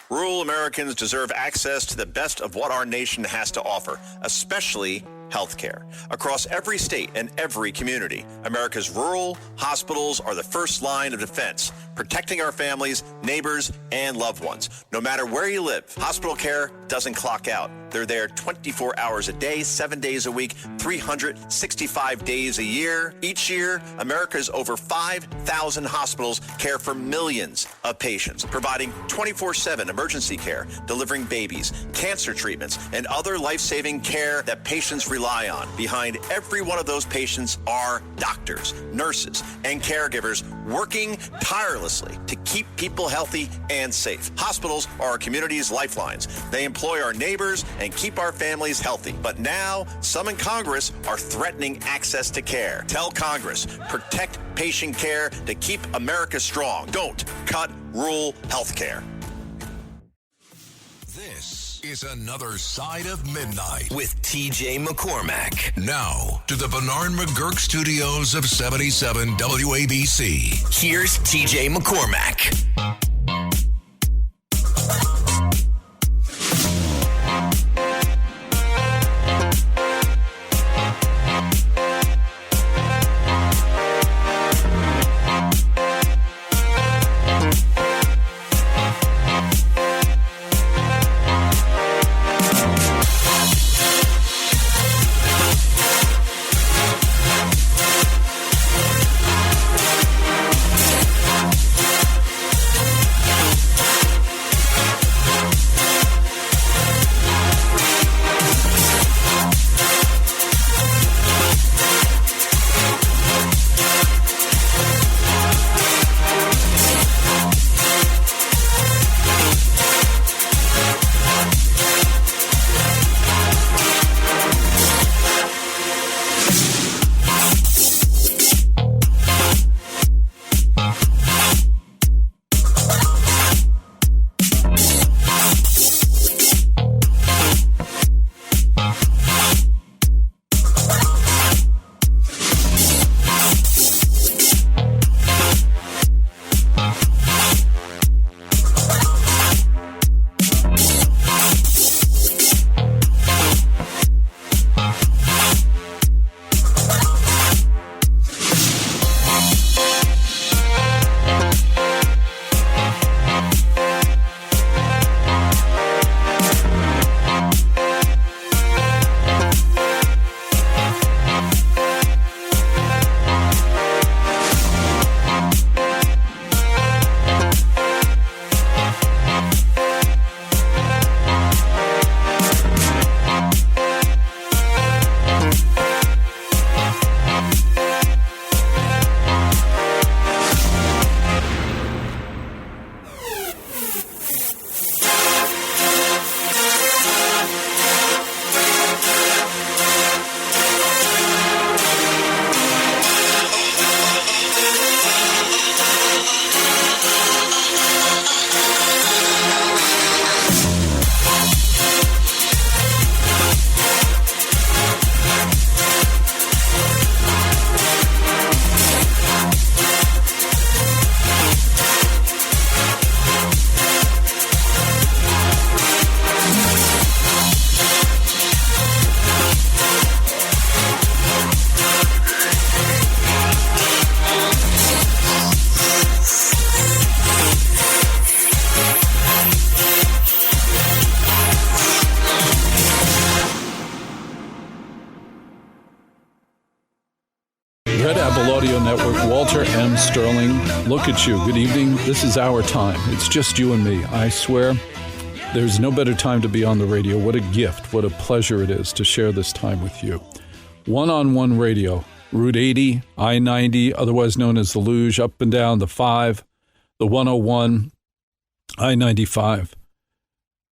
Rural Americans deserve access to the best of what our nation has to offer, especially healthcare. Across every state and every community, America's rural hospitals are the first line of defense, protecting our families, neighbors, and loved ones. No matter where you live, hospital care doesn't clock out. They're there 24 hours a day, 7 days a week, 365 days a year. Each year, America's over 5,000 hospitals care for millions of patients, providing 24/7 emergency care, delivering babies, cancer treatments, and other life-saving care that patients rely on. Behind every one of those patients are doctors, nurses, and caregivers working tirelessly to keep people healthy and safe. Hospitals are our community's lifelines. They employ our neighbors and keep our families healthy. But now, some in Congress are threatening access to care. Tell Congress, protect patient care to keep America strong. Don't cut rural health care. This is Another Side of Midnight with TJ McCormack. Now to the Bernard McGurk studios of 77 WABC. Here's TJ McCormack. Walter M. Sterling, look at you. Good evening. This is our time. It's just you and me. I swear there's no better time to be on the radio. What a gift. What a pleasure it is to share this time with you. One-on-one radio. Route 80, I-90, otherwise known as the Luge, up and down the 5, the 101, I-95.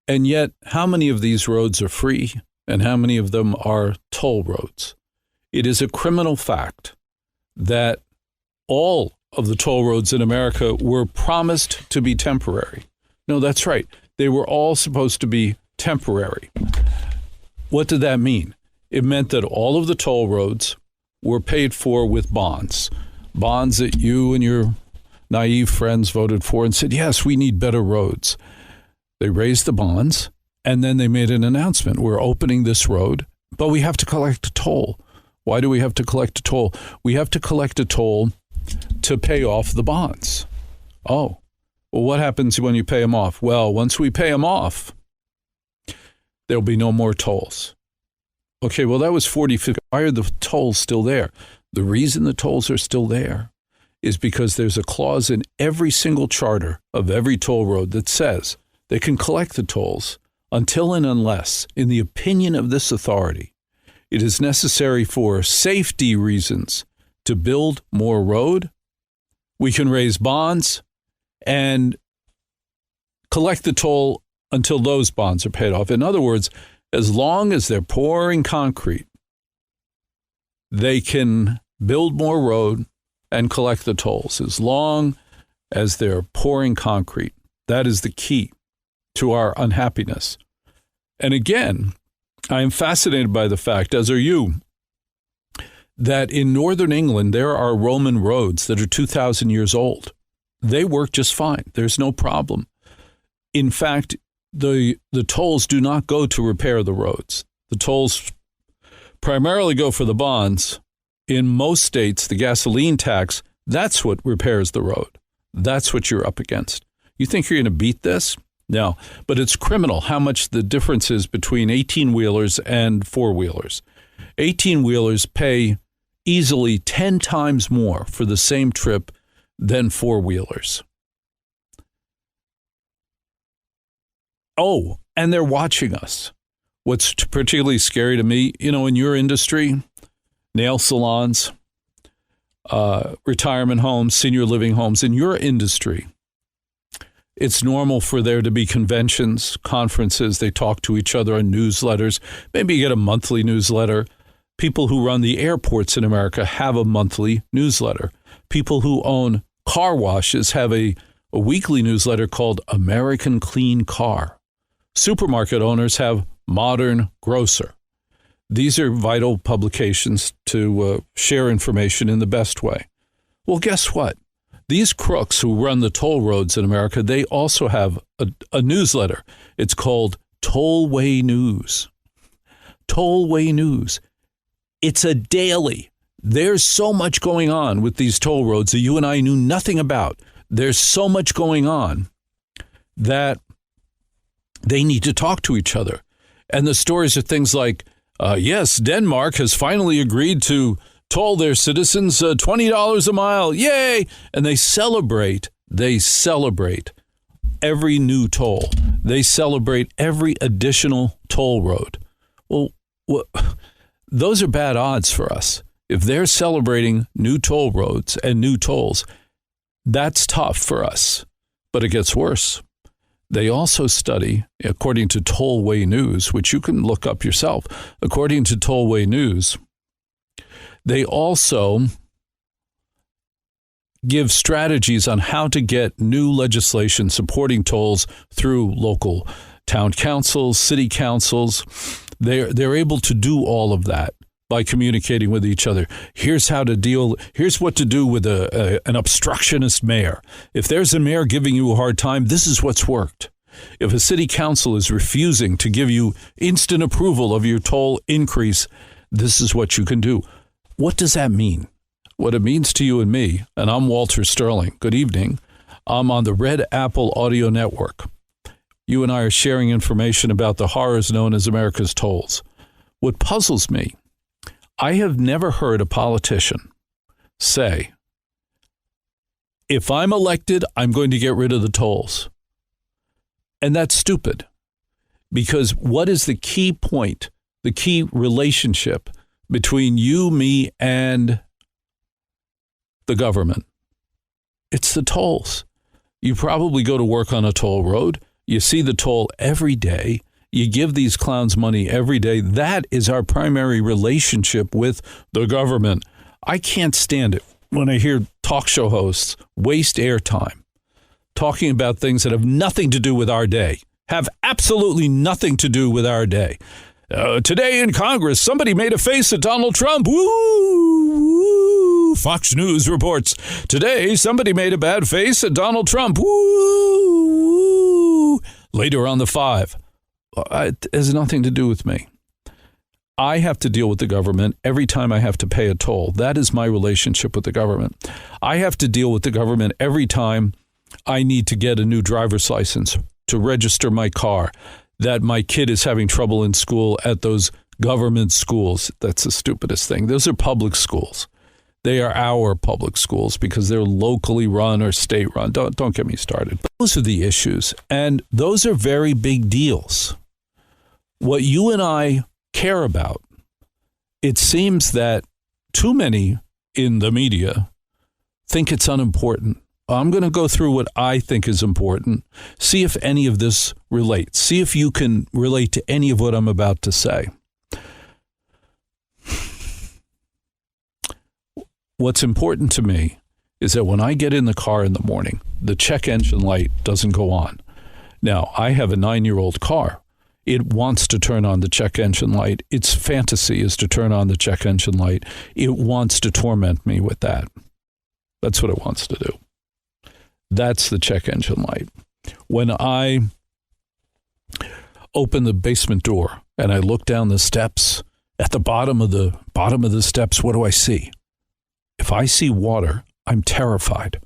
And yet, how many of these roads are free and how many of them are toll roads? It is a criminal fact that all of the toll roads in America were promised to be temporary. No, that's right. They were all supposed to be temporary. What did that mean? It meant that all of the toll roads were paid for with bonds that you and your naive friends voted for and said, yes, we need better roads. They raised the bonds, and then they made an announcement. We're opening this road, but we have to collect a toll. Why do we have to collect a toll? We have to collect a toll to pay off the bonds. Oh, well, what happens when you pay them off? Well, once we pay them off, there'll be no more tolls. Okay, well, that was 40-50. Why are the tolls still there? The reason the tolls are still there is because there's a clause in every single charter of every toll road that says they can collect the tolls until and unless, in the opinion of this authority, it is necessary for safety reasons to build more road. We can raise bonds and collect the toll until those bonds are paid off. In other words, as long as they're pouring concrete, they can build more road and collect the tolls. As long as they're pouring concrete, that is the key to our unhappiness. And again, I am fascinated by the fact, as are you, that in northern England, there are Roman roads that are 2,000 years old. They work just fine. There's no problem. In fact, the tolls do not go to repair the roads. The tolls primarily go for the bonds. In most states, the gasoline tax, that's what repairs the road. That's what you're up against. You think you're going to beat this? No, but it's criminal how much the difference is between 18-wheelers and four-wheelers. 18-wheelers pay easily 10 times more for the same trip than four-wheelers. Oh, and they're watching us. What's particularly scary to me, in your industry, nail salons, retirement homes, senior living homes, in your industry, it's normal for there to be conventions, conferences. They talk to each other on newsletters. Maybe you get a monthly newsletter. People who run the airports in America have a monthly newsletter. People who own car washes have a weekly newsletter called American Clean Car. Supermarket owners have Modern Grocer. These are vital publications to share information in the best way. Well, guess what? These crooks who run the toll roads in America, they also have a newsletter. It's called Tollway News. Tollway News. It's a daily. There's so much going on with these toll roads that you and I knew nothing about. There's so much going on that they need to talk to each other. And the stories are things like, yes, Denmark has finally agreed to toll their citizens $20 a mile. Yay! And they celebrate every new toll. They celebrate every additional toll road. Well, those are bad odds for us. If they're celebrating new toll roads and new tolls, that's tough for us. But it gets worse. They also study, according to Tollway News, which you can look up yourself. According to Tollway News, they also give strategies on how to get new legislation supporting tolls through local town councils, city councils. They're able to do all of that by communicating with each other. Here's what to do with an obstructionist mayor. If there's a mayor giving you a hard time, this is what's worked. If a city council is refusing to give you instant approval of your toll increase, this is what you can do. What does that mean? What it means to you and me, and I'm Walter Sterling. Good evening. I'm on the Red Apple Audio Network. You and I are sharing information about the horrors known as America's tolls. What puzzles me, I have never heard a politician say, if I'm elected, I'm going to get rid of the tolls. And that's stupid, because what is the key point, the key relationship between you, me, and the government? It's the tolls. You probably go to work on a toll road. You see the toll every day. You give these clowns money every day. That is our primary relationship with the government. I can't stand it when I hear talk show hosts waste airtime talking about things that have nothing to do with our day, have absolutely nothing to do with our day. Today in Congress, somebody made a face at Donald Trump. Woo! Fox News reports. Today, somebody made a bad face at Donald Trump. Woo! Later on the 5. It has nothing to do with me. I have to deal with the government every time I have to pay a toll. That is my relationship with the government. I have to deal with the government every time I need to get a new driver's license to register my car, that my kid is having trouble in school at those government schools. That's the stupidest thing. Those are public schools. They are our public schools because they're locally run or state run. Don't get me started. Those are the issues, and those are very big deals. What you and I care about, it seems that too many in the media think it's unimportant. I'm going to go through what I think is important, see if any of this relates, see if you can relate to any of what I'm about to say. What's important to me is that when I get in the car in the morning, the check engine light doesn't go on. Now, I have a 9-year-old car. It wants to turn on the check engine light. Its fantasy is to turn on the check engine light. It wants to torment me with that. That's what it wants to do. That's the check engine light. When I open the basement door and I look down the steps, at the bottom of the steps, what do I see? If I see water, I'm terrified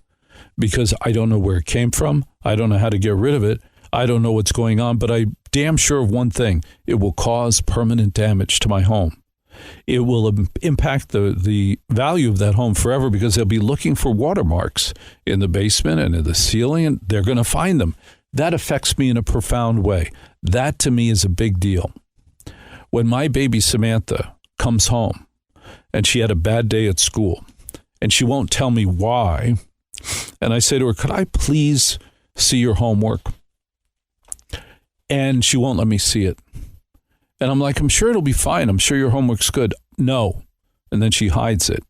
because I don't know where it came from. I don't know how to get rid of it. I don't know what's going on, but I'm damn sure of one thing. It will cause permanent damage to my home. It will impact the value of that home forever because they'll be looking for watermarks in the basement and in the ceiling, and they're going to find them. That affects me in a profound way. That, to me, is a big deal. When my baby Samantha comes home and she had a bad day at school and she won't tell me why, and I say to her, could I please see your homework? And she won't let me see it. And I'm like, I'm sure it'll be fine. I'm sure your homework's good. No. And then she hides it.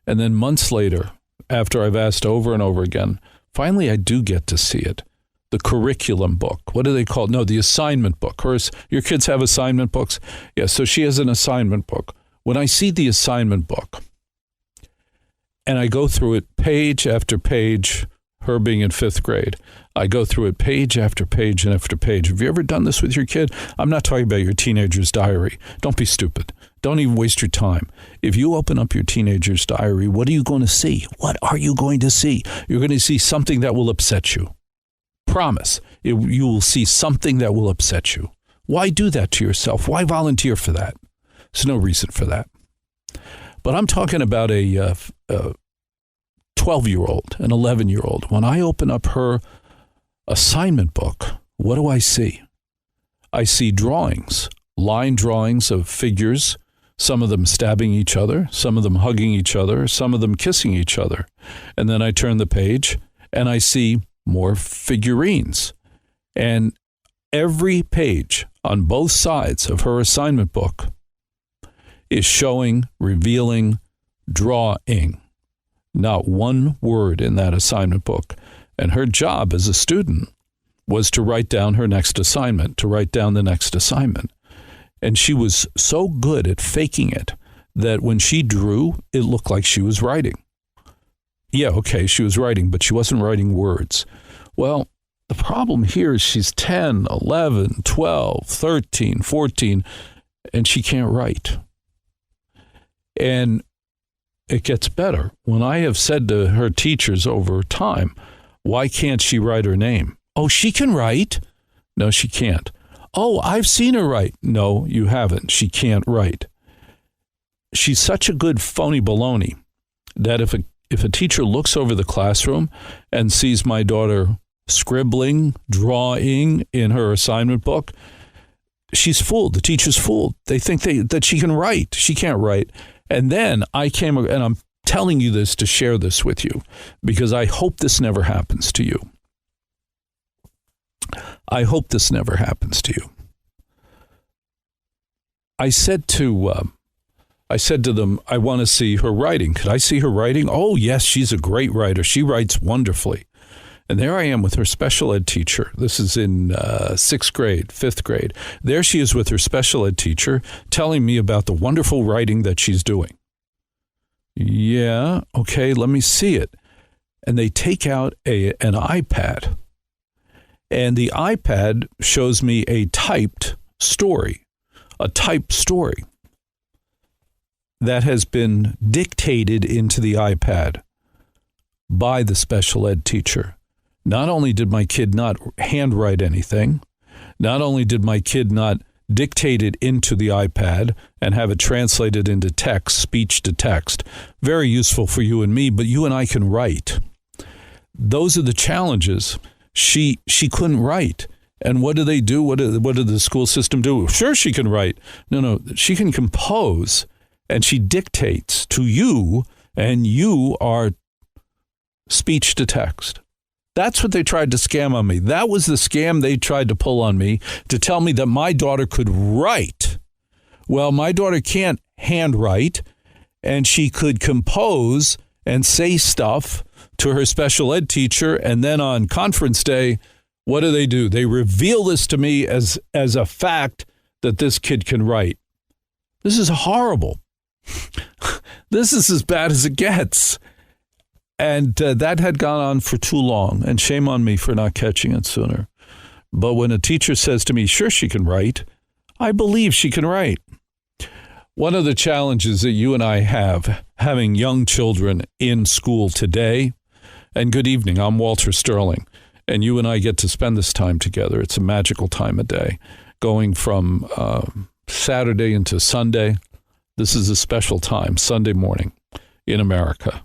And then months later, after I've asked over and over again, finally I do get to see it. The curriculum book. What do they call it? No, the assignment book. Your kids have assignment books? Yeah, so she has an assignment book. When I see the assignment book, and I go through it page after page, her being in 5th grade, I go through it page after page and after page. Have you ever done this with your kid? I'm not talking about your teenager's diary. Don't be stupid. Don't even waste your time. If you open up your teenager's diary, what are you going to see? What are you going to see? You're going to see something that will upset you. Promise. You will see something that will upset you. Why do that to yourself? Why volunteer for that? There's no reason for that. But I'm talking about a 12-year-old, an 11-year-old. When I open up her assignment book, what do I see? I see drawings, line drawings of figures, some of them stabbing each other, some of them hugging each other, some of them kissing each other. And then I turn the page and I see more figurines. And every page on both sides of her assignment book is showing, revealing, drawing. Not one word in that assignment book. And her job as a student was to write down her next assignment, to write down the next assignment. And she was so good at faking it that when she drew, it looked like she was writing. Yeah, okay, she was writing, but she wasn't writing words. Well, the problem here is she's 10, 11, 12, 13, 14, and she can't write. And it gets better. When I have said to her teachers over time, why can't she write her name? Oh, she can write. No, she can't. Oh, I've seen her write. No, you haven't. She can't write. She's such a good phony baloney that if a teacher looks over the classroom and sees my daughter scribbling, drawing in her assignment book, she's fooled. The teacher's fooled. They think that she can write. She can't write. And then and I'm telling you this to share this with you because I hope this never happens to you. I hope this never happens to you. I said to them, I want to see her writing. Could I see her writing? Oh, yes, she's a great writer. She writes wonderfully. And there I am with her special ed teacher. This is in 6th grade, 5th grade. There she is with her special ed teacher telling me about the wonderful writing that she's doing. Yeah, okay, let me see it. And they take out an iPad And the iPad shows me a typed story that has been dictated into the iPad by the special ed teacher. Not only did my kid not handwrite anything, not only did my kid not dictate it into the iPad and have it translated into text, speech to text, very useful for you and me, but you and I can write. Those are the challenges. She couldn't write. And what do they do? What did the school system do? Sure, she can write. No, she can compose, and she dictates to you, and you are speech to text. That's what they tried to scam on me. That was the scam they tried to pull on me, to tell me that my daughter could write. Well, my daughter can't handwrite, and she could compose and say stuff to her special ed teacher, and then on conference day, what do? They reveal this to me as a fact that this kid can write. This is horrible. This is as bad as it gets. And that had gone on for too long, and shame on me for not catching it sooner. But when a teacher says to me, sure, she can write, I believe she can write. One of the challenges that you and I have, having young children in school today, and good evening, I'm Walter Sterling, and you and I get to spend this time together. It's a magical time of day, going from Saturday into Sunday. This is a special time, Sunday morning in America.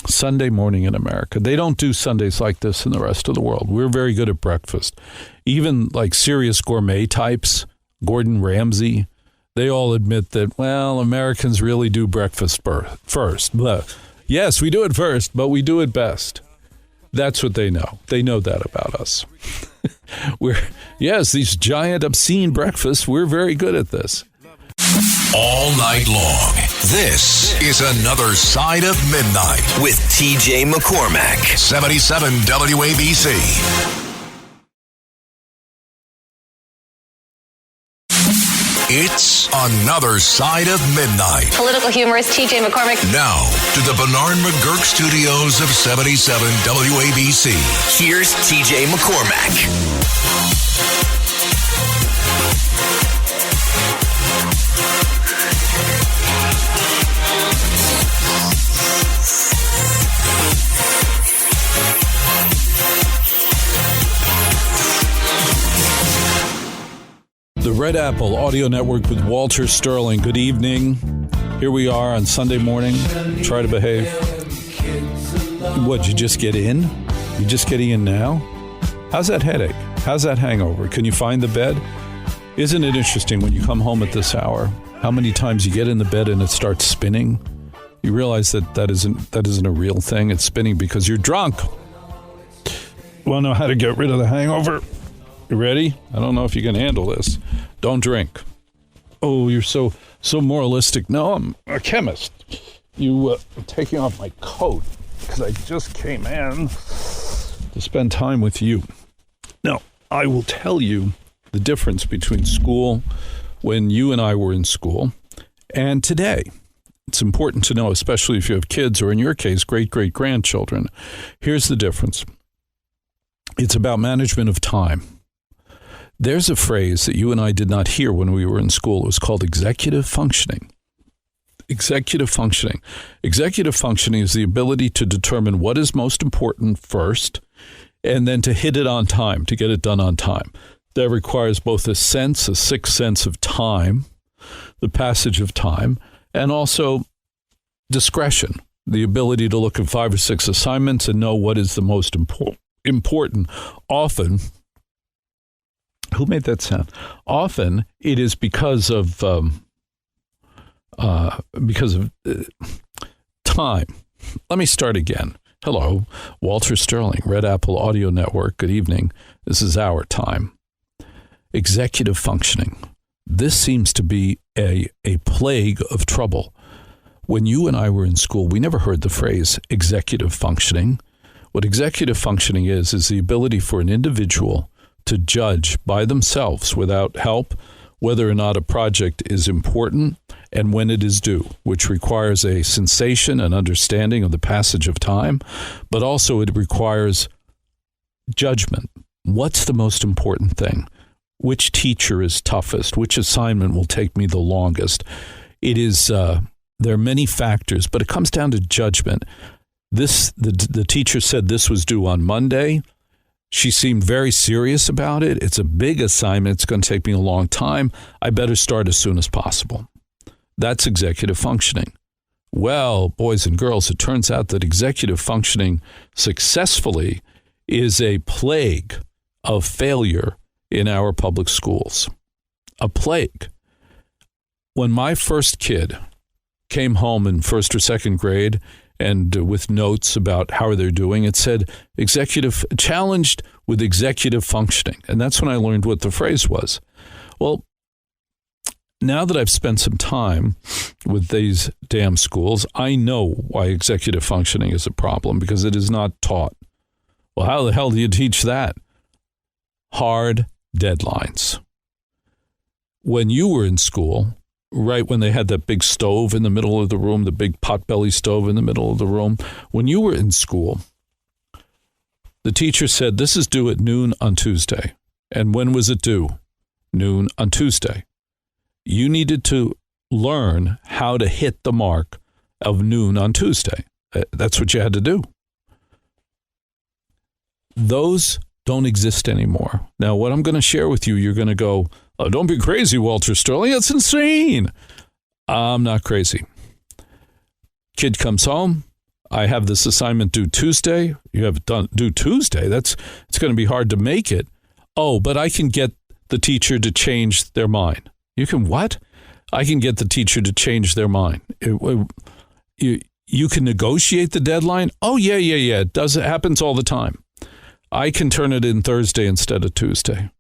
Sunday morning in America. They don't do Sundays like this in the rest of the world. We're very good at breakfast. Even like serious gourmet types, Gordon Ramsay, they all admit that, well, Americans really do breakfast first. But yes, we do it first, but we do it best. That's what they know. They know that about us. These giant obscene breakfasts, we're very good at this. All night long, this is Another Side of Midnight with TJ McCormack. 77 WABC. It's Another Side of Midnight. Political humorist TJ McCormack. Now, to the Bernard McGurk studios of 77 WABC. Here's TJ McCormack. The Red Apple Audio Network with Walter Sterling. Good evening. Here we are on Sunday morning. Try to behave. What, you just get in? You just getting in now? How's that headache? How's that hangover? Can you find the bed? Isn't it interesting when you come home at this hour, how many times you get in the bed and it starts spinning? You realize that isn't a real thing. It's spinning because you're drunk. Want to know how to get rid of the hangover? You ready? I don't know if you can handle this. Don't drink. Oh, you're so moralistic. No, I'm a chemist. I'm taking off my coat because I just came in to spend time with you. Now, I will tell you the difference between school when you and I were in school and today. It's important to know, especially if you have kids or in your case, great-great-grandchildren. Here's the difference. It's about management of time. There's a phrase that you and I did not hear when we were in school. It was called executive functioning. Executive functioning. Executive functioning is the ability to determine what is most important first and then to hit it on time, to get it done on time. That requires both a sixth sense of time, the passage of time, and also discretion, the ability to look at 5 or 6 assignments and know what is the most important. Often, who made that sound? Often it is because of time. Let me start again. Hello, Walter Sterling, Red Apple Audio Network. Good evening. This is our time. Executive functioning. This seems to be a plague of trouble. When you and I were in school, we never heard the phrase executive functioning. What executive functioning is the ability for an individual to judge by themselves without help whether or not a project is important and when it is due, which requires a sensation and understanding of the passage of time, but also it requires judgment. What's the most important thing? Which teacher is toughest? Which assignment will take me the longest? It is, there are many factors, but it comes down to judgment. The teacher said this was due on Monday. She seemed very serious about it. It's a big assignment. It's going to take me a long time. I better start as soon as possible. That's executive functioning. Well, boys and girls, it turns out that executive functioning successfully is a plague of failure in our public schools. A plague. When my first kid came home in first or second grade and with notes about how they're doing, it said challenged with executive functioning. And that's when I learned what the phrase was. Well, now that I've spent some time with these damn schools, I know why executive functioning is a problem, because it is not taught. Well, how the hell do you teach that? Hard deadlines. When you were in school, right when they had that big stove in the middle of the room, the big potbelly stove in the middle of the room, when you were in school, the teacher said, this is due at noon on Tuesday. And when was it due? Noon on Tuesday. You needed to learn how to hit the mark of noon on Tuesday. That's what you had to do. Those don't exist anymore. Now, what I'm going to share with you, you're going to go, oh, don't be crazy, Walter Sterling. That's insane. I'm not crazy. Kid comes home. I have this assignment due Tuesday. You have it done due Tuesday. It's going to be hard to make it. Oh, but I can get the teacher to change their mind. You can what? I can get the teacher to change their mind. You can negotiate the deadline? Oh, yeah. It happens all the time. I can turn it in Thursday instead of Tuesday.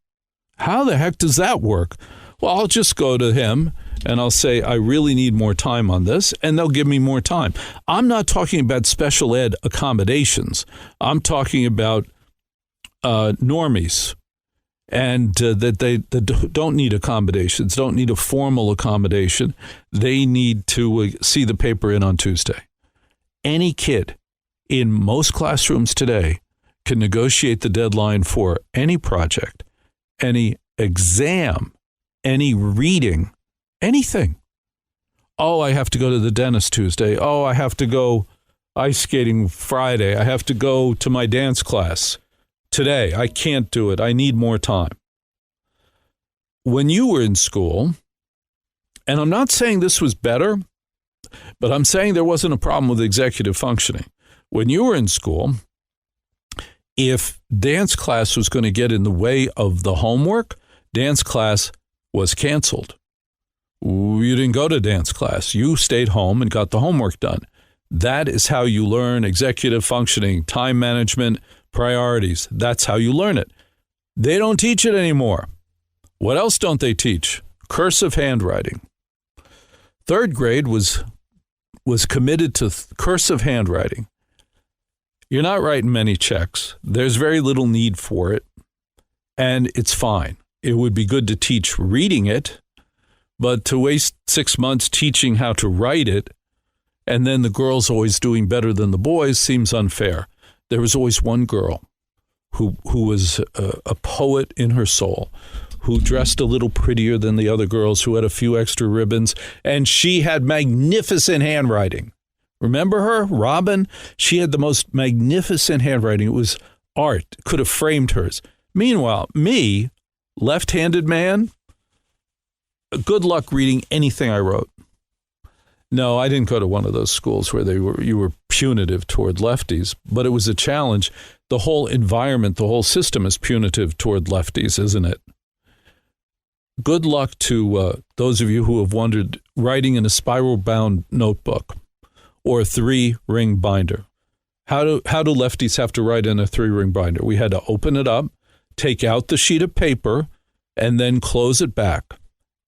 How the heck does that work? Well, I'll just go to him and I'll say, I really need more time on this, and they'll give me more time. I'm not talking about special ed accommodations. I'm talking about normies, and that they don't need accommodations, don't need a formal accommodation. They need to see the paper in on Tuesday. Any kid in most classrooms today can negotiate the deadline for any project, any exam, any reading, anything. Oh, I have to go to the dentist Tuesday. Oh, I have to go ice skating Friday. I have to go to my dance class today. I can't do it. I need more time. When you were in school, and I'm not saying this was better, but I'm saying there wasn't a problem with executive functioning. When you were in school, if dance class was going to get in the way of the homework, dance class was canceled. You didn't go to dance class. You stayed home and got the homework done. That is how you learn executive functioning, time management, priorities. That's how you learn it. They don't teach it anymore. What else don't they teach? Cursive handwriting. Third grade was committed to cursive handwriting. You're not writing many checks. There's very little need for it, and it's fine. It would be good to teach reading it, but to waste 6 months teaching how to write it, and then the girls always doing better than the boys seems unfair. There was always one girl who was a poet in her soul, who dressed a little prettier than the other girls, who had a few extra ribbons, and she had magnificent handwriting. Remember her, Robin? She had the most magnificent handwriting. It was art. Could have framed hers. Meanwhile, me, left-handed man, good luck reading anything I wrote. No, I didn't go to one of those schools where you were punitive toward lefties, but it was a challenge. The whole environment, the whole system is punitive toward lefties, isn't it? Good luck to those of you who have wondered, writing in a spiral-bound notebook or a 3-ring binder. How do lefties have to write in a 3-ring binder? We had to open it up, take out the sheet of paper, and then close it back.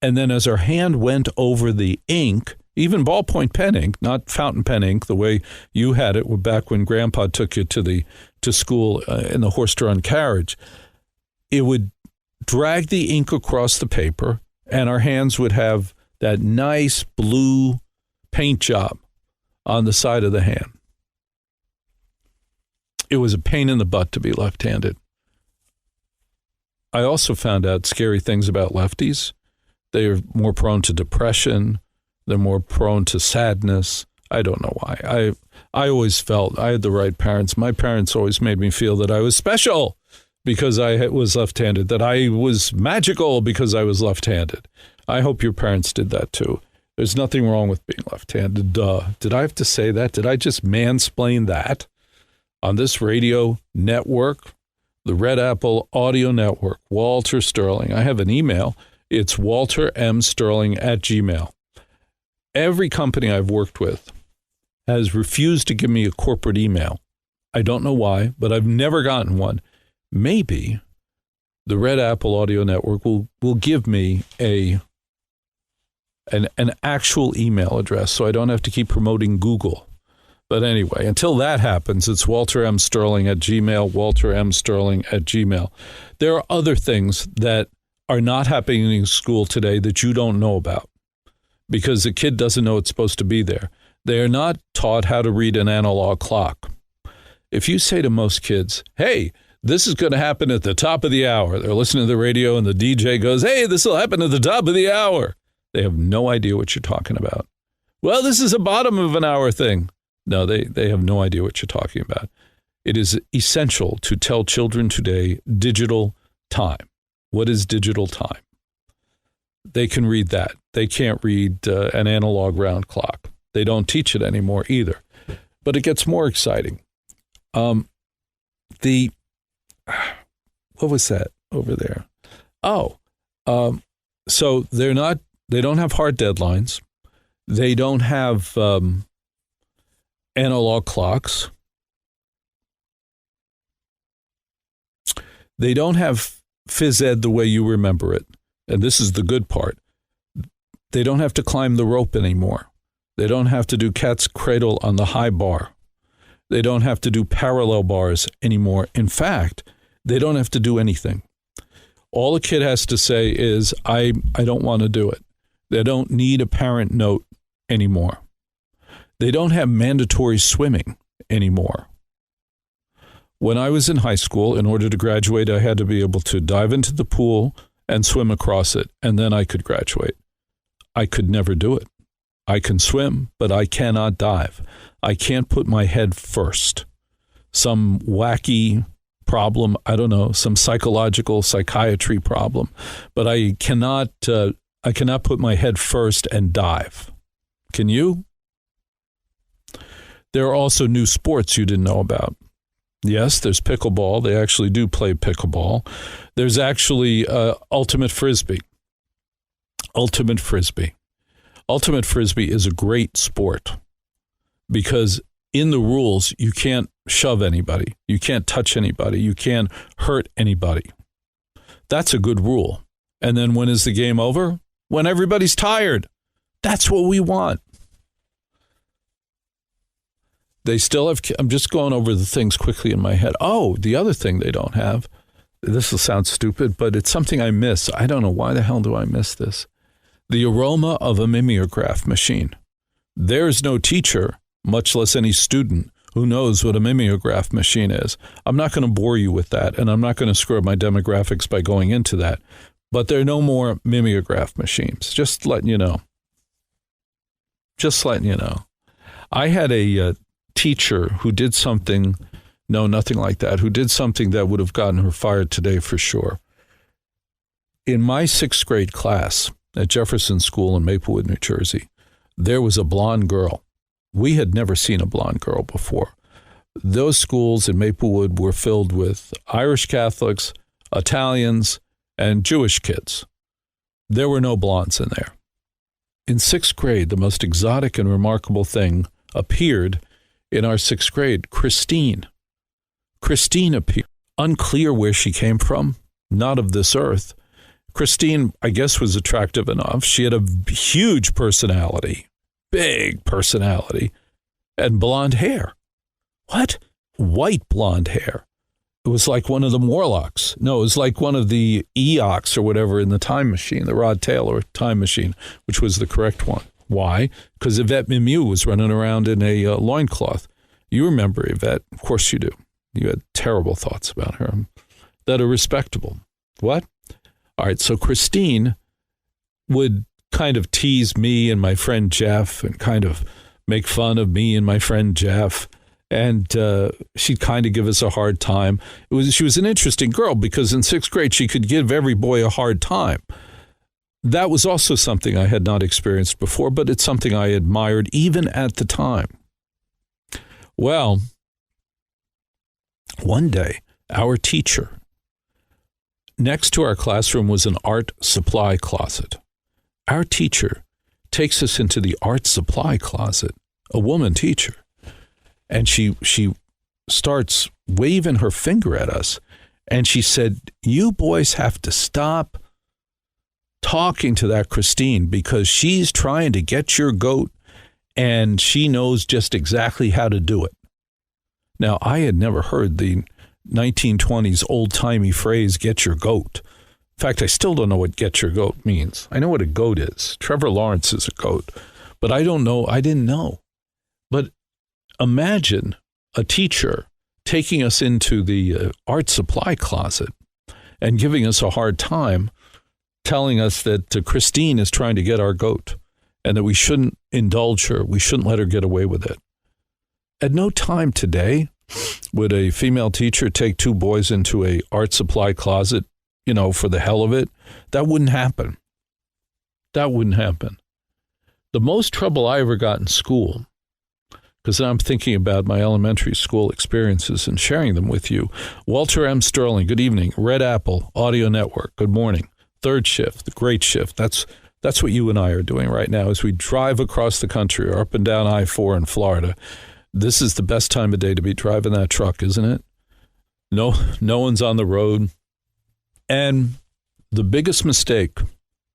And then as our hand went over the ink, even ballpoint pen ink, not fountain pen ink, the way you had it back when Grandpa took you to school in the horse-drawn carriage, it would drag the ink across the paper, and our hands would have that nice blue paint job on the side of the hand. It was a pain in the butt to be left-handed. I also found out scary things about lefties. They are more prone to depression. They're more prone to sadness. I don't know why. I always felt I had the right parents. My parents always made me feel that I was special because I was left-handed, that I was magical because I was left-handed. I hope your parents did that too. There's nothing wrong with being left-handed. Did I have to say that? Did I just mansplain that on this radio network, the Red Apple Audio Network? Walter Sterling. I have an email. It's waltermsterling@gmail.com. Every company I've worked with has refused to give me a corporate email. I don't know why, but I've never gotten one. Maybe the Red Apple Audio Network will give me an actual email address so I don't have to keep promoting Google. But anyway, until that happens, it's waltermsterling@gmail.com, waltermsterling@gmail.com. There are other things that are not happening in school today that you don't know about because the kid doesn't know it's supposed to be there. They are not taught how to read an analog clock. If you say to most kids, hey, this is going to happen at the top of the hour, they're listening to the radio and the DJ goes, hey, this will happen at the top of the hour. They have no idea what you're talking about. Well, this is a bottom of an hour thing. No, they have no idea what you're talking about. It is essential to tell children today digital time. What is digital time? They can read that. They can't read an analog round clock. They don't teach it anymore either. But it gets more exciting. What was that over there? So they don't have hard deadlines. They don't have analog clocks. They don't have phys ed the way you remember it. And this is the good part. They don't have to climb the rope anymore. They don't have to do cat's cradle on the high bar. They don't have to do parallel bars anymore. In fact, they don't have to do anything. All a kid has to say is, I don't want to do it. They don't need a parent note anymore. They don't have mandatory swimming anymore. When I was in high school, in order to graduate, I had to be able to dive into the pool and swim across it, and then I could graduate. I could never do it. I can swim, but I cannot dive. I can't put my head first. Some wacky problem, I don't know, some psychiatry problem, but I cannot put my head first and dive. Can you? There are also new sports you didn't know about. Yes, there's pickleball. They actually do play pickleball. There's actually ultimate frisbee. Ultimate frisbee. Ultimate frisbee is a great sport because in the rules, you can't shove anybody. You can't touch anybody. You can't hurt anybody. That's a good rule. And then when is the game over? When everybody's tired. That's what we want. They still have, I'm just going over the things quickly in my head. Oh, the other thing they don't have, this will sound stupid, but it's something I miss. I don't know why the hell do I miss this. The aroma of a mimeograph machine. There's no teacher, much less any student, who knows what a mimeograph machine is. I'm not going to bore you with that, and I'm not going to screw up my demographics by going into that. But there are no more mimeograph machines. Just letting you know. Just letting you know. I had a teacher who did something, no, nothing like that, who did something that would have gotten her fired today for sure. In my 6th grade class at Jefferson School in Maplewood, New Jersey, there was a blonde girl. We had never seen a blonde girl before. Those schools in Maplewood were filled with Irish Catholics, Italians, and Jewish kids. There were no blondes in there. In 6th grade, the most exotic and remarkable thing appeared in our 6th grade. Christine appeared. Unclear where she came from, not of this earth. Christine, I guess, was attractive enough. She had a huge personality, big personality, and blonde hair. What? White blonde hair. It was like one of the Morlocks. No, it was like one of the Eocs or whatever in the time machine, the Rod Taylor time machine, which was the correct one. Why? Because Yvette Mimieux was running around in a loincloth. You remember Yvette. Of course you do. You had terrible thoughts about her that are respectable. What? All right, so Christine would kind of tease me and my friend Jeff and kind of make fun of me and my friend Jeff. And she'd kind of give us a hard time. She was an interesting girl because in 6th grade, she could give every boy a hard time. That was also something I had not experienced before, but it's something I admired even at the time. Well, one day, our teacher, next to our classroom was an art supply closet. Our teacher takes us into the art supply closet, a woman teacher, and she starts waving her finger at us, and she said, "You boys have to stop talking to that Christine because she's trying to get your goat, and she knows just exactly how to do it." Now, I had never heard the 1920s old-timey phrase, "get your goat." In fact, I still don't know what "get your goat" means. I know what a goat is. Trevor Lawrence is a goat. But I don't know. I didn't know. But imagine a teacher taking us into the art supply closet and giving us a hard time, telling us that Christine is trying to get our goat and that we shouldn't indulge her. We shouldn't let her get away with it. At no time today would a female teacher take 2 boys into a art supply closet, for the hell of it. That wouldn't happen. That wouldn't happen. The most trouble I ever got in school, because I'm thinking about my elementary school experiences and sharing them with you. Walter M. Sterling, good evening. Red Apple Audio Network, good morning. Third shift, the great shift. That's what you and I are doing right now as we drive across the country or up and down I-4 in Florida. This is the best time of day to be driving that truck, isn't it? No one's on the road. And the biggest mistake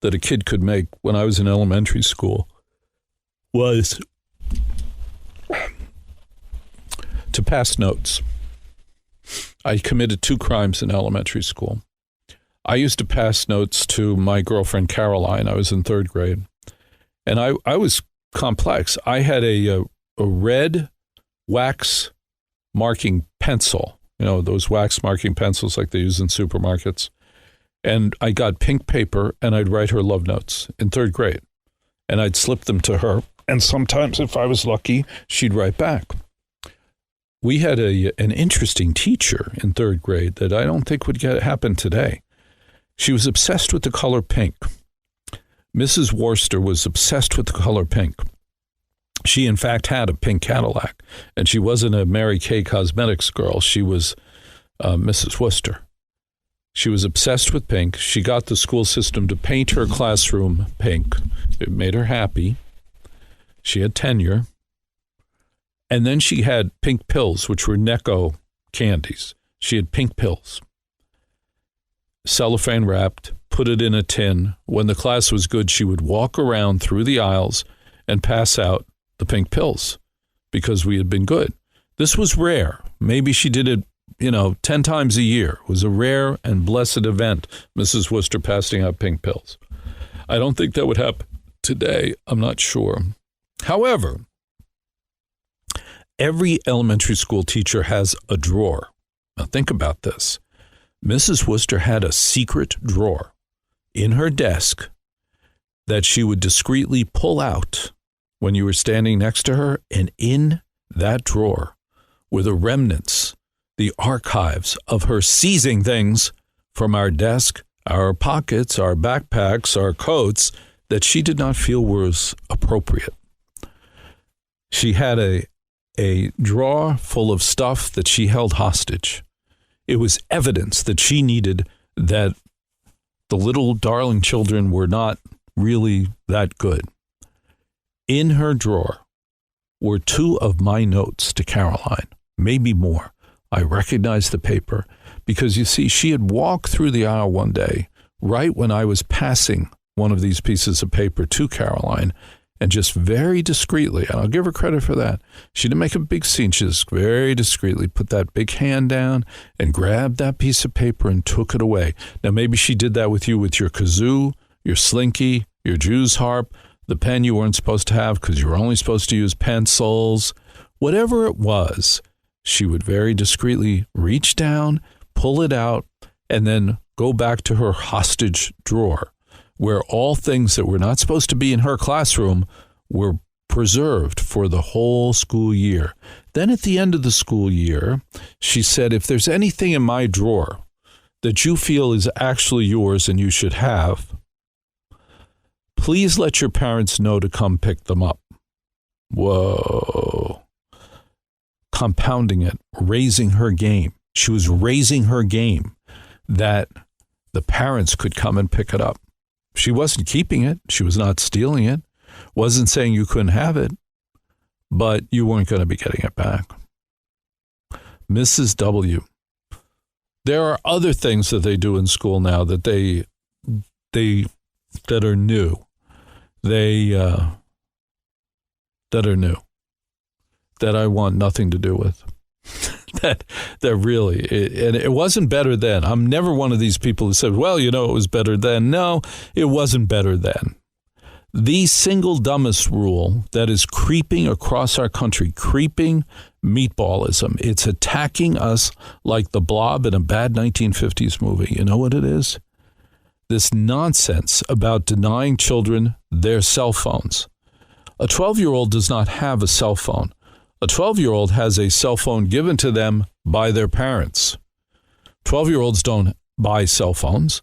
that a kid could make when I was in elementary school was to pass notes. I committed 2 crimes in elementary school. I used to pass notes to my girlfriend Caroline. I was in 3rd grade. And I was complex. I had a red wax marking pencil, those wax marking pencils like they use in supermarkets. And I got pink paper and I'd write her love notes in 3rd grade. And I'd slip them to her. And sometimes, if I was lucky, she'd write back. We had an interesting teacher in 3rd grade that I don't think would happen today. She was obsessed with the color pink. Mrs. Worcester was obsessed with the color pink. She, in fact, had a pink Cadillac, and she wasn't a Mary Kay Cosmetics girl. She was Mrs. Worcester. She was obsessed with pink. She got the school system to paint her classroom pink. It made her happy. She had tenure. And then she had pink pills, which were Necco candies. She had pink pills. Cellophane wrapped, put it in a tin. When the class was good, she would walk around through the aisles and pass out the pink pills because we had been good. This was rare. Maybe she did it, 10 times a year. It was a rare and blessed event, Mrs. Worcester passing out pink pills. I don't think that would happen today. I'm not sure. However, every elementary school teacher has a drawer. Now think about this. Mrs. Worcester had a secret drawer in her desk that she would discreetly pull out when you were standing next to her, and in that drawer were the remnants, the archives of her seizing things from our desk, our pockets, our backpacks, our coats that she did not feel was appropriate. She had a drawer full of stuff that she held hostage. It was evidence that she needed that the little darling children were not really that good. In her drawer were 2 of my notes to Caroline, maybe more. I recognized the paper because, you see, she had walked through the aisle one day, right when I was passing one of these pieces of paper to Caroline, and just very discreetly, and I'll give her credit for that, she didn't make a big scene. She just very discreetly put that big hand down and grabbed that piece of paper and took it away. Now, maybe she did that with you with your kazoo, your slinky, your Jew's harp, the pen you weren't supposed to have because you were only supposed to use pencils. Whatever it was, she would very discreetly reach down, pull it out, and then go back to her hostage drawer, where all things that were not supposed to be in her classroom were preserved for the whole school year. Then at the end of the school year, she said, if there's anything in my drawer that you feel is actually yours and you should have, please let your parents know to come pick them up. Whoa. Compounding it, raising her game. She was raising her game that the parents could come and pick it up. She wasn't keeping it. She was not stealing it. Wasn't saying you couldn't have it, but you weren't going to be getting it back. Mrs. W. There are other things that they do in school now that that are new. That are new. That I want nothing to do with. that really, and it wasn't better then. I'm never one of these people who said, well, it was better then. No, it wasn't better then. The single dumbest rule that is creeping across our country, creeping meatballism. It's attacking us like the Blob in a bad 1950s movie. You know what it is? This nonsense about denying children their cell phones. A 12-year-old does not have a cell phone. A 12-year-old has a cell phone given to them by their parents. 12-year-olds don't buy cell phones.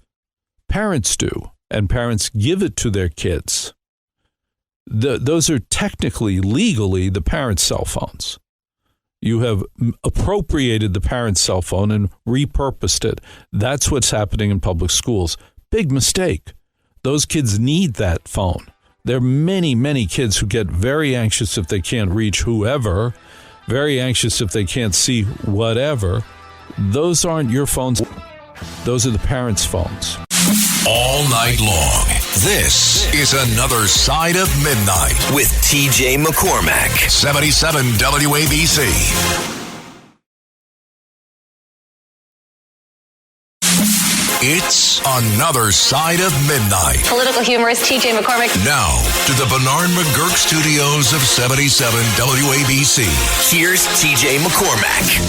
Parents do, and parents give it to their kids. Those are technically, legally, the parents' cell phones. You have appropriated the parents' cell phone and repurposed it. That's what's happening in public schools. Big mistake. Those kids need that phone. There are many, many kids who get very anxious if they can't reach whoever, very anxious if they can't see whatever. Those aren't your phones. Those are the parents' phones. All night long, this is Another Side of Midnight with TJ McCormack. 77 WABC. It's Another Side of Midnight. Political humorist TJ McCormack. Now, to the Bernard McGurk studios of 77 WABC. Here's TJ McCormack.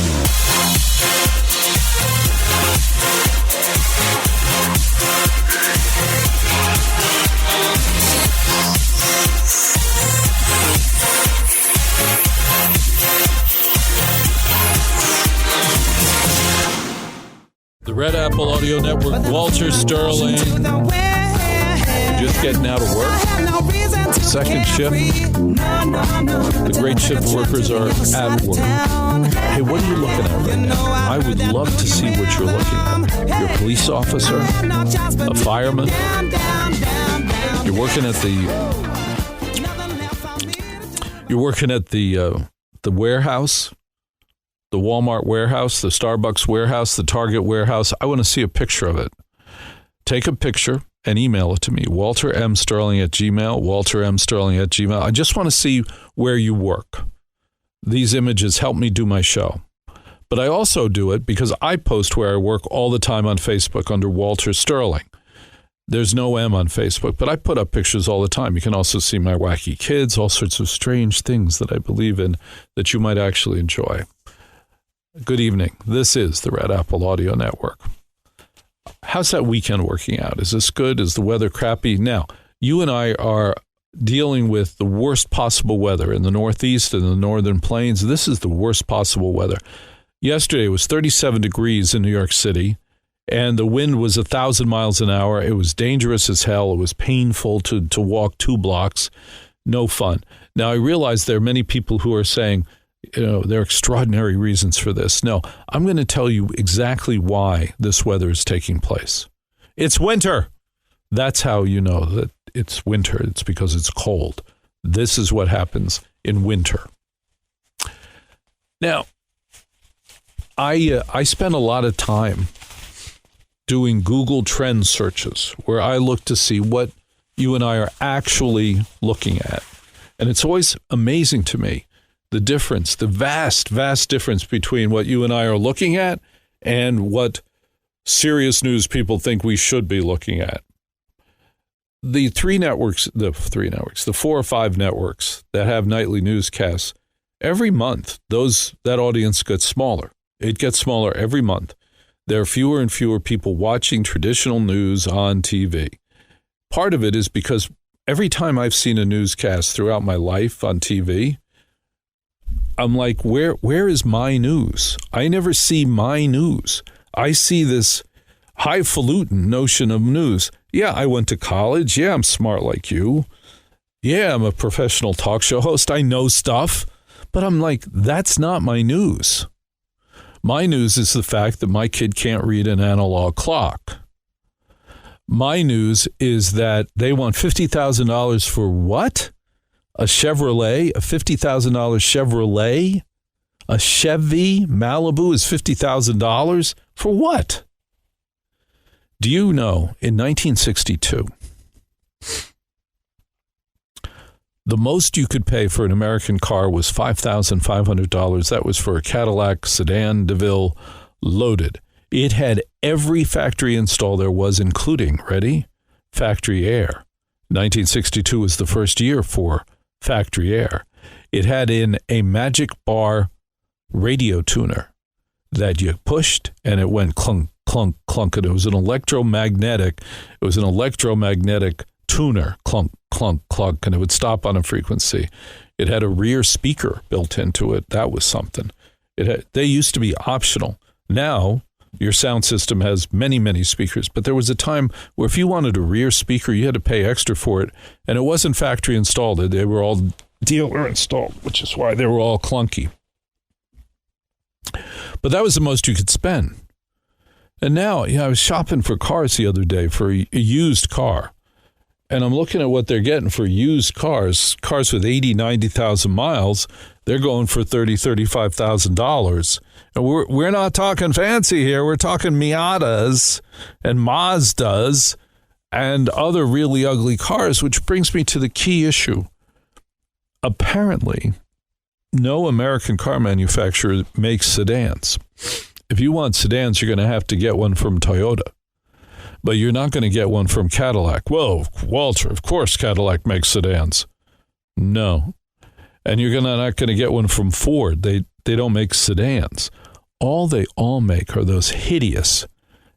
The Red Apple Audio Network, Walter Sterling. Just getting out of work. Second shift. The great shift workers are at work. Hey, what are you looking at right now? I would love to see what you're looking at. You're a police officer, a fireman. You're working at the warehouse. The Walmart warehouse, the Starbucks warehouse, the Target warehouse. I want to see a picture of it. Take a picture and email it to me, waltermsterling@gmail, waltermsterling@gmail. I just want to see where you work. These images help me do my show. But I also do it because I post where I work all the time on Facebook under Walter Sterling. There's no M on Facebook, but I put up pictures all the time. You can also see my wacky kids, all sorts of strange things that I believe in that you might actually enjoy. Good evening. This is the Red Apple Audio Network. How's that weekend working out? Is this good? Is the weather crappy? Now, you and I are dealing with the worst possible weather in the Northeast and the Northern Plains. This is the worst possible weather. Yesterday was 37 degrees in New York City, and the wind was 1,000 miles an hour. It was dangerous as hell. It was painful to walk 2 blocks. No fun. Now, I realize there are many people who are saying, there are extraordinary reasons for this. No, I'm going to tell you exactly why this weather is taking place. It's winter. That's how you know that it's winter. It's because it's cold. This is what happens in winter. Now, I spend a lot of time doing Google Trend searches where I look to see what you and I are actually looking at. And it's always amazing to me the difference, the vast, vast difference between what you and I are looking at and what serious news people think we should be looking at. The 4 or 5 networks that have nightly newscasts, every month, that audience gets smaller. It gets smaller every month. There are fewer and fewer people watching traditional news on TV. Part of it is because every time I've seen a newscast throughout my life on TV, I'm like, where is my news? I never see my news. I see this highfalutin notion of news. Yeah, I went to college. Yeah, I'm smart like you. Yeah, I'm a professional talk show host. I know stuff. But I'm like, that's not my news. My news is the fact that my kid can't read an analog clock. My news is that they want $50,000 for what? A Chevrolet? A $50,000 Chevrolet? A Chevy Malibu is $50,000? For what? Do you know, in 1962, the most you could pay for an American car was $5,500. That was for a Cadillac sedan DeVille loaded. It had every factory install there was, including, ready, factory air. 1962 was the first year for factory air. It had in a Magic Bar radio tuner that you pushed and it went clunk, clunk, clunk. And it was an electromagnetic tuner, clunk, clunk, clunk, and it would stop on a frequency. It had a rear speaker built into it. That was something. They used to be optional. Now, your sound system has many, many speakers, but there was a time where if you wanted a rear speaker, you had to pay extra for it, and it wasn't factory installed. They were all dealer installed, which is why they were all clunky. But that was the most you could spend. And now, I was shopping for cars the other day for a used car. And I'm looking at what they're getting for used cars with 80, 90,000 miles. They're going for $30,000, $35,000. And we're not talking fancy here. We're talking Miatas and Mazdas and other really ugly cars, which brings me to the key issue. Apparently, no American car manufacturer makes sedans. If you want sedans, you're going to have to get one from Toyota. But you're not going to get one from Cadillac. Whoa, Walter, of course Cadillac makes sedans. No. And you're not going to get one from Ford. They don't make sedans. All they all make are those hideous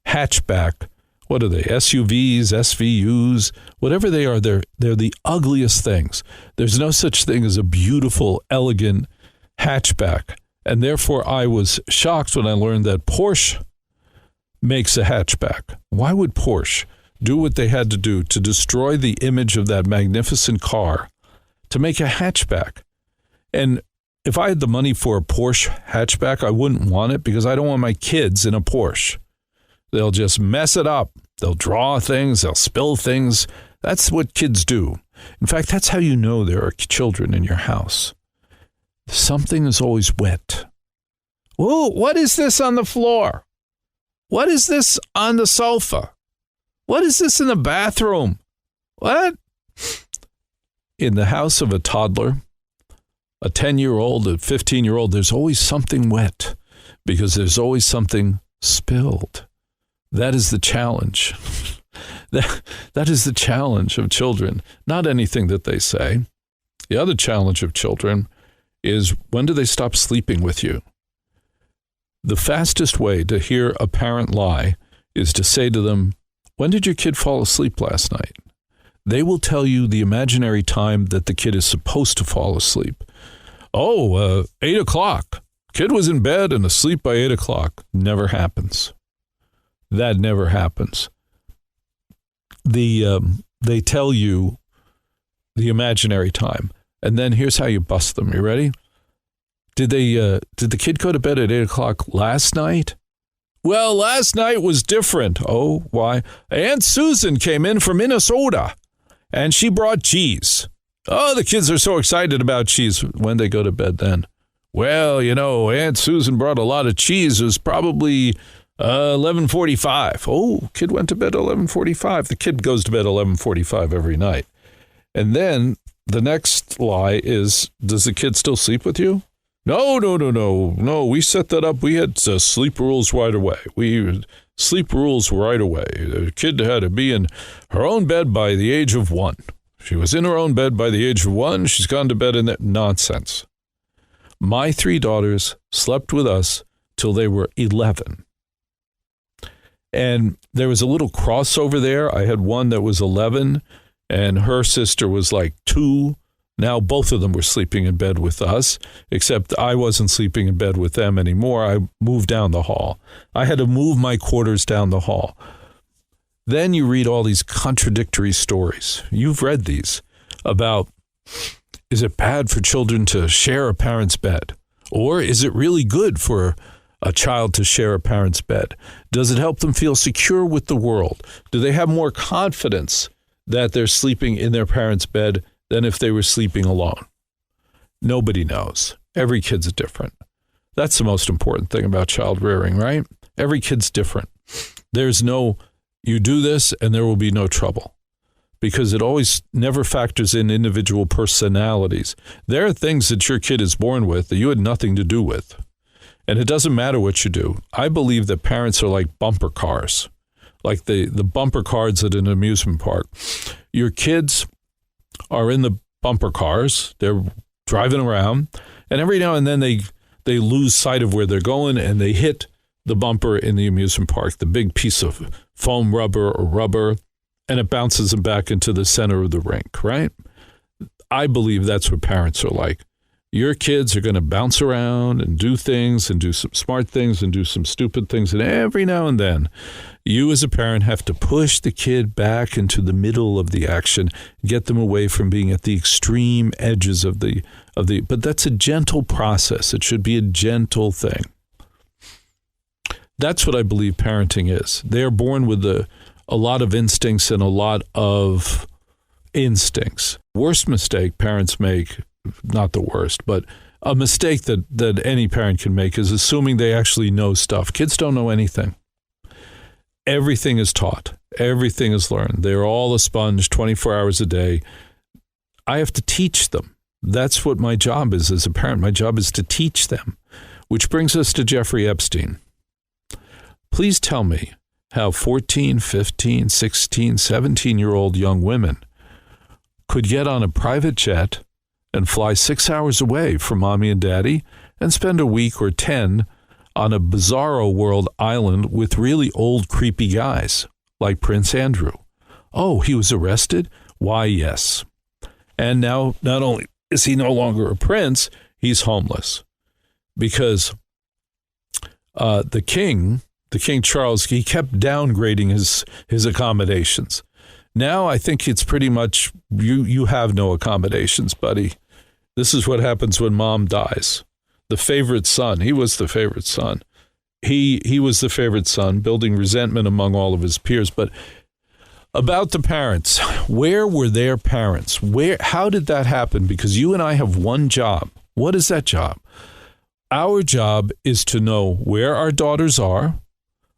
hatchback, what are they, SUVs, SVUs, whatever they are, they're the ugliest things. There's no such thing as a beautiful, elegant hatchback. And therefore, I was shocked when I learned that Porsche makes a hatchback. Why would Porsche do what they had to do to destroy the image of that magnificent car to make a hatchback? And if I had the money for a Porsche hatchback, I wouldn't want it because I don't want my kids in a Porsche. They'll just mess it up. They'll draw things. They'll spill things. That's what kids do. In fact, that's how you know there are children in your house. Something is always wet. Whoa, what is this on the floor? What is this on the sofa? What is this in the bathroom? What? In the house of a toddler, a 10-year-old, a 15-year-old, there's always something wet because there's always something spilled. That is the challenge. That is the challenge of children, not anything that they say. The other challenge of children is, when do they stop sleeping with you? The fastest way to hear a parent lie is to say to them, when did your kid fall asleep last night? They will tell you the imaginary time that the kid is supposed to fall asleep. 8 o'clock. Kid was in bed and asleep by 8 o'clock. Never happens. That never happens. They tell you the imaginary time. And then here's how you bust them. You ready? Did the kid go to bed at 8 o'clock last night? Well, last night was different. Oh, why? Aunt Susan came in from Minnesota, and she brought cheese. Oh, the kids are so excited about cheese. When they go to bed then? Well, Aunt Susan brought a lot of cheese. It was probably 11:45. Oh, kid went to bed at 11:45. The kid goes to bed at 11:45 every night. And then the next lie is, does the kid still sleep with you? No. We set that up. We had sleep rules right away. The kid had to be in her own bed by the age of 1. She was in her own bed by the age of 1. She's gone to bed in that nonsense. My 3 daughters slept with us till they were 11. And there was a little crossover there. I had one that was 11 and her sister was like 2. Now both of them were sleeping in bed with us, except I wasn't sleeping in bed with them anymore. I moved down the hall. I had to move my quarters down the hall. Then you read all these contradictory stories. You've read these about, is it bad for children to share a parent's bed? Or is it really good for a child to share a parent's bed? Does it help them feel secure with the world? Do they have more confidence that they're sleeping in their parent's bed than if they were sleeping alone? Nobody knows. Every kid's different. That's the most important thing about child rearing, right? Every kid's different. There's no, you do this and there will be no trouble, because it always never factors in individual personalities. There are things that your kid is born with that you had nothing to do with. And it doesn't matter what you do. I believe that parents are like bumper cars, like the bumper cars at an amusement park. Your kids are in the bumper cars. They're driving around, and every now and then they lose sight of where they're going, and they hit the bumper in the amusement park, the big piece of foam rubber or rubber, and it bounces them back into the center of the rink, right? I believe that's what parents are like. Your kids are going to bounce around and do things and do some smart things and do some stupid things. And every now and then, you as a parent have to push the kid back into the middle of the action, get them away from being at the extreme edges of the, but that's a gentle process. It should be a gentle thing. That's what I believe parenting is. They're born with a lot of instincts and a lot of instincts. Worst mistake parents make, not the worst, but a mistake that any parent can make is assuming they actually know stuff. Kids don't know anything. Everything is taught. Everything is learned. They're all a sponge 24 hours a day. I have to teach them. That's what my job is as a parent. My job is to teach them, which brings us to Jeffrey Epstein. Please tell me how 14, 15, 16, 17-year-old young women could get on a private jet and fly 6 hours away from mommy and daddy and spend a week or 10 on a bizarro world island with really old, creepy guys like Prince Andrew. Oh, he was arrested? Why, yes. And now, not only is he no longer a prince, he's homeless. Because the King Charles, he kept downgrading his accommodations. Now I think it's pretty much, you have no accommodations, buddy. This is what happens when mom dies. The favorite son, he was the favorite son. He was the favorite son, building resentment among all of his peers. But about the parents, where were their parents? How did that happen? Because you and I have one job. What is that job? Our job is to know where our daughters are.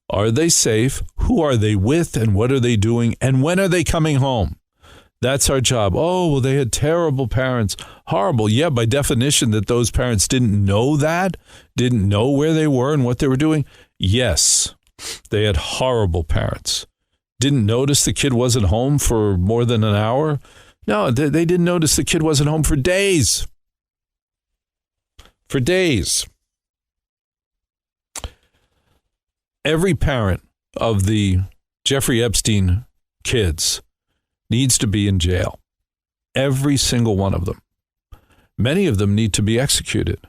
Are they safe? Who are they with? And what are they doing? And when are they coming home? That's our job. Oh, well, they had terrible parents. Horrible. Yeah, by definition that those parents didn't know that, didn't know where they were and what they were doing. Yes, they had horrible parents. Didn't notice the kid wasn't home for more than an hour. No, they didn't notice the kid wasn't home for days. For days. Every parent of the Jeffrey Epstein kids needs to be in jail. Every single one of them. Many of them need to be executed.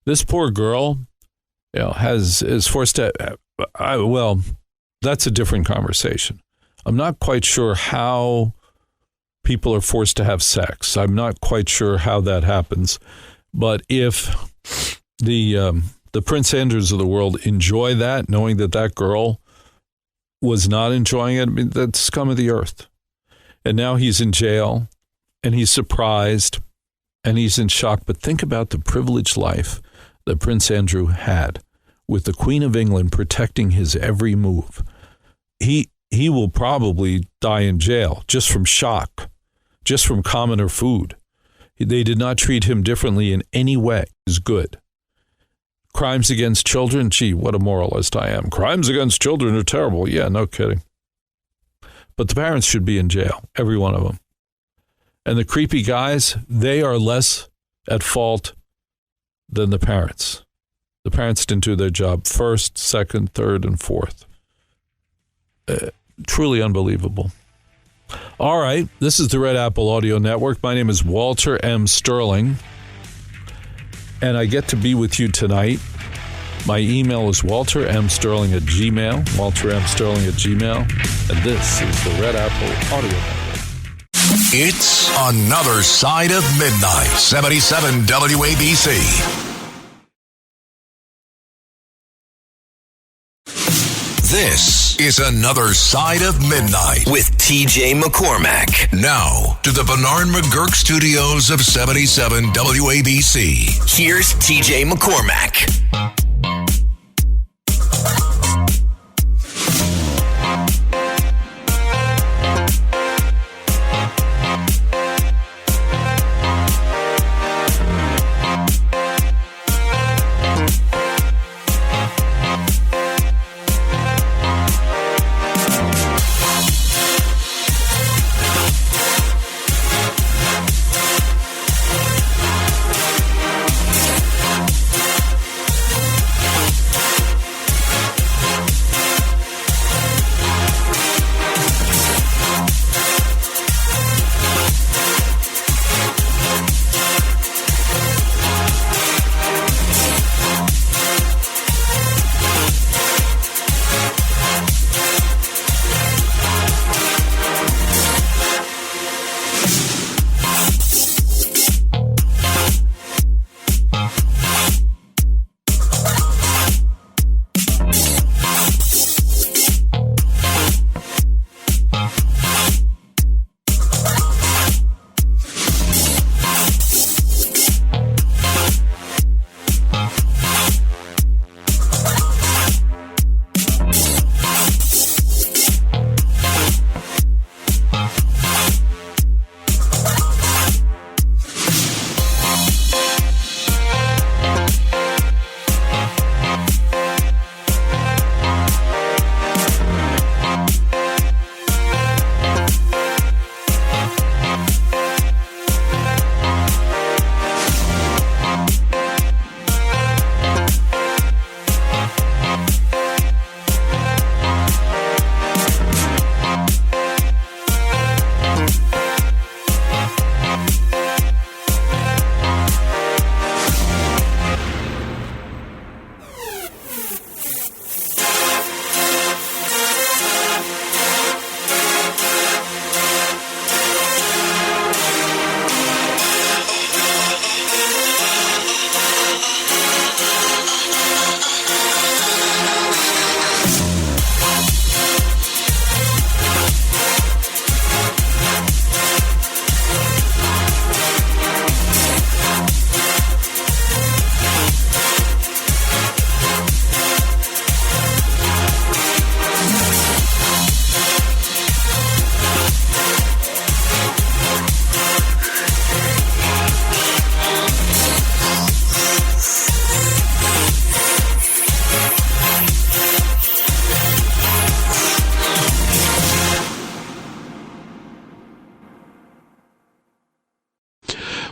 This poor girl, is forced to. Well, that's a different conversation. I'm not quite sure how people are forced to have sex. I'm not quite sure how that happens. But if the Prince Andrews of the world enjoy that, knowing that girl was not enjoying it, I mean, that's scum of the earth. And now he's in jail, and he's surprised, and he's in shock. But think about the privileged life that Prince Andrew had with the Queen of England protecting his every move. He will probably die in jail just from shock, just from commoner food. They did not treat him differently in any way. He's good. Crimes against children, gee, what a moralist I am. Crimes against children are terrible. Yeah, no kidding. But the parents should be in jail, every one of them. And the creepy guys, they are less at fault than the parents. The parents didn't do their job first, second, third, and fourth. Truly unbelievable. All right, this is the Red Apple Audio Network. My name is Walter M. Sterling, and I get to be with you tonight. My email is waltermsterling@gmail, waltermsterling@gmail, and this is the Red Apple Audio Network. It's Another Side of Midnight, 77 WABC. This is Another Side of Midnight with TJ McCormack. Now, to the Bernard McGurk studios of 77 WABC. Here's TJ McCormack.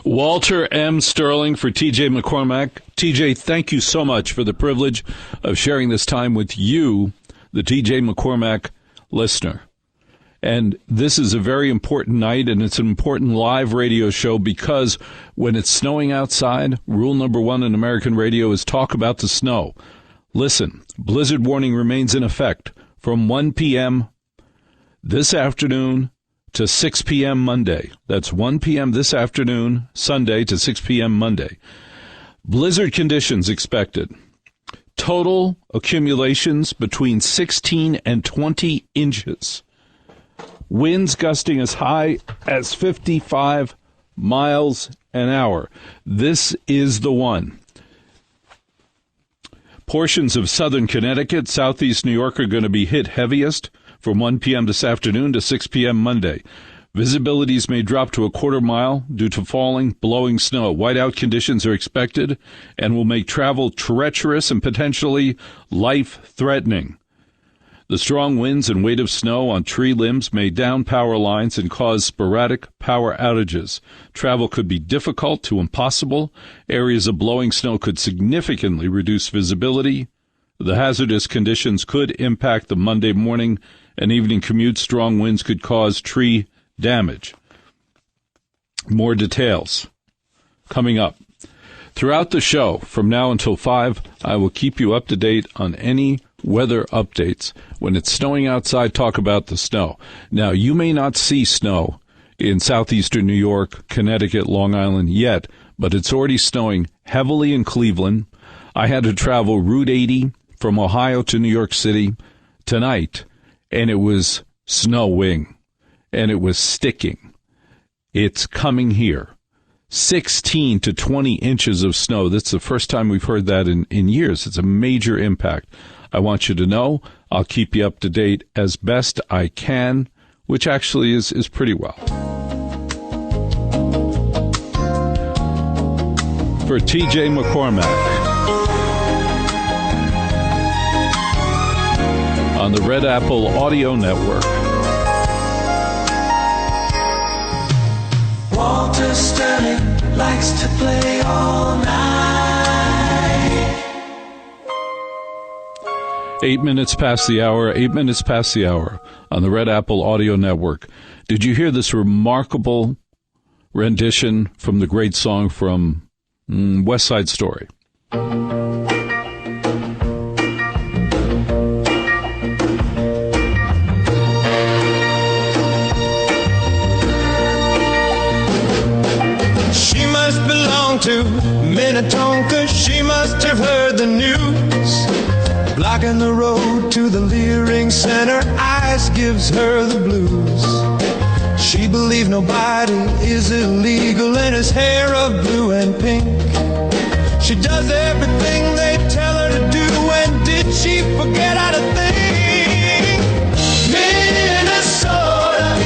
Walter M. Sterling for TJ McCormack. TJ, thank you so much for the privilege of sharing this time with you, the TJ McCormack listener. And this is a very important night, and it's an important live radio show because when it's snowing outside, rule number one in American radio is talk about the snow. Listen, blizzard warning remains in effect from 1 p.m. this afternoon to 6 p.m. Monday. That's 1 p.m. this afternoon, Sunday, to 6 p.m. Monday. Blizzard conditions expected. Total accumulations between 16 and 20 inches. Winds gusting as high as 55 miles an hour. This is the one. Portions of southern Connecticut, southeast New York are going to be hit heaviest from 1 p.m. this afternoon to 6 p.m. Monday. Visibilities may drop to a quarter mile due to falling, blowing snow. Whiteout conditions are expected and will make travel treacherous and potentially life-threatening. The strong winds and weight of snow on tree limbs may down power lines and cause sporadic power outages. Travel could be difficult to impossible. Areas of blowing snow could significantly reduce visibility. The hazardous conditions could impact the Monday morning An evening commute, strong winds could cause tree damage. More details coming up. Throughout the show, from now until 5, I will keep you up to date on any weather updates. When it's snowing outside, talk about the snow. Now, you may not see snow in southeastern New York, Connecticut, Long Island yet, but it's already snowing heavily in Cleveland. I had to travel Route 80 from Ohio to New York City tonight, and it was snowing, and it was sticking. It's coming here. 16 to 20 inches of snow. That's the first time we've heard that in years. It's a major impact. I want you to know. I'll keep you up to date as best I can, which actually is pretty well. For TJ McCormack on the Red Apple Audio Network. Walter Sterling likes to play all night. 8 minutes past the hour on the Red Apple Audio Network. Did you hear this remarkable rendition from the great song from West Side Story? To Minnetonka, she must have heard the news. Blocking the road to the Leering Center, eyes gives her the blues. She believed nobody is illegal in his hair of blue and pink. She does everything they tell her to do. When did she forget how to think? Minnesota,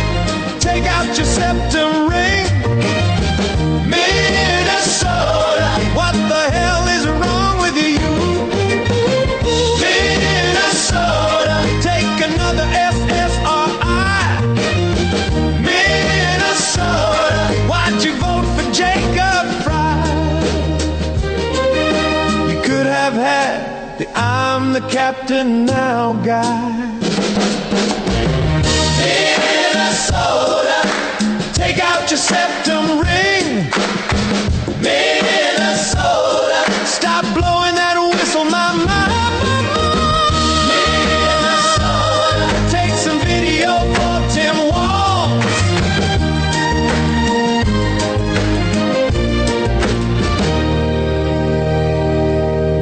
take out your septum ring. What the hell is wrong with you? Minnesota, take another SSRI. Minnesota, why'd you vote for Jacob Fry? You could have had the I'm the captain now guy. Minnesota, take out your septum ring. Minnesota, stop blowing that whistle, mama. Minnesota, take some video for Tim Walz.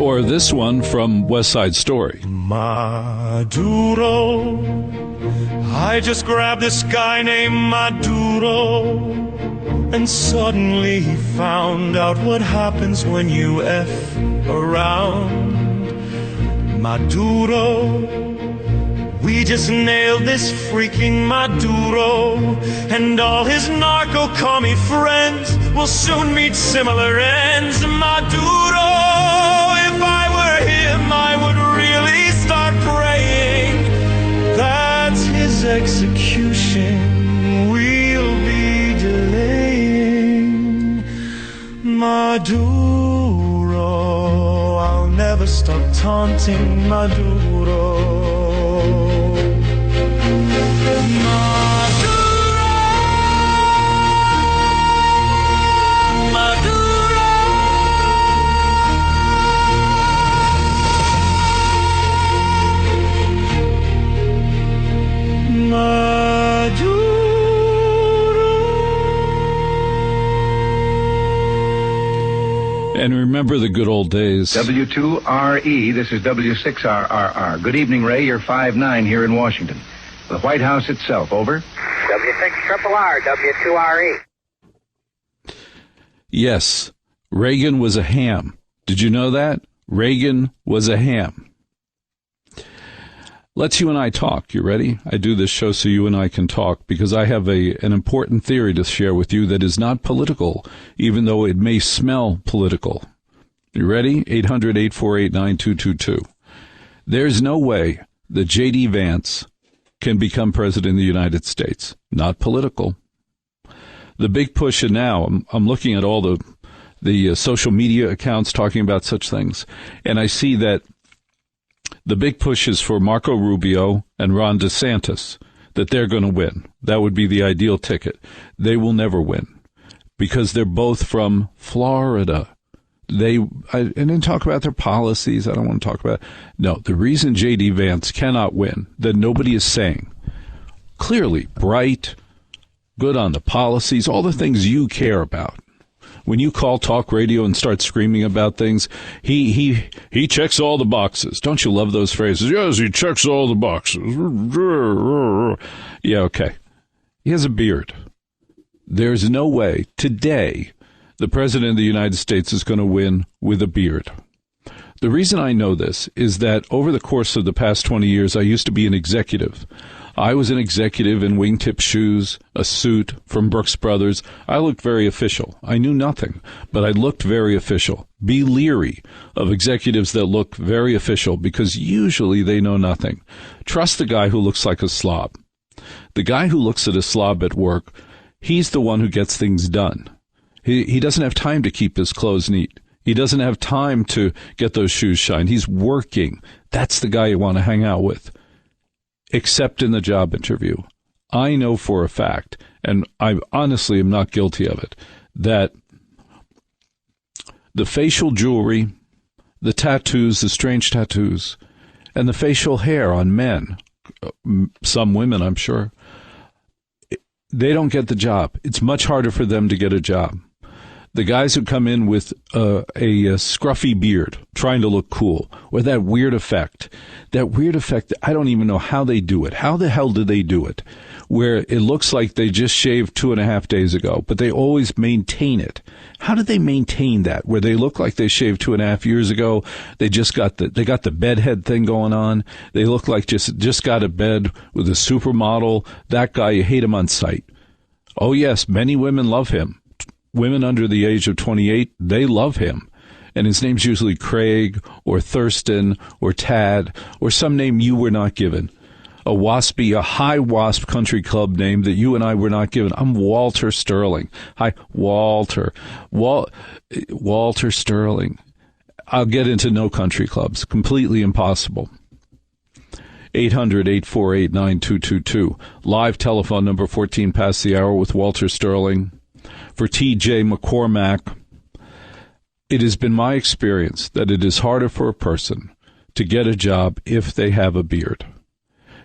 Or this one from West Side Story. Maduro, I just grabbed this guy named Maduro. And suddenly he found out what happens when you F around. Maduro, we just nailed this freaking Maduro. And all his narco-commie friends will soon meet similar ends. Maduro, if I were him, I would really start praying. That's his execution. We'll be delaying. Maduro, I'll never stop taunting Maduro. And remember the good old days. W2RE, this is W6RRR. Good evening, Ray. You're 5'9" here in Washington. The White House itself, over. W6RRR, W2RE. Yes, Reagan was a ham. Did you know that? Reagan was a ham. Let's you and I talk. You ready? I do this show so you and I can talk because I have an important theory to share with you that is not political, even though it may smell political. You ready? 800-848-9222. There's no way that J.D. Vance can become president of the United States. Not political. The big push now, I'm looking at all the social media accounts talking about such things, and I see that The big push is for Marco Rubio and Ron DeSantis, that they're going to win. That would be the ideal ticket. They will never win because they're both from Florida. I didn't talk about their policies. I don't want to talk about it. No, the reason J.D. Vance cannot win, that nobody is saying, clearly bright, good on the policies, all the things you care about. When you call talk radio and start screaming about things, he checks all the boxes. Don't you love those phrases? Yes, he checks all the boxes. Yeah, okay. He has a beard. There's no way today the President of the United States is going to win with a beard. The reason I know this is that over the course of the past 20 years, I used to be an executive. I was an executive in wingtip shoes, a suit from Brooks Brothers. I looked very official. I knew nothing, but I looked very official. Be leery of executives that look very official because usually they know nothing. Trust the guy who looks like a slob. The guy who looks at a slob at work, he's the one who gets things done. He doesn't have time to keep his clothes neat. He doesn't have time to get those shoes shined. He's working. That's the guy you want to hang out with. Except in the job interview. I know for a fact, and I honestly am not guilty of it, that the facial jewelry, the tattoos, the strange tattoos, and the facial hair on men, some women, I'm sure, they don't get the job. It's much harder for them to get a job. The guys who come in with a scruffy beard, trying to look cool, or that weird effect, I don't even know how they do it. How the hell do they do it? Where it looks like they just shaved 2.5 days ago, but they always maintain it. How do they maintain that? Where they look like they shaved 2.5 years ago, they got the bedhead thing going on. They look like just got a bed with a supermodel. That guy, you hate him on sight. Oh yes, many women love him. Women under the age of 28, they love him. And his name's usually Craig or Thurston or Tad or some name you were not given. A high wasp country club name that you and I were not given. I'm Walter Sterling. Hi, Walter. Walter Sterling. I'll get into no country clubs. Completely impossible. 800-848-9222. Live telephone number 14 past the hour with Walter Sterling. For TJ McCormack, it has been my experience that it is harder for a person to get a job if they have a beard.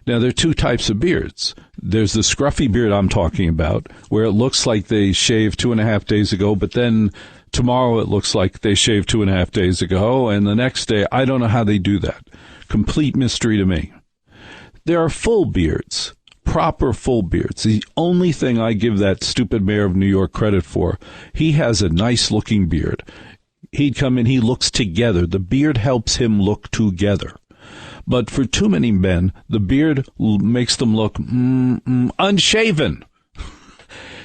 Now, there are two types of beards. There's the scruffy beard I'm talking about, where it looks like they shaved 2.5 days ago, but then tomorrow it looks like they shaved 2.5 days ago, and the next day, I don't know how they do that. Complete mystery to me. There are full beards. Proper full beards. The only thing I give that stupid mayor of New York credit for, he has a nice looking beard. He'd come in, he looks together. The beard helps him look together. But for too many men, the beard makes them look unshaven.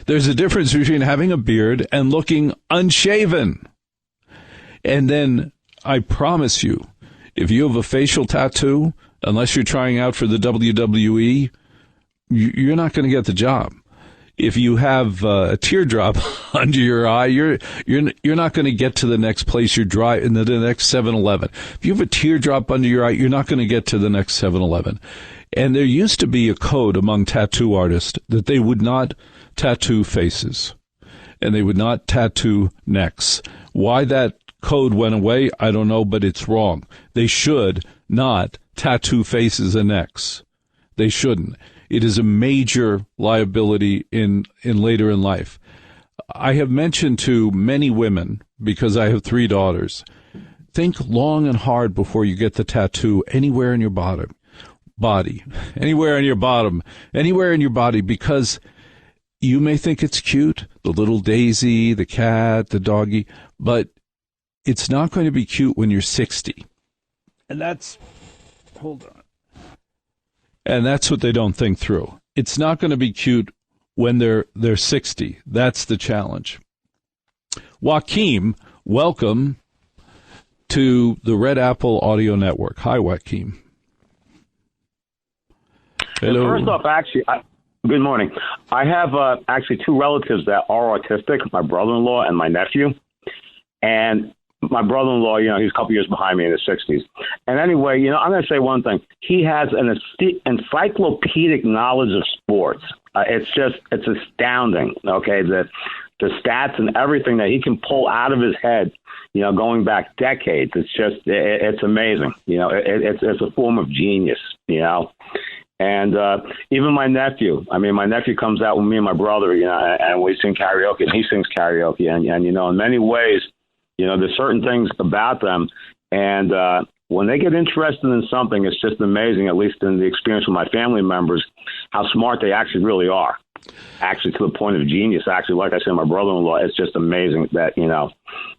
There's a difference between having a beard and looking unshaven. And then, I promise you, if you have a facial tattoo, unless you're trying out for the WWE, you're not going to get the job. If you have a teardrop under your eye, you're not going to get to the next place you're driving, the next 7-Eleven. If you have a teardrop under your eye, you're not going to get to the next 7-Eleven. And there used to be a code among tattoo artists that they would not tattoo faces and they would not tattoo necks. Why that code went away, I don't know, but it's wrong. They should not tattoo faces and necks. They shouldn't. It is a major liability in later in life. I have mentioned to many women, because I have 3 daughters, think long and hard before you get the tattoo anywhere in your body, anywhere in your body, because you may think it's cute, the little daisy, the cat, the doggy, but it's not going to be cute when you're 60. And hold on. And that's what they don't think through. It's not going to be cute when they're 60. That's the challenge. Joaquim, welcome to the Red Apple Audio Network. Hi, Joaquim. Hello. First off, good morning. I have actually 2 relatives that are autistic, my brother-in-law and my nephew. And my brother-in-law, he's a couple years behind me in his 60s. And anyway, I'm going to say one thing. He has an encyclopedic knowledge of sports. It's astounding, okay, the stats and everything that he can pull out of his head, going back decades. It's amazing. It's a form of genius, And even my nephew comes out with me and my brother, and we sing karaoke, and he sings karaoke. And in many ways, there's certain things about them. And when they get interested in something, it's just amazing, at least in the experience with my family members, how smart they actually really are. Actually, to the point of genius. Actually, like I said, my brother-in-law, it's just amazing that,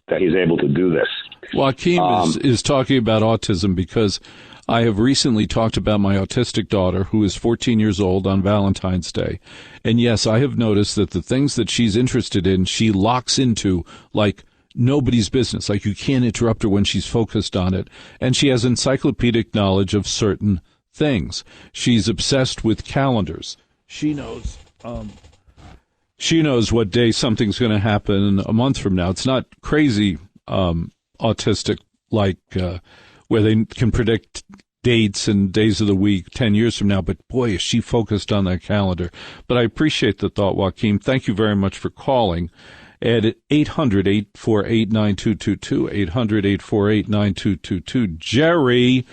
that he's able to do this. Joaquin is talking about autism because I have recently talked about my autistic daughter, who is 14 years old, on Valentine's Day. And yes, I have noticed that the things that she's interested in, she locks into like nobody's business. Like you can't interrupt her when she's focused on it. And she has encyclopedic knowledge of certain things. She's obsessed with calendars. She knows what day something's going to happen a month from now. It's not crazy autistic like where they can predict dates and days of the week 10 years from now. But boy, is she focused on that calendar. But I appreciate the thought, Joaquin. Thank you very much for calling at 800-848-9222, 800-848-9222. Jerry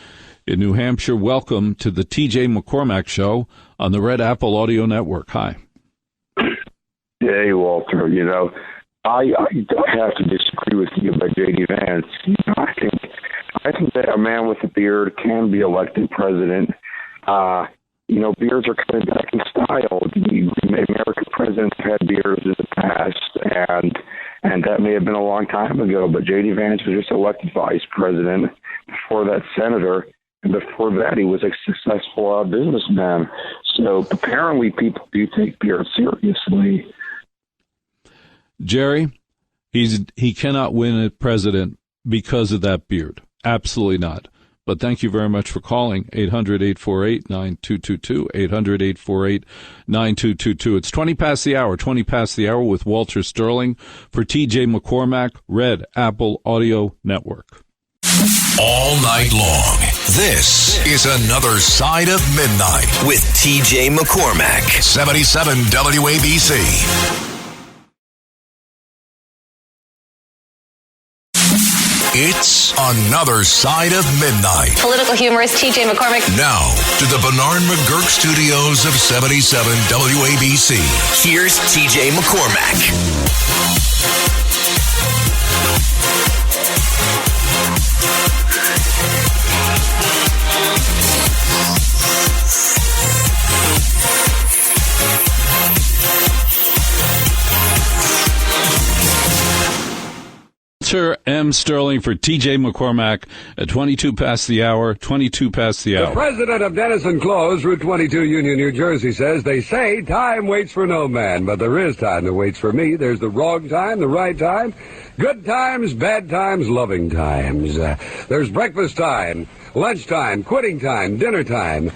in New Hampshire, welcome to the TJ McCormack Show on the Red Apple Audio Network. Hi. Hey, Walter. I have to disagree with you about J.D. Vance. I think that a man with a beard can be elected president. Beards are coming back in style. The American presidents have had beards in the past, and that may have been a long time ago, but J.D. Vance was just elected vice president, before that senator, and before that he was a successful businessman. So apparently people do take beards seriously. Jerry, he cannot win a president because of that beard. Absolutely not. But thank you very much for calling, 800-848-9222, 800-848-9222. It's 20 past the hour with Walter Sterling for TJ McCormack, Red Apple Audio Network. All night long, this is Another Side of Midnight with TJ McCormack, 77 WABC. It's Another Side of Midnight. Political humorist TJ McCormack. Now, to the Bernard McGurk studios of 77 WABC. Here's TJ McCormack. Walter M. Sterling for TJ McCormack at 22 past the hour. The president of Denison Close, Route 22, Union, New Jersey, says, "They say time waits for no man, but there is time that waits for me. There's the wrong time, the right time, good times, bad times, loving times. There's breakfast time, lunchtime, quitting time, dinner time.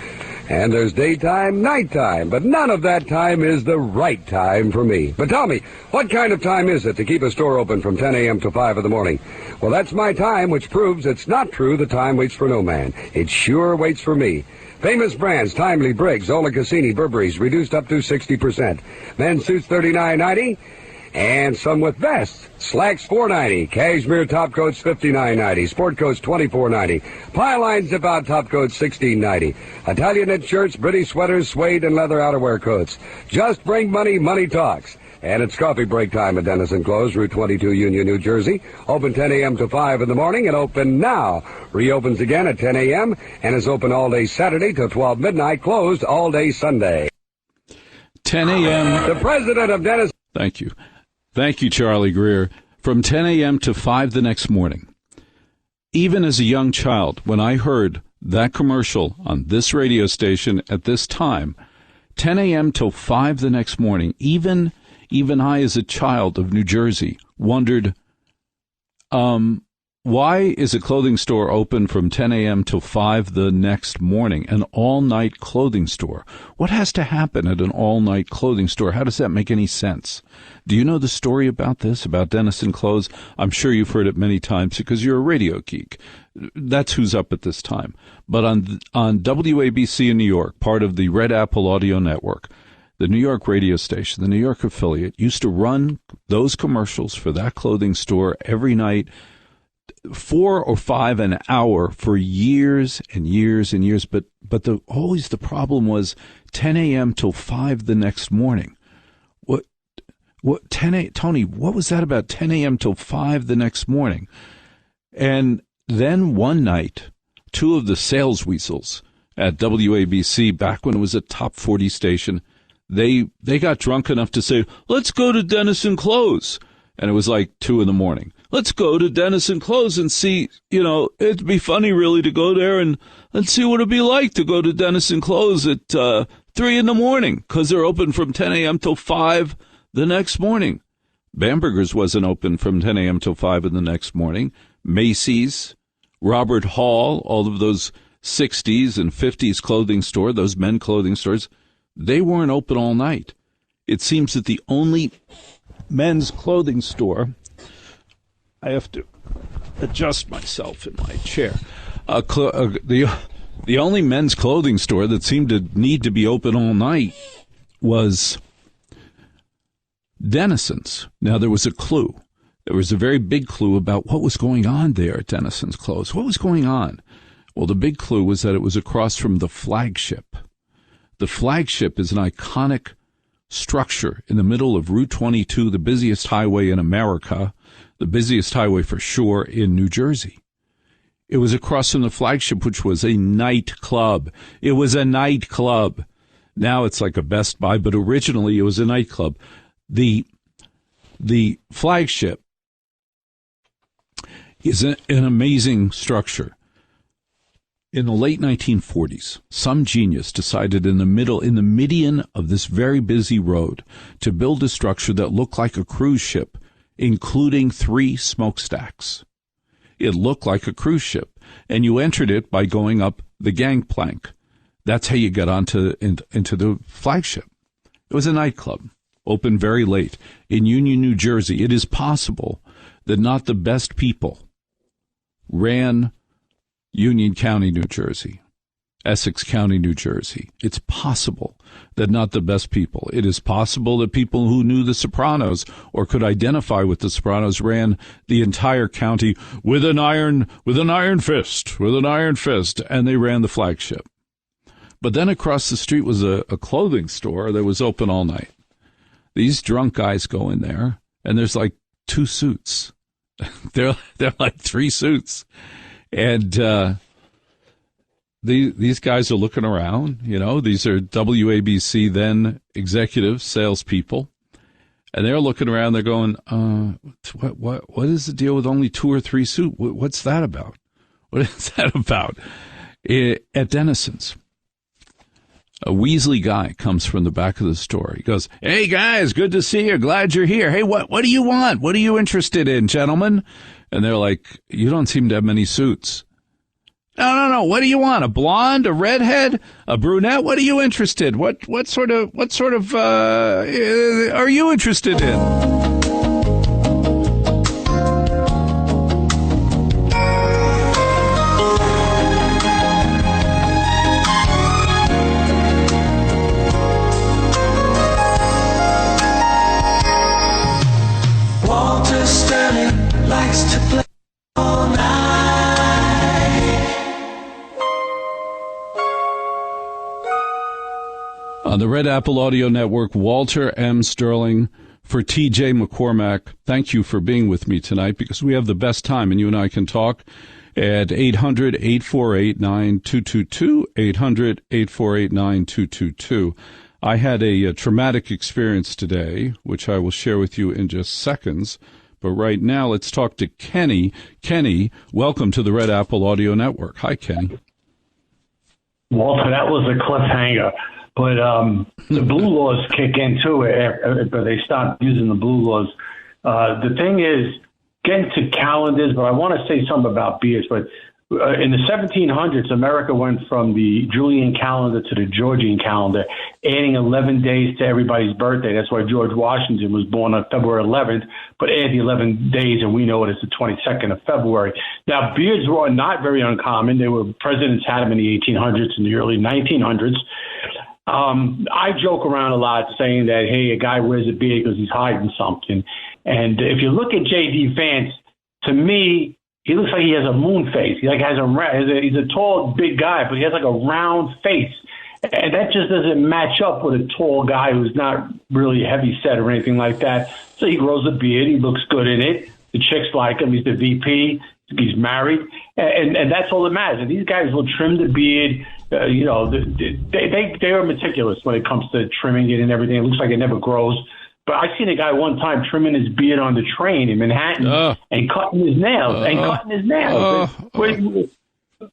And there's daytime, nighttime, but none of that time is the right time for me. But tell me, what kind of time is it to keep a store open from 10 a.m. to 5 in the morning? Well, that's my time, which proves it's not true that time waits for no man. It sure waits for me. Famous brands, Timely, Briggs, Ola Cassini, Burberry's, reduced up to 60%. Men's suits, $39.90. And some with vests. Slacks, $4.90. Cashmere top coats, $59.90. Sport coats, $24.90. Pie-line zip-out top coats, $16.90. Italian knit shirts, British sweaters, suede and leather outerwear coats. Just bring money, money talks. And it's coffee break time at Denison Close, Route 22, Union, New Jersey. Open 10 a.m. to 5 in the morning and open now. Reopens again at 10 a.m. and is open all day Saturday till 12 midnight, closed all day Sunday. 10 a.m. The president of Denison... Thank you. Thank you, Charlie Greer. From 10 a.m. to 5 the next morning. Even as a young child, when I heard that commercial on this radio station at this time, 10 a.m. till 5 the next morning, even I as a child of New Jersey wondered, Why is a clothing store open from 10 a.m. till 5 the next morning? An all-night clothing store. What has to happen at an all-night clothing store? How does that make any sense? Do you know the story about this, about Dennison Clothes? I'm sure you've heard it many times because you're a radio geek. That's who's up at this time. But on WABC in New York, part of the Red Apple Audio Network, the New York radio station, the New York affiliate, used to run those commercials for that clothing store every night, 4 or 5 an hour for years and years and years. But always the problem was 10 a.m. till 5 the next morning. Tony, what was that about 10 a.m. till 5 the next morning? And then one night, 2 of the sales weasels at WABC, back when it was a top 40 station, they got drunk enough to say, let's go to Dennison Clothes. And it was like 2 in the morning. Let's go to Dennison Clothes and see, it'd be funny really to go there and see what it'd be like to go to Dennison Clothes at 3 in the morning, because they're open from 10 a.m. till 5 the next morning. Bamberger's wasn't open from 10 a.m. till 5 in the next morning. Macy's, Robert Hall, all of those 60s and 50s clothing store, those men clothing stores, they weren't open all night. It seems that the only men's clothing store, I have to adjust myself in my chair, the only men's clothing store that seemed to need to be open all night was Dennison's. Now, there was a clue. There was a very big clue about what was going on there at Dennison's Clothes. What was going on? Well, the big clue was that it was across from the Flagship. The Flagship is an iconic structure in the middle of Route 22, the busiest highway in America, the busiest highway for sure in New Jersey. It was across from the Flagship, which was a nightclub. It was a nightclub. Now it's like a Best Buy, but originally it was a nightclub. The Flagship is an amazing structure. In the late 1940s, some genius decided in the median of this very busy road to build a structure that looked like a cruise ship, including 3 smokestacks. It looked like a cruise ship, and you entered it by going up the gangplank. That's how you got into the Flagship. It was a nightclub, open very late in Union, New Jersey. It is possible that not the best people ran Union County, New Jersey, Essex County, New Jersey. It's possible that not the best people. It is possible that people who knew the Sopranos or could identify with the Sopranos ran the entire county with an iron fist, and they ran the Flagship. But then across the street was a clothing store that was open all night. These drunk guys go in there, and there's like 2 suits. They're like 3 suits. And these guys are looking around, these are WABC then executive salespeople, and they're looking around, they're going, what is the deal with only 2 or 3 suits? What's that about? What is that about? At Dennison's, a Weasley guy comes from the back of the store. He goes, hey guys, good to see you, glad you're here. Hey, what do you want? What are you interested in, gentlemen? And they're like, you don't seem to have many suits. No. What do you want? A blonde, a redhead, a brunette? What are you interested? What sort of are you interested in? Walter Sterling likes to play all night. On the Red Apple Audio Network, Walter M. Sterling for TJ McCormack. Thank you for being with me tonight, because we have the best time, and you and I can talk at 800-848-9222, 800-848-9222. I had a traumatic experience today, which I will share with you in just seconds. But right now, let's talk to Kenny. Kenny, welcome to the Red Apple Audio Network. Hi, Kenny. Walter, that was a cliffhanger. But the blue laws kick in, too, but they stop using the blue laws. The thing is, get into calendars, but I want to say something about beards. But in the 1700s, America went from the Julian calendar to the Georgian calendar, adding 11 days to everybody's birthday. That's why George Washington was born on February 11th, but add the 11 days, and we know it as the 22nd of February. Now, beards were not very uncommon. Presidents had them in the 1800s and the early 1900s. I joke around a lot saying that, hey, a guy wears a beard because he's hiding something. And if you look at J.D. Vance, to me, he looks like he has a moon face. He's a tall, big guy, but he has like a round face. And that just doesn't match up with a tall guy who's not really heavy set or anything like that. So he grows a beard. He looks good in it. The chicks like him. He's the VP. He's married. And that's all that matters. And these guys will trim the beard. They are meticulous when it comes to trimming it and everything. It looks like it never grows. But I seen a guy one time trimming his beard on the train in Manhattan and cutting his nails.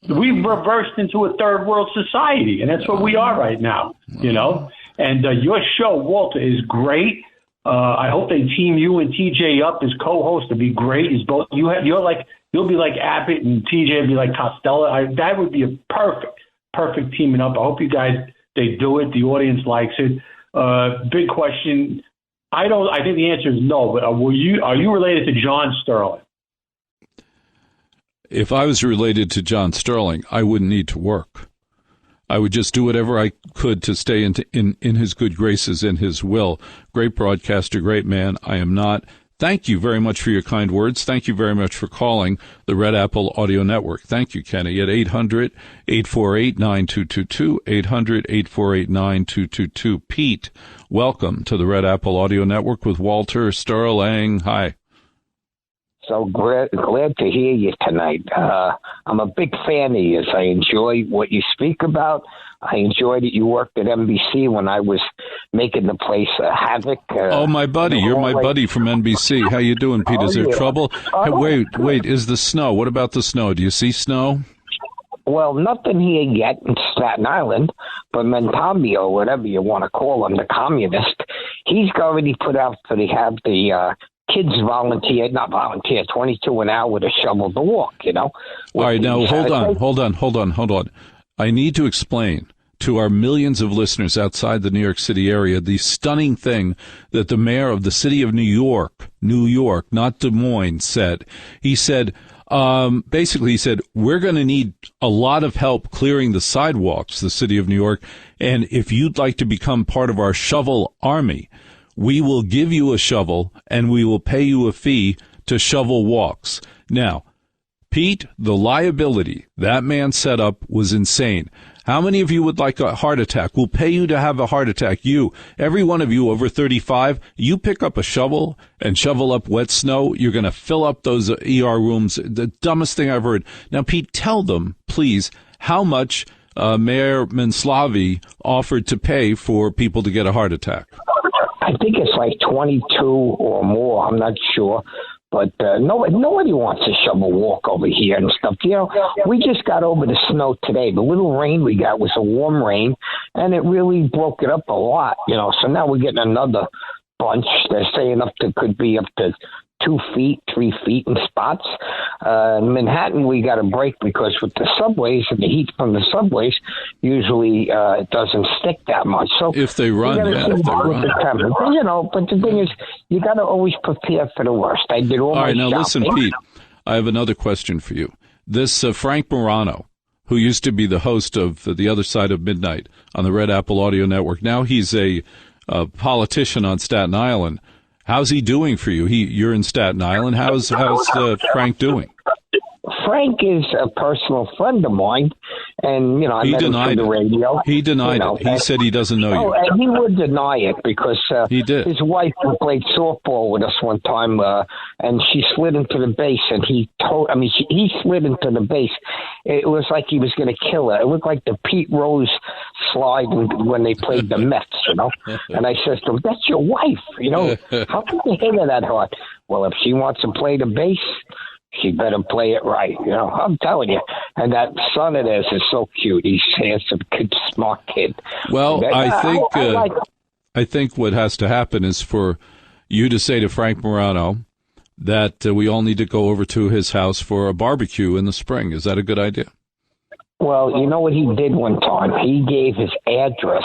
We've reversed into a third world society, and that's what we are right now, you know. And your show, Walter, is great. I hope they team you and TJ up as co-hosts. It'd be great. You'll be like Abbott, and TJ would be like Costello. That would be a perfect teaming up. I hope you guys they do it. The audience likes it. Big question. I think the answer is no. But are you related to John Sterling? If I was related to John Sterling, I wouldn't need to work. I would just do whatever I could to stay in his good graces and his will. Great broadcaster, great man. I am not. Thank you very much for your kind words. Thank you very much for calling the Red Apple Audio Network. Thank you, Kenny, at 800-848-9222, 800-848-9222. Pete, welcome to the Red Apple Audio Network with Walter Sterling. Hi. So glad to hear you tonight. I'm a big fan of yours. I enjoy what you speak about. I enjoy that you worked at NBC when I was making the place havoc. My buddy. You're my buddy from NBC. How you doing, Pete? Is there trouble? Hey, wait. Is the snow? What about the snow? Do you see snow? Well, nothing here yet in Staten Island, but Mentamio, whatever you want to call him, the communist, he's already put out to have the kids not volunteer, 22 an hour to shovel the walk, you know. All right, now hold on. I need to explain to our millions of listeners outside the New York City area the stunning thing that the mayor of the city of New York, not Des Moines, said. He said, basically, he said, we're going to need a lot of help clearing the sidewalks, the city of New York, and if you'd like to become part of our shovel army, we will give you a shovel and we will pay you a fee to shovel walks. Now, Pete, the liability that man set up was insane. How many of you would like a heart attack? We'll pay you to have a heart attack. Every one of you over 35, you pick up a shovel and shovel up wet snow. You're going to fill up those ER rooms. The dumbest thing I've heard. Now, Pete, tell them, please, how much Mayor Menslavi offered to pay for people to get a heart attack. I think it's like 22 or more. I'm not sure. But nobody wants to shovel walk over here and stuff. You know, we just got over the snow today. The little rain we got was a warm rain, and it really broke it up a lot. You know, so now we're getting another bunch. They're saying could be up to 2 feet, 3 feet in spots. In Manhattan, we got a break because with the subways and the heat from the subways, usually it doesn't stick that much. So if they run, you know, but the thing is, you got to always prepare for the worst. I did all my right, now shopping. Listen, Pete, I have another question for you. This Frank Morano, who used to be the host of The Other Side of Midnight on the Red Apple Audio Network, now he's a politician on Staten Island. How's he doing for you? You're in Staten Island. How's Frank doing? Frank is a personal friend of mine, and, you know, I met him through the radio. He denied it. He said he doesn't know you. And he would deny it because he did. His wife played softball with us one time, and she slid into the base, and he slid into the base. It was like he was going to kill her. It looked like the Pete Rose slide when they played the Mets, you know. And I said to him, that's your wife, you know. How can you hit her that hard? Well, if she wants to play the base, she better play it right, you know. I'm telling you. And that son of theirs is so cute. He's handsome, good, smart kid. Well, I think what has to happen is for you to say to Frank Morano, that we all need to go over to his house for a barbecue in the spring. Is that a good idea? Well, you know what he did one time? He gave his address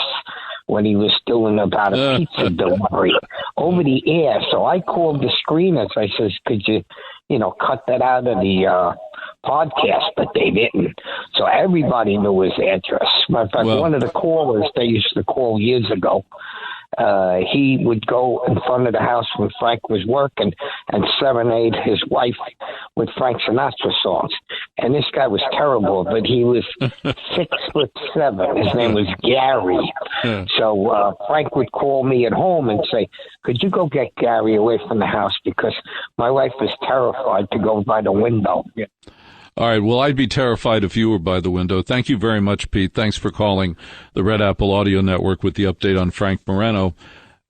when he was still in about a pizza delivery over the air. So I called the screeners. I says, could you cut that out of the podcast? But they didn't. So everybody knew his address. Matter of fact, one of the callers they used to call years ago, he would go in front of the house when Frank was working and serenade his wife with Frank Sinatra songs. And this guy was terrible, but he was 6'7". His name was Gary. So Frank would call me at home and say, could you go get Gary away from the house because my wife was terrified to go by the window. Yeah. All right. Well, I'd be terrified if you were by the window. Thank you very much, Pete. Thanks for calling the Red Apple Audio Network with the update on Frank Moreno.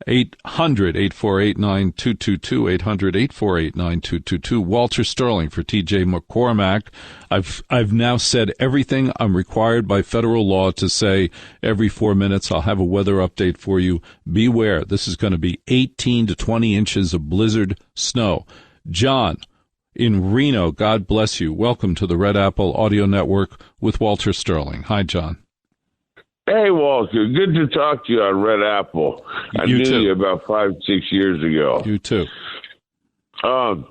800-848-9222, 800-848-9222. Walter Sterling for TJ McCormack. I've now said everything I'm required by federal law to say every 4 minutes. I'll have a weather update for you. Beware. This is going to be 18 to 20 inches of blizzard snow. John in Reno, God bless you. Welcome to the Red Apple Audio Network with Walter Sterling. Hi, John. Hey, Walter. Good to talk to you on Red Apple. I knew you about 5-6 years ago. You too. I've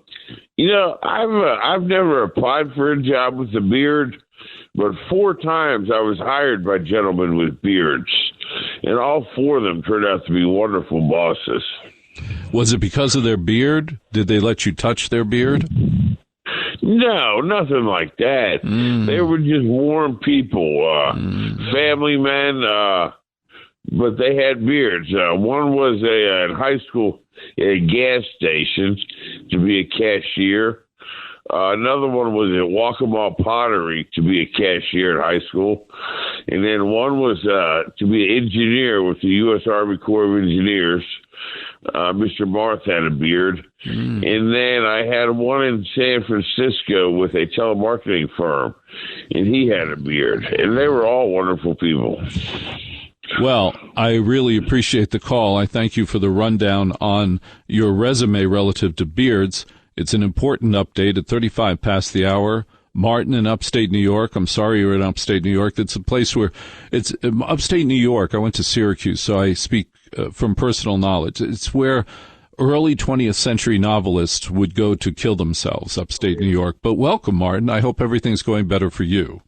never applied for a job with a beard, but 4 times I was hired by gentlemen with beards, and all 4 of them turned out to be wonderful bosses. Was it because of their beard? Did they let you touch their beard? No, nothing like that. They were just warm people, family men, but they had beards. One was in high school at a gas station to be a cashier. Another one was at Waccamaw Pottery to be a cashier in high school. And then one was to be an engineer with the U.S. Army Corps of Engineers. Mr. Marth had a beard. And then I had one in San Francisco with a telemarketing firm, and he had a beard. And they were all wonderful people. Well, I really appreciate the call. I thank you for the rundown on your resume relative to beards. It's an important update at 35 past the hour. Martin in upstate New York. I'm sorry you're in upstate New York. It's a place where it's upstate New York. I went to Syracuse, so I speak from personal knowledge. It's where early 20th century novelists would go to kill themselves, upstate New York. But welcome, Martin. I hope everything's going better for you.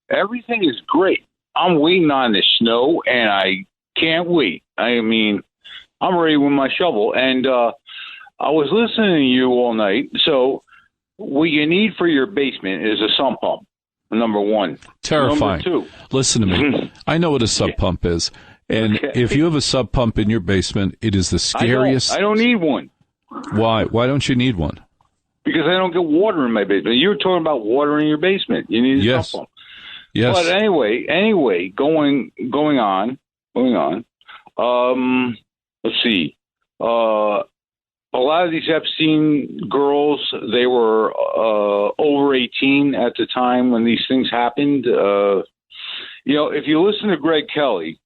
Everything is great. I'm waiting on the snow, and I can't wait. I mean, I'm ready with my shovel. And I was listening to you all night. So what you need for your basement is a sump pump, number 1. Terrifying. Number 2. Listen to me. I know what a sub pump is. And if you have a sub pump in your basement, it is the scariest. I don't need one. Why? Why don't you need one? Because I don't get water in my basement. You were talking about water in your basement. You need a sump pump. Yes. But anyway, going on. Let's see. A lot of these Epstein girls, they were over 18 at the time when these things happened. If you listen to Greg Kelly,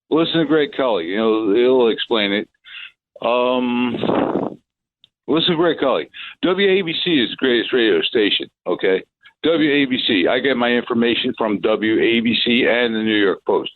he'll explain it. Listen to Greg Kelly. WABC is the greatest radio station, okay? WABC. I get my information from WABC and the New York Post.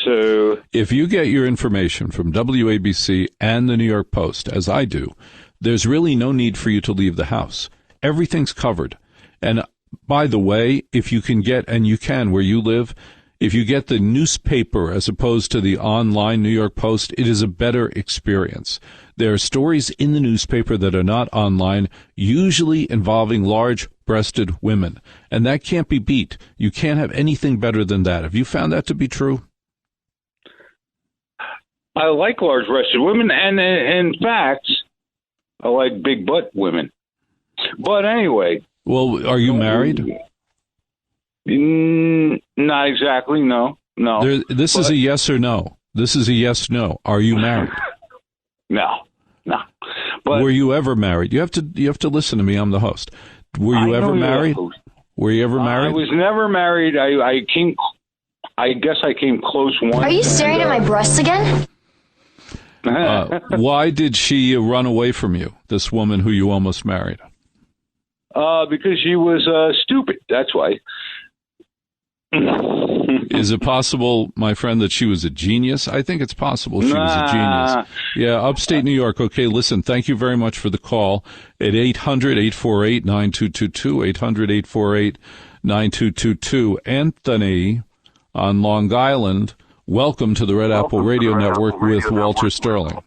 So if you get your information from WABC and the New York Post, as I do, there's really no need for you to leave the house. Everything's covered. And by the way, if you can get, and you can where you live, if you get the newspaper as opposed to the online New York Post, it is a better experience. There are stories in the newspaper that are not online, usually involving large-breasted women. And that can't be beat. You can't have anything better than that. Have you found that to be true? I like large-breasted women, and in fact, I like big-butt women. But anyway. Well, are you married? Not exactly, no. This is a yes or no. This is a yes/no. Are you married? No. But were you ever married? You have to listen to me. I'm the host. Were you ever married? Were you ever married? I was never married. I guess I came close once. Are you staring at my breasts again? Why did she run away from you, this woman who you almost married? Because she was stupid. That's why. Is it possible, my friend, that she was a genius? I think it's possible she was a genius. Yeah, upstate New York. Okay, listen, thank you very much for the call at 800-848-9222, 800-848-9222. Anthony on Long Island, welcome to the Red Apple Radio Network with Walter Sterling.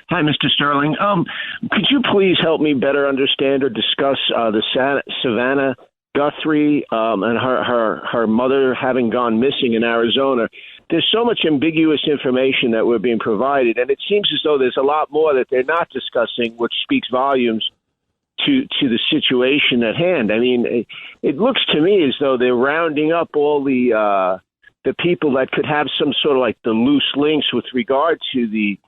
Hi, Mr. Sterling. Could you please help me better understand or discuss the Savannah Guthrie and her mother having gone missing in Arizona? There's so much ambiguous information that we're being provided, and it seems as though there's a lot more that they're not discussing, which speaks volumes to the situation at hand. I mean, it looks to me as though they're rounding up all the people that could have some sort of like the loose links with regard to the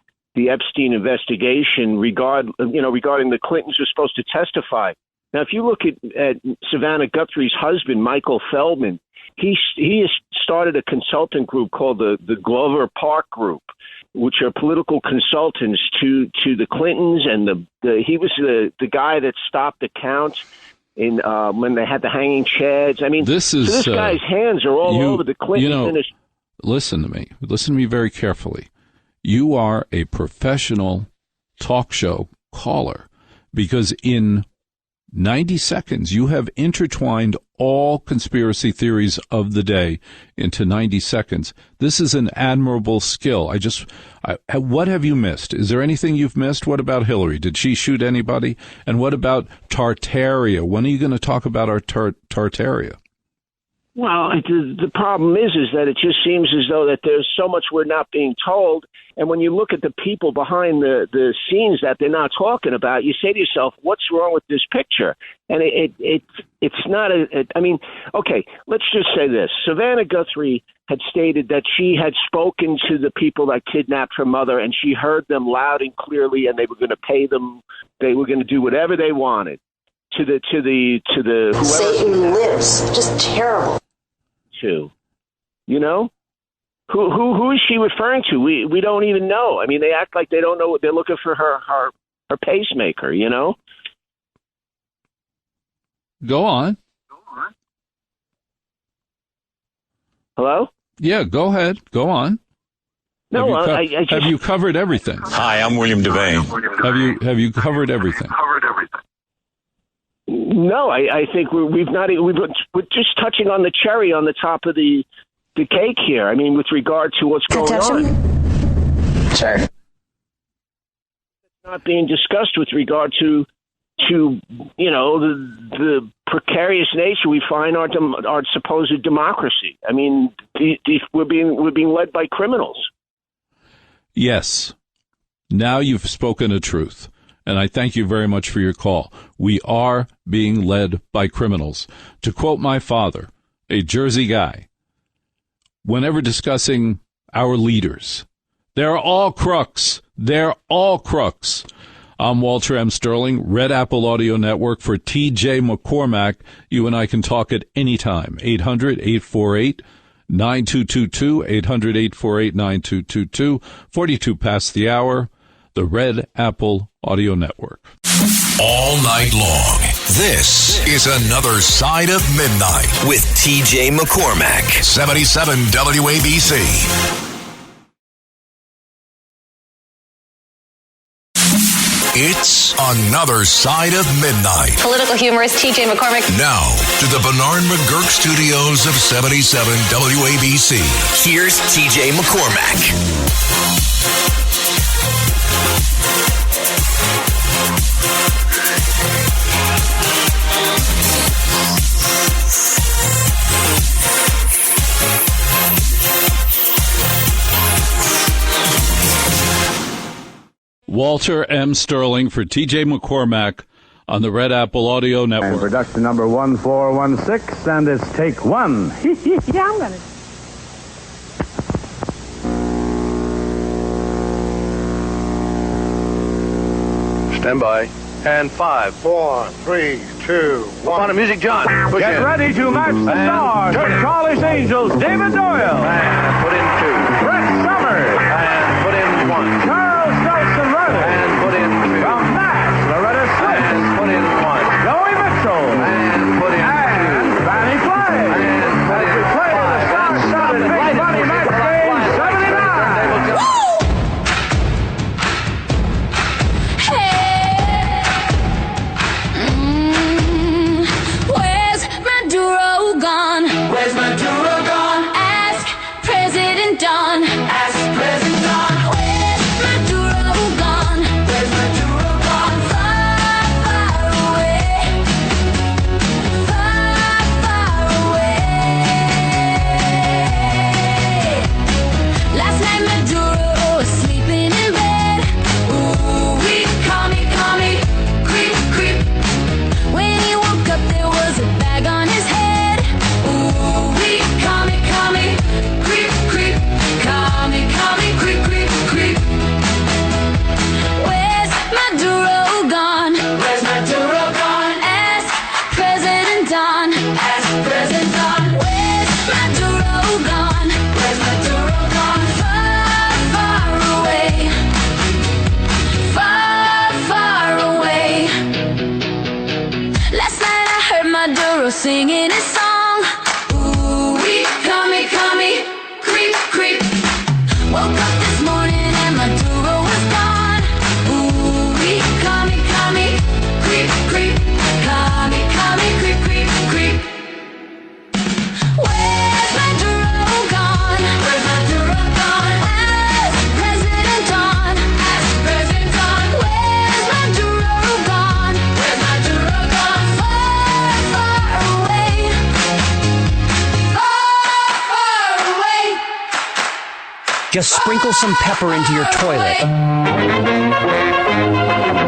Epstein investigation regarding the Clintons were supposed to testify. Now, if you look at Savannah Guthrie's husband, Michael Feldman, he has started a consultant group called the Glover Park Group, which are political consultants to the Clintons, and he was the guy that stopped the count in when they had the hanging chads. I mean, this guy's hands are all over the Clintons. Listen to me. Listen to me very carefully. You are a professional talk show caller because in 90 seconds, you have intertwined all conspiracy theories of the day into 90 seconds. This is an admirable skill. What have you missed? Is there anything you've missed? What about Hillary? Did she shoot anybody? And what about Tartaria? When are you going to talk about our Tartaria? Well, the problem is that it just seems as though that there's so much we're not being told. And when you look at the people behind the scenes that they're not talking about, you say to yourself, what's wrong with this picture? And it's not okay, let's just say this. Savannah Guthrie had stated that she had spoken to the people that kidnapped her mother, and she heard them loud and clearly, and they were going to pay them. They were going to do whatever they wanted to the whoever. Satan lives. Just terrible. Who is she referring to? We don't even know. I mean, they act like they don't know. They're looking for her pacemaker. Go on. Hello? Yeah, go ahead. Go on. No, have you covered everything? Hi, I'm William Devane. Have you covered everything? No, I think we're just touching on the cherry on the top of the cake here. I mean, with regard to what's going on. Sure. It's not being discussed with regard to the precarious nature we find our supposed democracy. I mean, we're being led by criminals. Yes. Now you've spoken a truth. And I thank you very much for your call. We are being led by criminals. To quote my father, a Jersey guy, whenever discussing our leaders, they're all crooks. They're all crooks. I'm Walter M. Sterling, Red Apple Audio Network for TJ McCormack. You and I can talk at any time. 800-848-9222, 800-848-9222, 42 past the hour. The Red Apple Audio Network. All night long, this is Another Side of Midnight with TJ McCormack. 77 WABC. It's Another Side of Midnight. Political humorist TJ McCormack. Now, to the Bernard McGurk studios of 77 WABC. Here's TJ McCormack. Walter M. Sterling for TJ McCormack on the Red Apple Audio Network. And production number 1416, and it's take one. Yeah, I'm gonna. Stand by. And 5, 4, 3, 2, 1. On the music, John. Push Get in. ready to match the stars. The Charlie's Angels, David Doyle. And put in 2. Brett Summers. And put in 1. singing his song. Ooh, we come me, creep, creep. Woke up this morning and my duro was gone. Ooh, we come me, creep, creep. Come me, creep, creep, creep. Where's my duro gone? Where's my duro gone? As president on, where's my duro gone? Where's my duro gone? Far, far away. Far, far away. Just sprinkle some pepper into your toilet.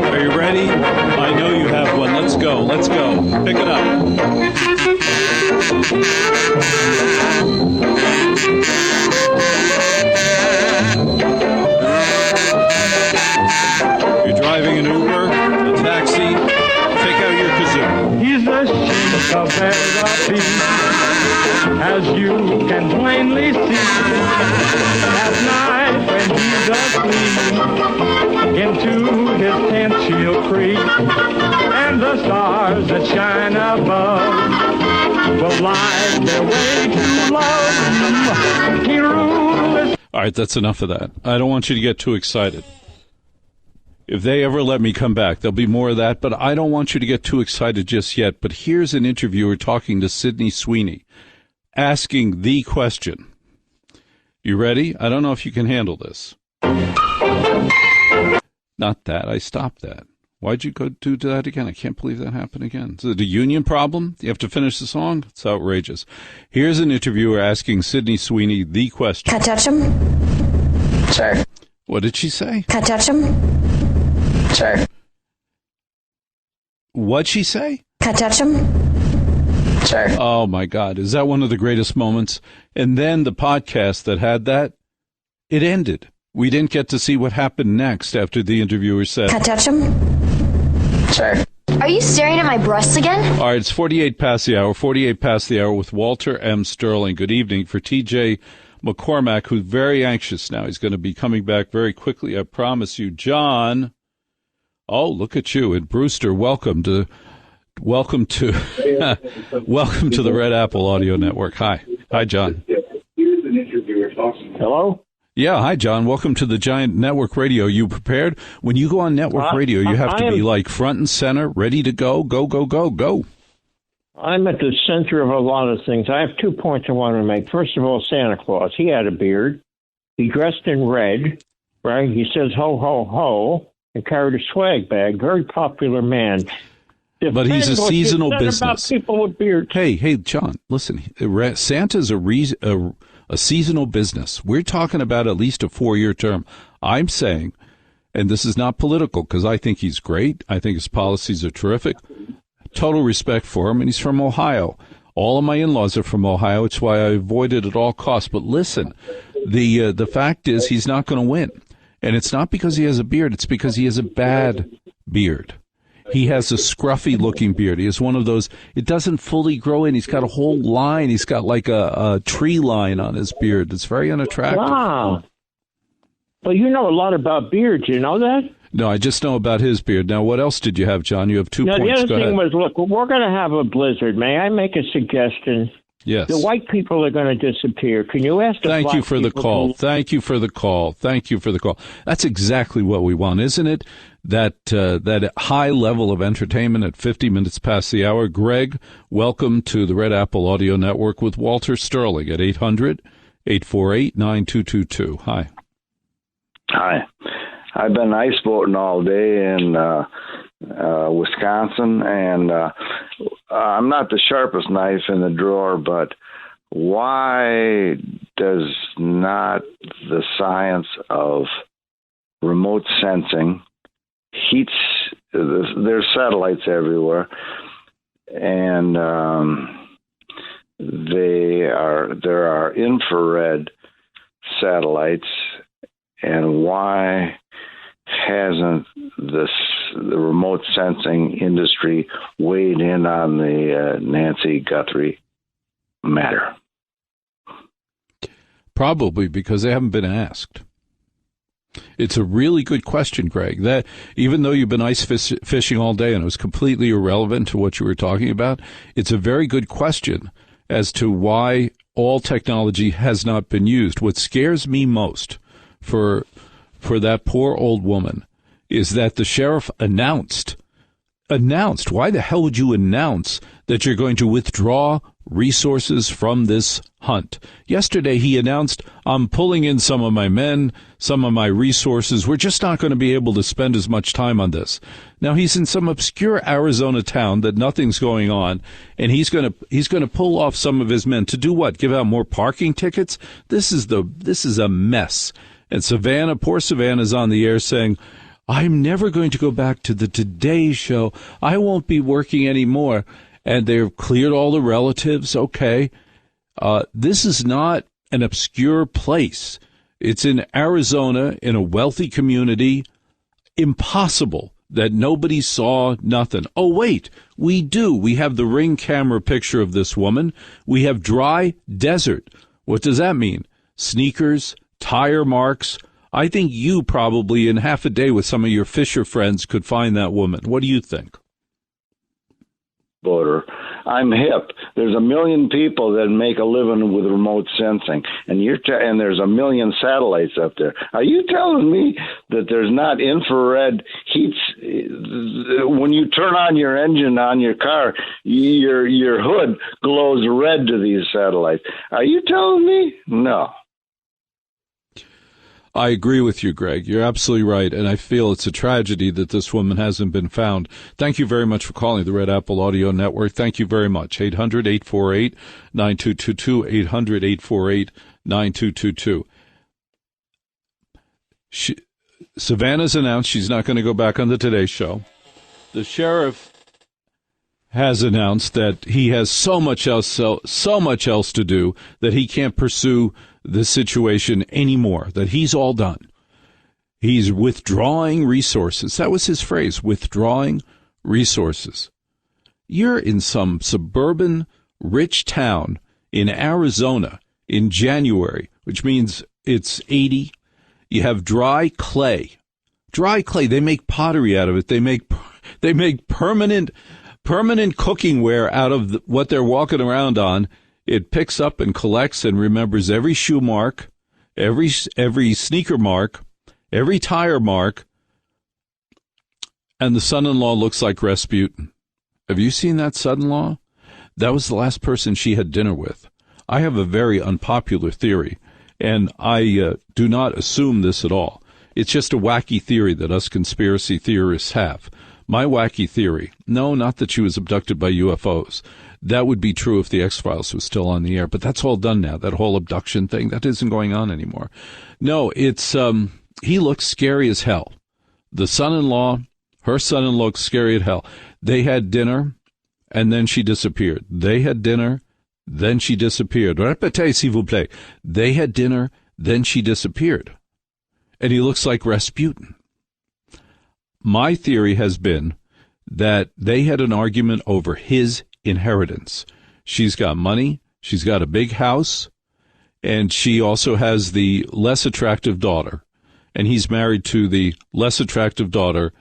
Are you ready? I know you have one. Let's go. Let's go. Pick it up. You're driving an Uber, a taxi. Take out your kazoo. He's the sheep of therapy, as you can plainly see. At night when he's asleep, into his tent she'll creep, and the stars that shine above will light their way to love. He rules. All right, that's enough of that. I don't want you to get too excited. If they ever let me come back, there'll be more of that, but I don't want you to get too excited just yet. But here's an interviewer talking to Sydney Sweeney, asking the question. You ready? I don't know if you can handle this. Not that. I stopped that. Why'd you go do that again? I can't believe that happened again. Is it a union problem? You have to finish the song? It's outrageous. Here's an interviewer asking Sydney Sweeney the question. Can I touch him? Sure. What did she say? Can I touch him? Sure. What'd she say? Can I touch him? Sure. Oh, my God. Is that one of the greatest moments? And then the podcast that had that, it ended. We didn't get to see what happened next after the interviewer said. Can I touch him? Sure. Are you staring at my breasts again? All right, it's 48 past the hour with Walter M. Sterling. Good evening for TJ McCormack, who's very anxious now. He's going to be coming back very quickly, I promise you. John, oh, look at you. And Brewster, welcome to welcome to the Red Apple Audio Network. Hi, John. Hello? Yeah, hi, John. Welcome to the Giant Network Radio. You prepared? When you go on network radio, you have to be like front and center, ready to go. Go. I'm at the center of a lot of things. I have 2 points I want to make. First of all, Santa Claus. He had a beard. He dressed in red, right? He says ho, ho, ho, and carried a swag bag. Very popular man. But he's a seasonal business. About people with beards. Hey, John, listen. Santa's a seasonal business. We're talking about at least a 4-year term. I'm saying, and this is not political because I think he's great. I think his policies are terrific. Total respect for him, and he's from Ohio. All of my in-laws are from Ohio. It's why I avoid it at all costs. But listen, the fact is he's not going to win. And it's not because he has a beard. It's because he has a bad beard. He has a scruffy-looking beard. He has one of those, it doesn't fully grow in. He's got a whole line. He's got like a tree line on his beard. It's very unattractive. Wow. Well, you know a lot about beards. You know that? No, I just know about his beard. Now, what else did you have, John? You have 2 points. The other Go thing ahead. was, look, we're going to have a blizzard. May I make a suggestion? Yes. The white people are going to disappear. Can you ask the Thank you for the call. To... Thank you for the call. That's exactly what we want, isn't it? That high level of entertainment at 50 minutes past the hour. Greg, welcome to the Red Apple Audio Network with Walter Sterling at 800-848-9222. Hi. Hi. I've been ice boating all day in Wisconsin, and I'm not the sharpest knife in the drawer, but why does not the science of remote sensing heats, there's satellites everywhere, and there are infrared satellites, and why hasn't the remote sensing industry weighed in on the Nancy Guthrie matter? Probably because they haven't been asked. It's a really good question, Greg. That even though you've been ice fishing all day and it was completely irrelevant to what you were talking about, it's a very good question as to why all technology has not been used. What scares me most for that poor old woman is that the sheriff announced. Why the hell would you announce that you're going to withdraw resources from this hunt? Yesterday, he announced, I'm pulling in some of my men, some of my resources. We're just not going to be able to spend as much time on this. Now, he's in some obscure Arizona town that nothing's going on, and he's going to pull off some of his men to do what? Give out more parking tickets? This is a mess. And Savannah, poor Savannah's on the air saying, I'm never going to go back to the Today Show. I won't be working anymore. And they've cleared all the relatives. Okay. This is not an obscure place. It's in Arizona, in a wealthy community. Impossible that nobody saw nothing. Oh, wait, we do. We have the Ring camera picture of this woman. We have dry desert. What does that mean? Sneakers, tire marks. I think you probably in half a day with some of your fisher friends could find that woman. What do you think? Voter. I'm hip. There's a million people that make a living with remote sensing, and and there's a million satellites up there. Are you telling me that there's not infrared heats when you turn on your engine on your car? Your hood glows red to these satellites. Are you telling me? No. I agree with you, Greg. You're absolutely right, and I feel it's a tragedy that this woman hasn't been found. Thank you very much for calling the Red Apple Audio Network. Thank you very much. 800-848-9222, 800-848-9222. Savannah's announced she's not going to go back on the Today Show. The sheriff has announced that he has so much else to do that he can't pursue this situation anymore, that he's all done. He's withdrawing resources. That was his phrase, withdrawing resources. You're in some suburban rich town in Arizona in January, which means it's 80. You have dry clay. Dry clay, they make pottery out of it. They make permanent cooking ware out of what they're walking around on. It picks up and collects and remembers every shoe mark, every sneaker mark, every tire mark, and the son-in-law looks like Rasputin. Have you seen that son-in-law? That was the last person she had dinner with. I have a very unpopular theory, and I do not assume this at all. It's just a wacky theory that us conspiracy theorists have. My wacky theory, no, not that she was abducted by UFOs. That would be true if the X-Files was still on the air, but that's all done now. That whole abduction thing, that isn't going on anymore. No, it's, he looks scary as hell. The son-in-law, her son-in-law looks scary as hell. They had dinner, and then she disappeared. They had dinner, then she disappeared. Répétez, s'il vous plaît. They had dinner, then she disappeared. And he looks like Rasputin. My theory has been that they had an argument over his inheritance. She's got money, she's got a big house, and she also has the less attractive daughter. And he's married to the less attractive daughter,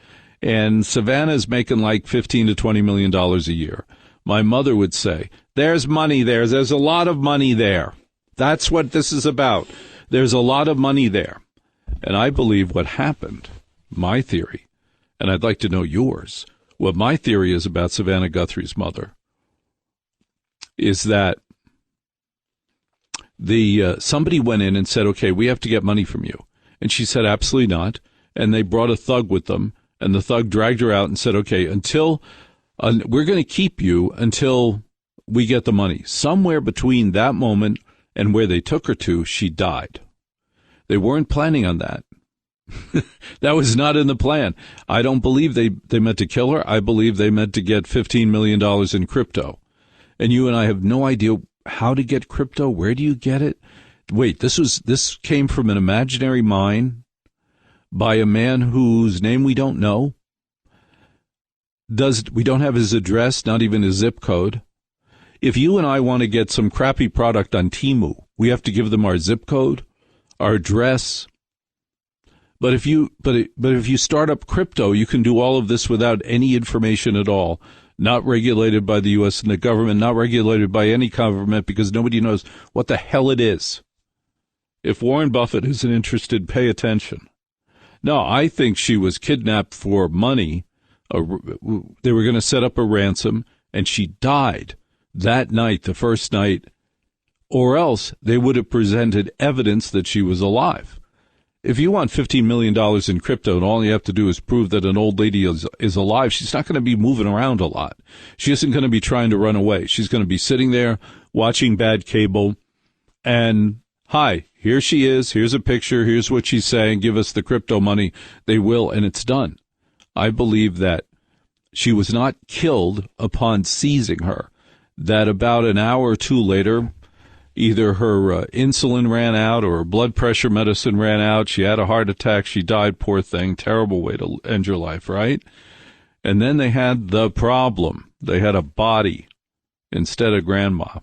and Savannah's making like $15 to $20 million a year. My mother would say, there's money there. There's a lot of money there. That's what this is about. There's a lot of money there. And I believe what happened, my theory, and I'd like to know yours, what my theory is about Savannah Guthrie's mother, is that somebody went in and said, okay, we have to get money from you. And she said, absolutely not. And they brought a thug with them, and the thug dragged her out and said, okay, we're going to keep you until we get the money. Somewhere between that moment and where they took her to, she died. They weren't planning on that. That was not in the plan. I don't believe they meant to kill her. I believe they meant to get $15 million in crypto. And you and I have no idea how to get crypto. Where do you get it? Wait, this came from an imaginary mine by a man whose name we don't know. We don't have his address, not even his zip code. If you and I want to get some crappy product on Temu, we have to give them our zip code, our address. But if you start up crypto, you can do all of this without any information at all, not regulated by the U.S. and the government, not regulated by any government, because nobody knows what the hell it is. If Warren Buffett isn't interested, pay attention. No, I think she was kidnapped for money. They were going to set up a ransom, and she died that night, the first night, or else they would have presented evidence that she was alive. If you want $15 million in crypto and all you have to do is prove that an old lady is alive, she's not going to be moving around a lot. She isn't going to be trying to run away. She's going to be sitting there watching bad cable and, hi, here she is. Here's a picture. Here's what she's saying. Give us the crypto money. They will, and it's done. I believe that she was not killed upon seizing her, that about an hour or two later, either her insulin ran out or her blood pressure medicine ran out. She had a heart attack. She died, poor thing. Terrible way to end your life, right? And then they had the problem. They had a body instead of grandma.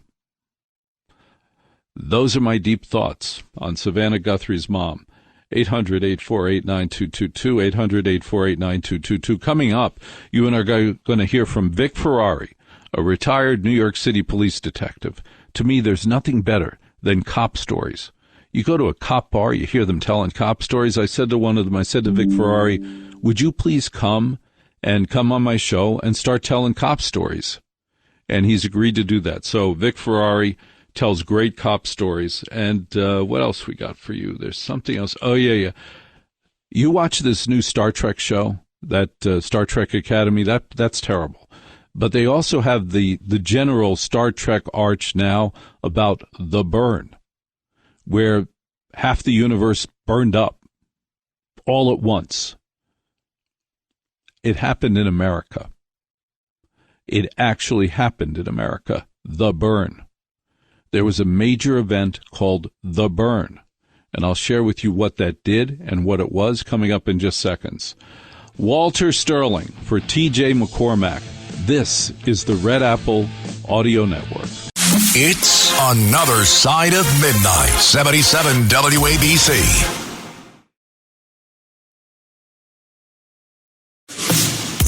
Those are my deep thoughts on Savannah Guthrie's mom. 800-848-9222, 800-848-9222. Coming up, you and I are going to hear from Vic Ferrari, a retired New York City police detective. To me, there's nothing better than cop stories. You go to a cop bar, you hear them telling cop stories. I said to one of them, I said to Vic Ferrari, would you please come on my show and start telling cop stories? And he's agreed to do that. So Vic Ferrari tells great cop stories. And what else we got for you? There's something else. Oh, yeah. You watch this new Star Trek show, that Star Trek Academy, that's terrible. But they also have the general Star Trek arch now about the burn, where half the universe burned up all at once. It happened in America. It actually happened in America, the burn. There was a major event called the burn, and I'll share with you what that did and what it was coming up in just seconds. Walter Sterling for TJ McCormack. This is the Red Apple Audio Network. It's Another Side of Midnight, 77 WABC.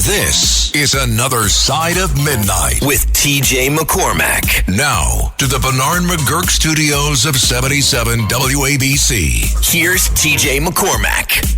This is Another Side of Midnight with TJ McCormack. Now, to the Bernard McGurk studios of 77 WABC. Here's TJ McCormack.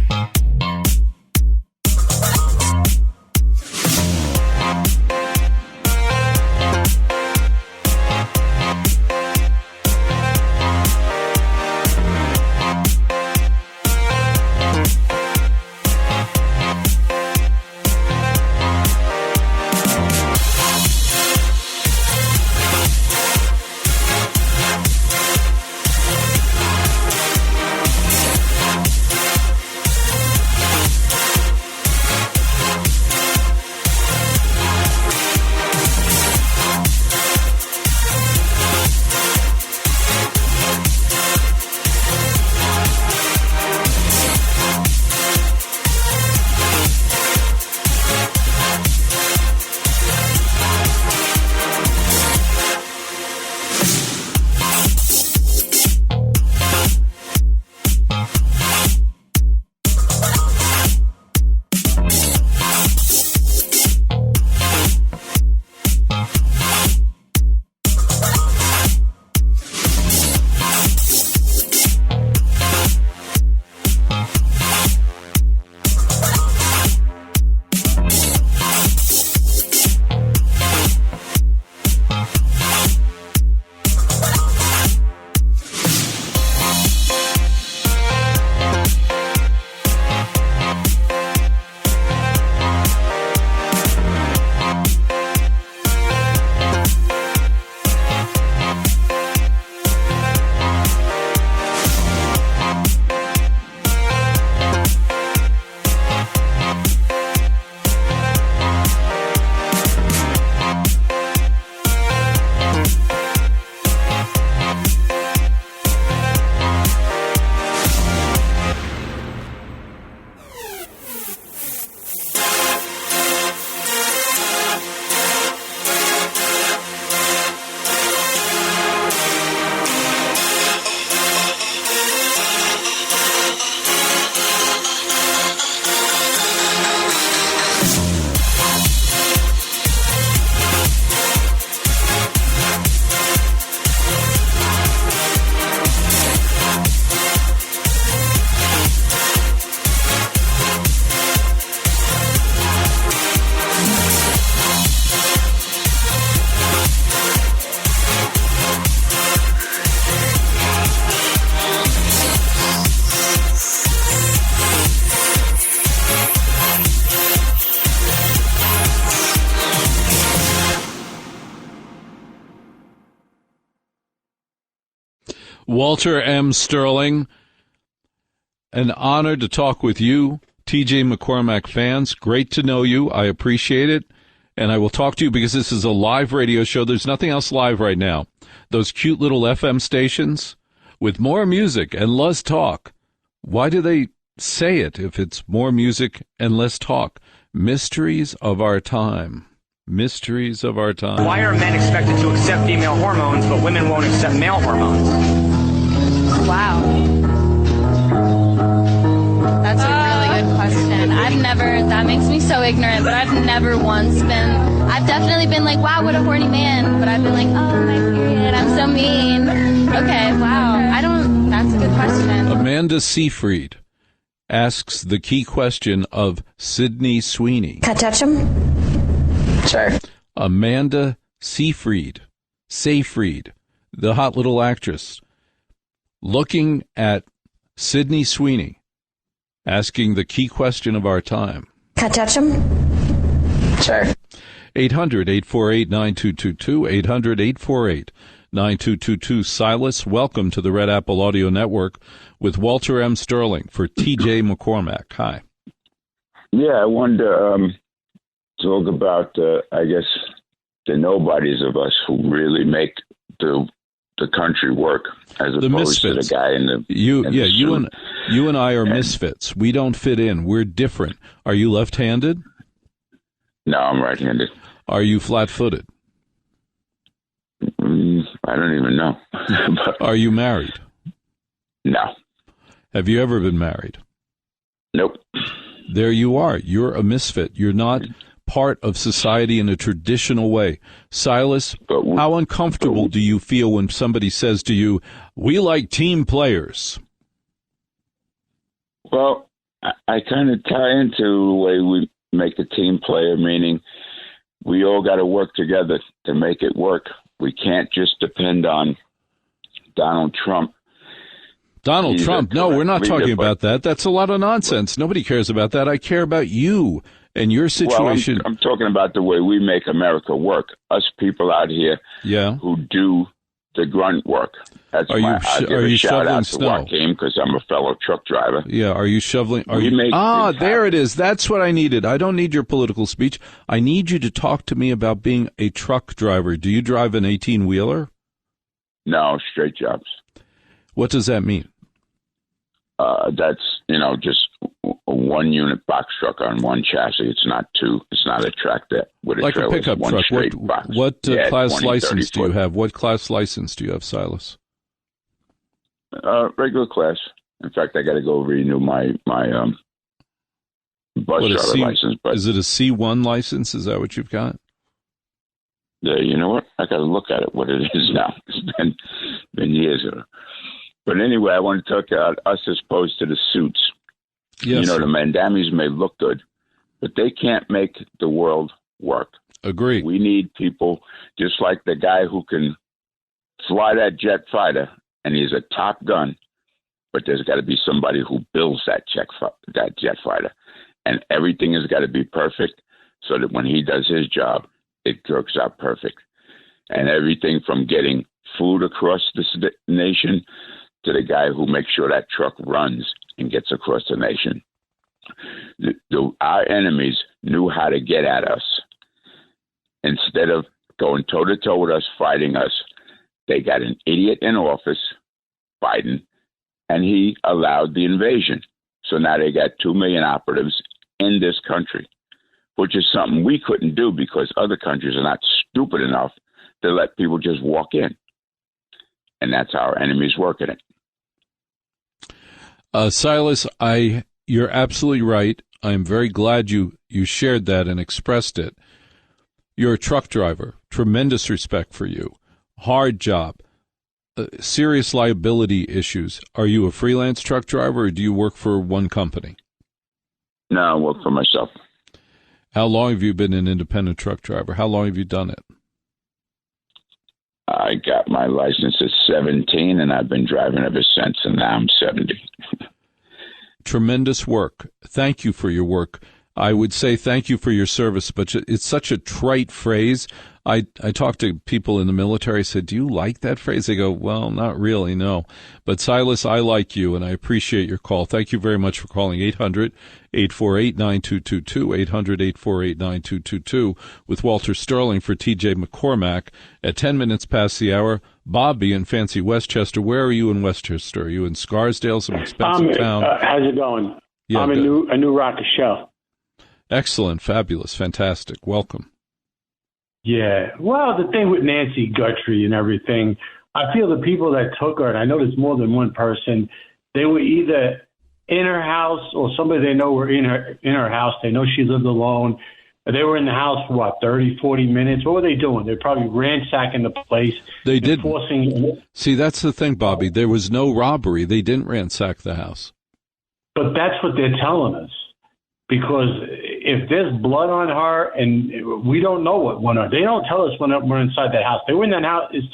Walter M. Sterling, an honor to talk with you. TJ McCormack fans, great to know you. I appreciate it. And I will talk to you because this is a live radio show. There's nothing else live right now. Those cute little FM stations with more music and less talk. Why do they say it if it's more music and less talk? Mysteries of our time. Mysteries of our time. Why are men expected to accept female hormones, but women won't accept male hormones? Wow. That's a really good question. That makes me so ignorant, but I've never once I've definitely been like, wow, what a horny man. But I've been like, oh, my period, I'm so mean. Okay, wow. That's a good question. Amanda Seyfried asks the key question of Sydney Sweeney. Can I touch him? Sure. Amanda Seyfried, the hot little actress, looking at Sydney Sweeney, asking the key question of our time. Can I touch him? Sure. 800-848-9222, 800-848-9222. Silas, welcome to the Red Apple Audio Network with Walter M. Sterling for TJ McCormack. Hi. Yeah, I wanted to talk about, I guess, the nobodies of us who really make the country work, as the opposed misfits. to the guy in the you and I are misfits. We don't fit in. We're different. Are you left-handed? No, I'm right-handed. Are you flat-footed? I don't even know. Are you married? No. Have you ever been married? Nope. There you are. You're a misfit. You're not part of society in a traditional way. Silas, how uncomfortable do you feel when somebody says to you, we like team players? Well, I kind of tie into the way we make a team player, meaning we all got to work together to make it work. We can't just depend on Donald Trump. Donald Trump? No, we're not talking about that. That's a lot of nonsense. Nobody cares about that. I care about you and your situation. Well, I'm talking about the way we make America work. Us people out here who do the grunt work. That's are my, you a shout shoveling out snow? to Joaquin because I'm a fellow truck driver. Yeah, are you shoveling? There it is. That's what I needed. I don't need your political speech. I need you to talk to me about being a truck driver. Do you drive an 18-wheeler? No, straight jobs. What does that mean? That's, just a one-unit box truck on one chassis. It's not two. It's not a tractor with a like trailer. A pickup one truck. Straight box. What class 20, license do you 30 have? What class license do you have, Silas? Regular class. In fact, I got to go renew my bus driver license. But is it a C1 license? Is that what you've got? You know what? I got to look at it. What it is now? It's been years ago. But anyway, I want to talk about us as opposed to the suits. Yes. The mandamis may look good, but they can't make the world work. Agree. We need people just like the guy who can fly that jet fighter, and he's a top gun, but there's got to be somebody who builds that jet fighter. And everything has got to be perfect so that when he does his job, it works out perfect. And everything from getting food across this nation to the guy who makes sure that truck runs and gets across the nation. Our enemies knew how to get at us. Instead of going toe-to-toe with us, fighting us, they got an idiot in office, Biden, and he allowed the invasion. So now they got 2 million operatives in this country, which is something we couldn't do because other countries are not stupid enough to let people just walk in. And that's how our enemies work in it. Silas, you're absolutely right. I'm very glad you shared that and expressed it. You're a truck driver. Tremendous respect for you. Hard job. Serious liability issues. Are you a freelance truck driver or do you work for one company? No, I work for myself. How long have you been an independent truck driver? How long have you done it? I got my license at 17, and I've been driving ever since, and now I'm 70. Tremendous work. Thank you for your work. I would say thank you for your service, but it's such a trite phrase. I talk to people in the military, said, do you like that phrase? They go, well, not really, no. But Silas, I like you, and I appreciate your call. Thank you very much for calling 800-848-9222, 800-848-9222 with Walter Sterling for TJ McCormack at 10 minutes past the hour. Bobby in fancy Westchester. Where are you in Westchester? Are you in Scarsdale, some expensive town? How's it going? Yeah, I'm a New Rochelle. Excellent, fabulous, fantastic. Welcome. Yeah. Well, the thing with Nancy Guthrie and everything, I feel the people that took her, and I know there's more than one person, they were either in her house or somebody they know were in her house. They know she lived alone. They were in the house for, 30, 40 minutes? What were they doing? They're probably ransacking the place. They did. Forcing. See, that's the thing, Bobby. There was no robbery. They didn't ransack the house. But that's what they're telling us. Because if there's blood on her, and we don't know what went on, they don't tell us when we're inside that house. They were in that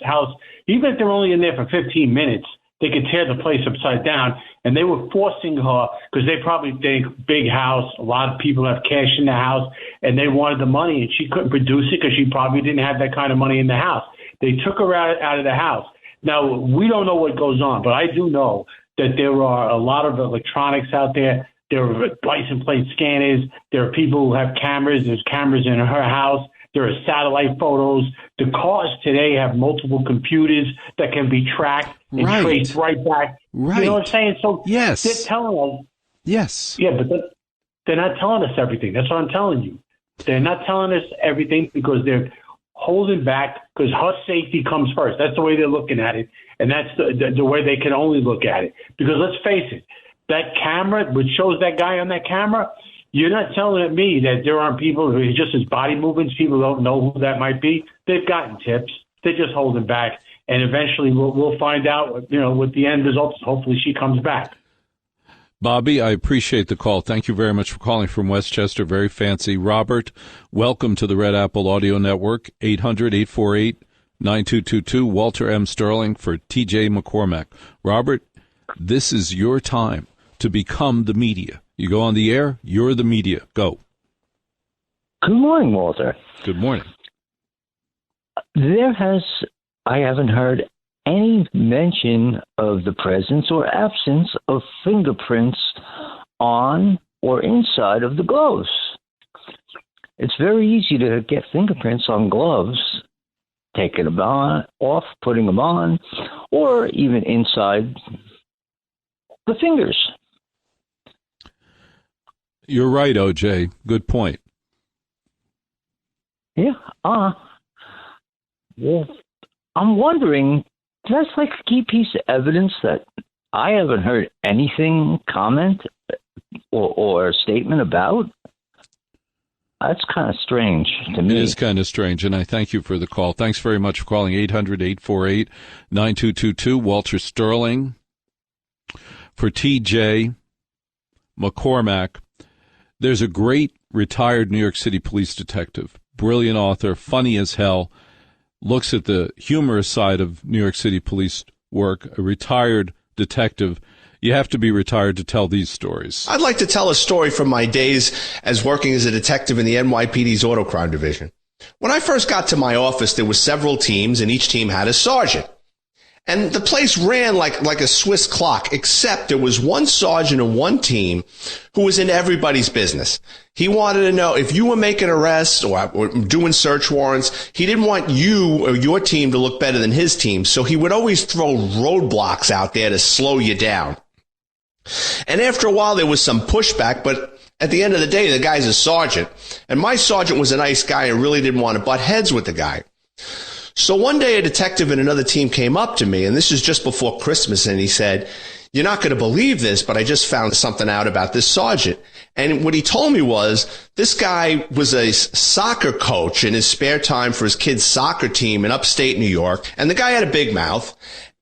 house, even if they're only in there for 15 minutes, they could tear the place upside down. And they were forcing her because they probably think big house, a lot of people have cash in the house, and they wanted the money, and she couldn't produce it because she probably didn't have that kind of money in the house. They took her out of the house. Now, we don't know what goes on, but I do know that there are a lot of electronics out there. There are license plate scanners. There are people who have cameras. There's cameras in her house. There are satellite photos. The cars today have multiple computers that can be tracked and traced right back. Right. You know what I'm saying? So yes, they're telling us. Yes. Yeah, but they're not telling us everything. That's what I'm telling you. They're not telling us everything because they're holding back because her safety comes first. That's the way they're looking at it, and that's the way they can only look at it. Because let's face it, that camera, which shows that guy on that camera, you're not telling me that there aren't people who just his body movements, people don't know who that might be. They've gotten tips. They're just holding back. And eventually we'll find out, what the end result is. Hopefully she comes back. Bobby, I appreciate the call. Thank you very much for calling from Westchester. Very fancy. Robert, welcome to the Red Apple Audio Network. 800-848-9222. Walter M. Sterling for TJ McCormack. Robert, this is your time to become the media. You go on the air, you're the media. Go. Good morning, Walter. Good morning. I haven't heard any mention of the presence or absence of fingerprints on or inside of the gloves. It's very easy to get fingerprints on gloves, taking them off, putting them on, or even inside the fingers. You're right, OJ. Good point. Yeah. Well, I'm wondering, that's like a key piece of evidence that I haven't heard anything, comment, or statement about. That's kind of strange to me. It is kind of strange, and I thank you for the call. Thanks very much for calling 800-848-9222. Walter Sterling for TJ McCormack. There's a great retired New York City police detective, brilliant author, funny as hell, looks at the humorous side of New York City police work, a retired detective. You have to be retired to tell these stories. I'd like to tell a story from my days as working as a detective in the NYPD's Auto Crime Division. When I first got to my office, there were several teams, and each team had a sergeant. And the place ran like a Swiss clock, except there was one sergeant and one team who was in everybody's business. He wanted to know if you were making arrests or doing search warrants. He didn't want you or your team to look better than his team, so he would always throw roadblocks out there to slow you down. And after a while, there was some pushback, but at the end of the day, the guy's a sergeant. And my sergeant was a nice guy and really didn't want to butt heads with the guy. So one day a detective in another team came up to me, and this is just before Christmas, and he said, "You're not going to believe this, but I just found something out about this sergeant." And what he told me was this guy was a soccer coach in his spare time for his kid's soccer team in upstate New York, and the guy had a big mouth.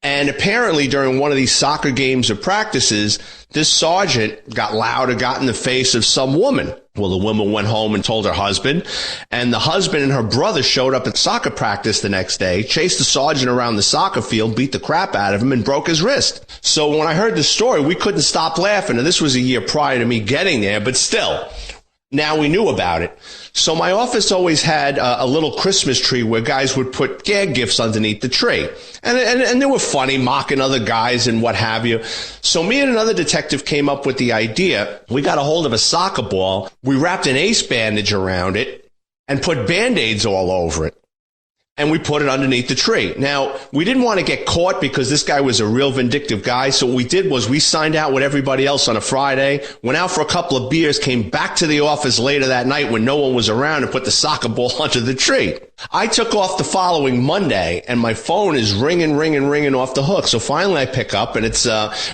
And apparently during one of these soccer games or practices, this sergeant got loud or got in the face of some woman. Well, the woman went home and told her husband, and the husband and her brother showed up at soccer practice the next day, chased the sergeant around the soccer field, beat the crap out of him, and broke his wrist. So when I heard the story, we couldn't stop laughing, and this was a year prior to me getting there, but still, Now we knew about it. So my office always had a little Christmas tree where guys would put gag gifts underneath the tree. And they were funny, mocking other guys and what have you. So me and another detective came up with the idea. We got a hold of a soccer ball. We wrapped an ace bandage around it and put Band-Aids all over it. And we put it underneath the tree. Now, we didn't want to get caught because this guy was a real vindictive guy. So what we did was we signed out with everybody else on a Friday, went out for a couple of beers, came back to the office later that night when no one was around and put the soccer ball under the tree. I took off the following Monday and my phone is ringing off the hook. So finally I pick up and it's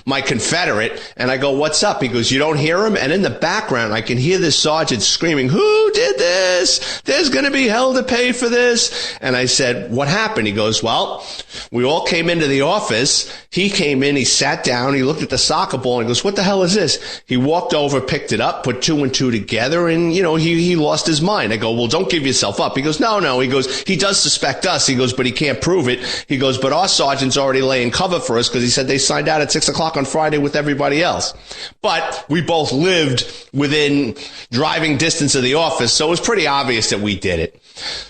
my Confederate and I go, "What's up?" He goes, "You don't hear him?" And in the background I can hear this sergeant screaming, "Who did this? There's going to be hell to pay for this." And I said, "What happened?" He goes, "Well, we all came into the office. He came in, he sat down, he looked at the soccer ball and he goes, 'What the hell is this?' He walked over, picked it up, put 2 and 2 together and, he lost his mind." I go, "Well, don't give yourself up." He goes, No. He goes, "He does suspect us." He goes, "But he can't prove it." He goes, "But our sergeant's already laying cover for us because he said they signed out at 6 o'clock on Friday with everybody else." But we both lived within driving distance of the office, so it was pretty obvious that we did it.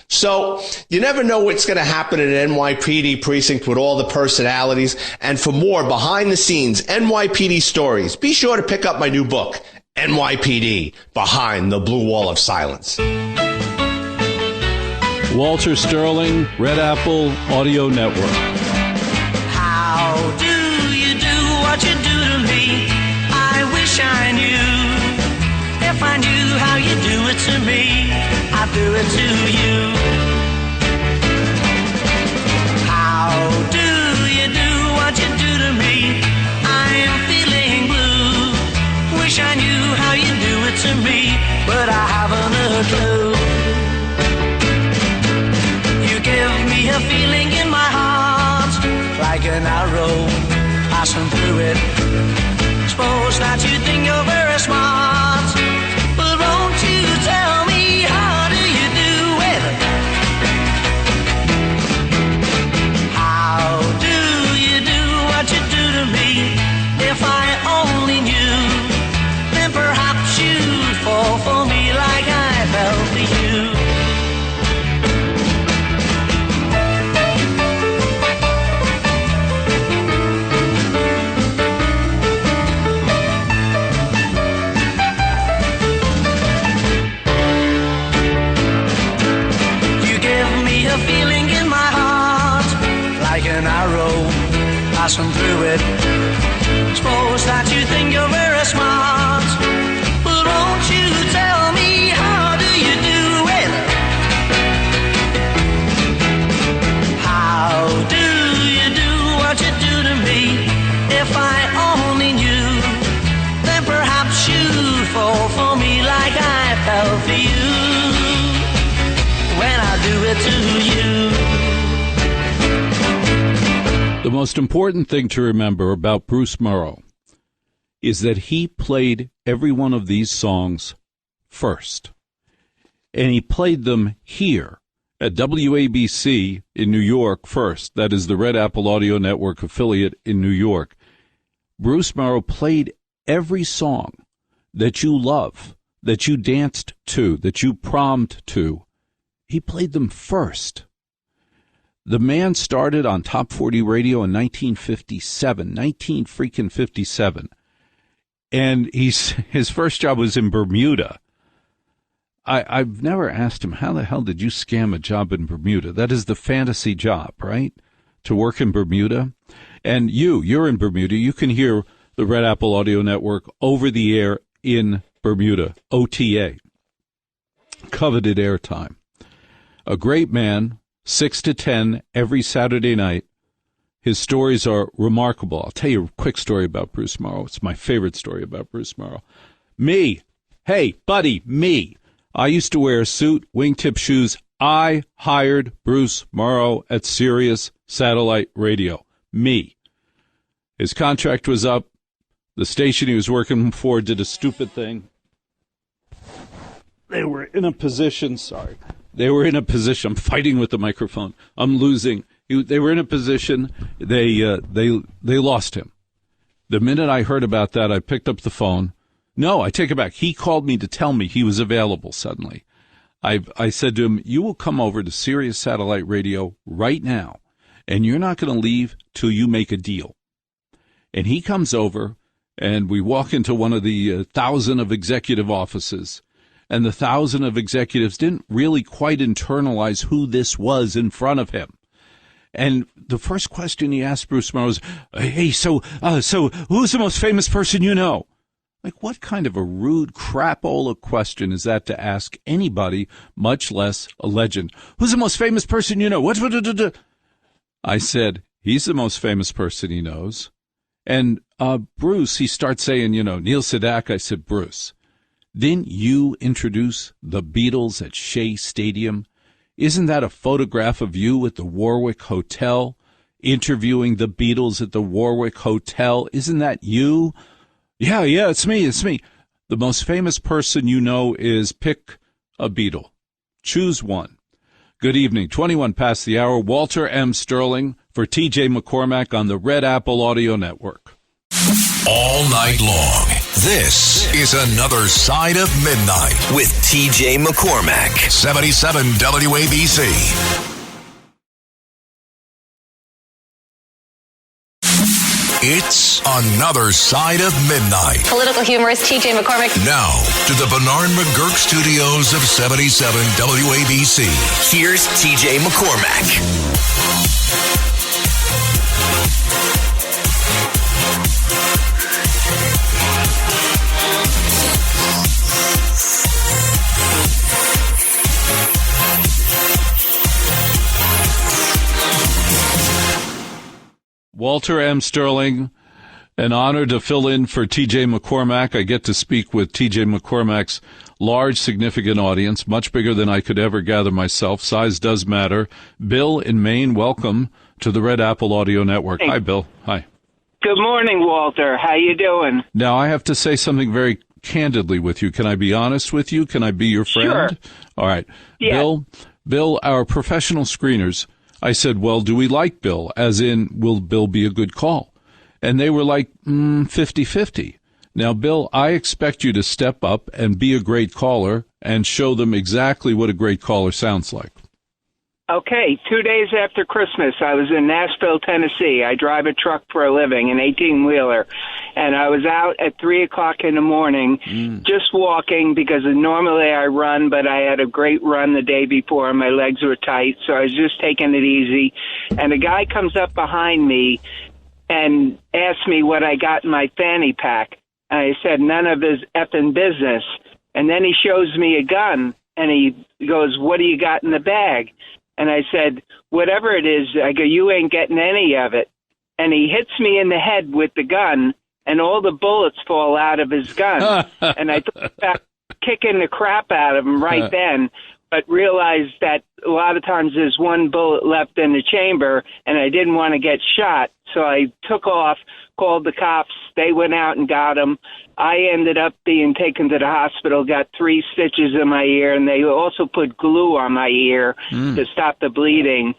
So you never know what's going to happen in an NYPD precinct with all the personalities. And for more behind the scenes NYPD stories, be sure to pick up my new book, NYPD Behind the Blue Wall of Silence. Walter Sterling, Red Apple Audio Network. How do you do what you do to me? I wish I knew. If I knew how you do it to me, I'd do it to you. How do you do what you do to me? I am feeling blue. Wish I knew how you do it to me, but I haven't a clue. Give me a feeling in my heart, like an arrow passing through it. Suppose that you think you're very smart, but won't you tell me how do you do it? How do you do what you do to me? If I only knew, then perhaps you'd fall for me like I fell for you. An arrow passing through it. Suppose that you think you're very smart, but won't you tell me how do you do it? How do you do what you do to me? If I only knew, then perhaps you'd fall for me like I fell for you when I do it to you. The most important thing to remember about Bruce Murrow is that he played every one of these songs first. And he played them here at WABC in New York first. That is the Red Apple Audio Network affiliate in New York. Bruce Murrow played every song that you love, that you danced to, that you prommed to. He played them first. The man started on Top 40 Radio in 1957. And his first job was in Bermuda. I've never asked him, how the hell did you scam a job in Bermuda? That is the fantasy job, right? To work in Bermuda. And you're in Bermuda. You can hear the Red Apple Audio Network over the air in Bermuda, OTA. Coveted airtime. A great man. 6 to 10 every Saturday night. His stories are remarkable. I'll tell you a quick story about Bruce Murrow. It's my favorite story about Bruce Murrow. Me. Hey, buddy, me. I used to wear a suit, wingtip shoes. I hired Bruce Murrow at Sirius Satellite Radio. Me. His contract was up. The station he was working for did a stupid thing. They were in a position, I'm fighting with the microphone. I'm losing. They were in a position, they lost him. The minute I heard about that, I picked up the phone. No, I take it back. He called me to tell me he was available suddenly. I said to him, you will come over to Sirius Satellite Radio right now, and you're not going to leave till you make a deal. And he comes over, and we walk into one of the 1,000 of executive offices, and the 1,000 of executives didn't really quite internalize who this was in front of him. And the first question he asked Bruce Morrow was, hey, so who's the most famous person you know? Like, what kind of a rude crapola question is that to ask anybody, much less a legend? Who's the most famous person you know? What? I said, he's the most famous person he knows. And Bruce, he starts saying, Neil Sedaka. I said, Bruce, didn't you introduce the Beatles at Shea Stadium? Isn't that a photograph of you at the Warwick Hotel, interviewing the Beatles at the Warwick Hotel? Isn't that you? Yeah, it's me. The most famous person you know is pick a Beatle. Choose one. Good evening. 21 past the hour. Walter M. Sterling for TJ McCormack on the Red Apple Audio Network. All night long, this is Another Side of Midnight with TJ McCormack. 77 WABC. It's Another Side of Midnight. Political humorist TJ McCormack. Now, to the Bernard McGurk studios of 77 WABC. Here's TJ McCormack. Walter M. Sterling, an honor to fill in for TJ McCormack. I get to speak with TJ McCormack's large, significant audience, much bigger than I could ever gather myself. Size does matter. Bill in Maine, welcome to the Red Apple Audio Network. Hi, Bill. Hi. Good morning, Walter. How you doing? Now, I have to say something very candidly with you. Can I be honest with you? Can I be your friend? Sure. All right. Yeah. Bill, our professional screeners, I said, well, do we like Bill? As in, will Bill be a good call? And they were like, 50-50. Now, Bill, I expect you to step up and be a great caller and show them exactly what a great caller sounds like. Okay, 2 days after Christmas, I was in Nashville, Tennessee. I drive a truck for a living, an 18-wheeler. And I was out at 3 o'clock in the morning just walking because normally I run, but I had a great run the day before and my legs were tight, so I was just taking it easy. And a guy comes up behind me and asks me what I got in my fanny pack. And I said, none of his effing business. And then he shows me a gun, and he goes, what do you got in the bag? And I said, whatever it is, I go, you ain't getting any of it. And he hits me in the head with the gun, and all the bullets fall out of his gun. And I thought about kicking the crap out of him right then, but realized that a lot of times there's one bullet left in the chamber, and I didn't want to get shot. So I took off, called the cops. They went out and got him. I ended up being taken to the hospital, got 3 stitches in my ear, and they also put glue on my ear to stop the bleeding.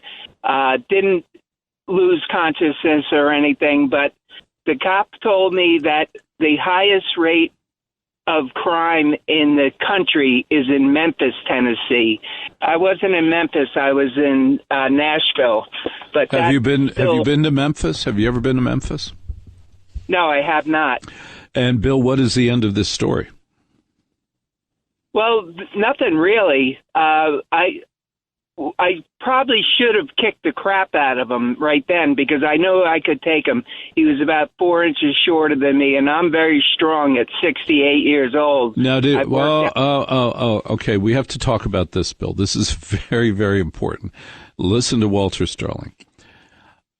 Didn't lose consciousness or anything, but the cop told me that the highest rate of crime in the country is in Memphis, Tennessee. I wasn't in Memphis. I was in Nashville. But have you been to Memphis? Have you ever been to Memphis? No, I have not. And Bill, what is the end of this story? Well, nothing really. I probably should have kicked the crap out of him right then because I know I could take him. He was about 4 inches shorter than me, and I'm very strong at 68 years old. Now, okay, we have to talk about this, Bill. This is very, very important. Listen to Walter Sterling.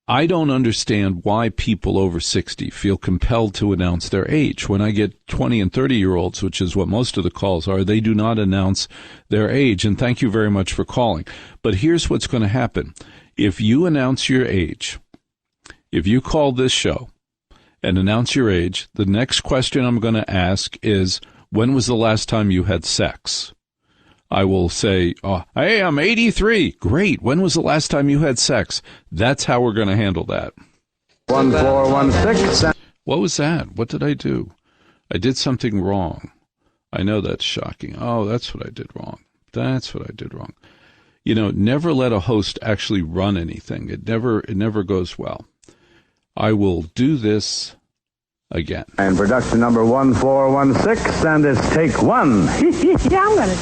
I don't understand why people over 60 feel compelled to announce their age. When I get 20 and 30-year-olds, which is what most of the calls are, they do not announce their age. And thank you very much for calling. But here's what's going to happen. If you announce your age, if you call this show and announce your age, the next question I'm going to ask is, when was the last time you had sex? I will say, hey, I'm 83. Great. When was the last time you had sex? That's how we're going to handle that. 1416. What was that? What did I do? I did something wrong. I know that's shocking. Oh, that's what I did wrong. That's what I did wrong. You know, never let a host actually run anything. It never goes well. I will do this again. And production number 1416, and it's take one. Yeah, I'm gonna.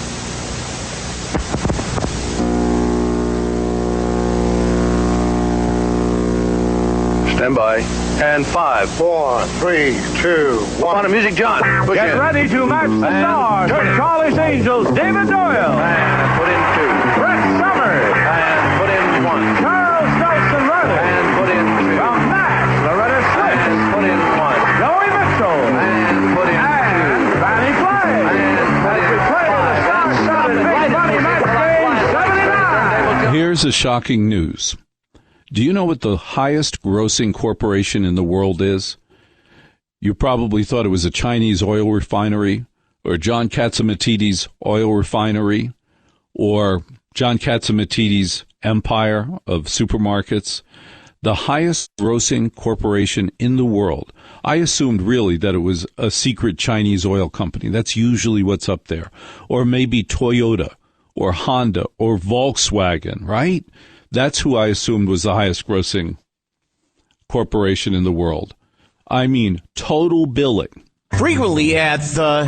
Stand by. And 5, 4, 3, 2, 1. On the music, John. Push Get in. ready to match the stars for Charlie's Angels, David Doyle. And put in 2. Rex Summers. And put in 1. Charles Nelson Rudder. And put in 2. From Nash, Loretta Swift. And put in 1. Joey Mitchell. And put in 2. And Fanny Flagg. And put in 5. Big Money Match Game 79. Here's a shocking news. Do you know what the highest grossing corporation in the world is? You probably thought it was a Chinese oil refinery, or John Catsimatidis' oil refinery, or John Catsimatidis' empire of supermarkets. The highest grossing corporation in the world. I assumed really that it was a secret Chinese oil company. That's usually what's up there. Or maybe Toyota, or Honda, or Volkswagen, right? That's who I assumed was the highest grossing corporation in the world. I mean, total billing. Frequently at the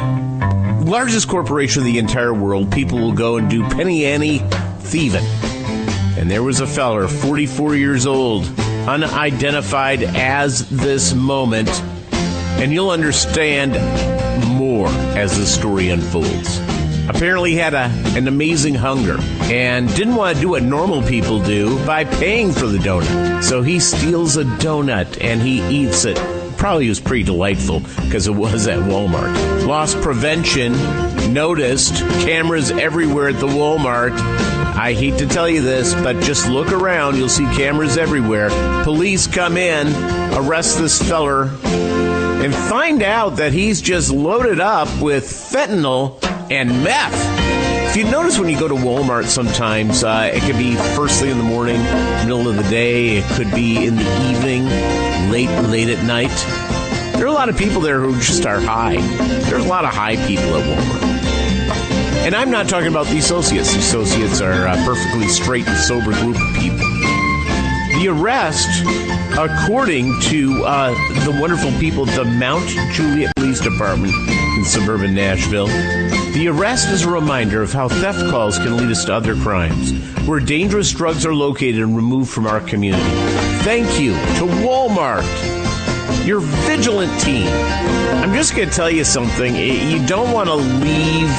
largest corporation of the entire world, people will go and do penny ante thieving. And there was a feller, 44 years old, unidentified as this moment. And you'll understand more as the story unfolds. Apparently had an amazing hunger and didn't want to do what normal people do by paying for the donut. So he steals a donut and he eats it. Probably was pretty delightful because it was at Walmart. Loss prevention noticed cameras everywhere at the Walmart. I hate to tell you this, but just look around. You'll see cameras everywhere. Police come in, arrest this feller, and find out that he's just loaded up with fentanyl and meth. If you notice when you go to Walmart sometimes, it could be first thing in the morning, middle of the day, it could be in the evening, late at night. There are a lot of people there who just are high. There's a lot of high people at Walmart. And I'm not talking about the associates. The associates are a perfectly straight and sober group of people. The arrest, according to the wonderful people at the Mount Juliet Police Department in suburban Nashville, the arrest is a reminder of how theft calls can lead us to other crimes, where dangerous drugs are located and removed from our community. Thank you to Walmart, your vigilant team. I'm just going to tell you something. You don't want to leave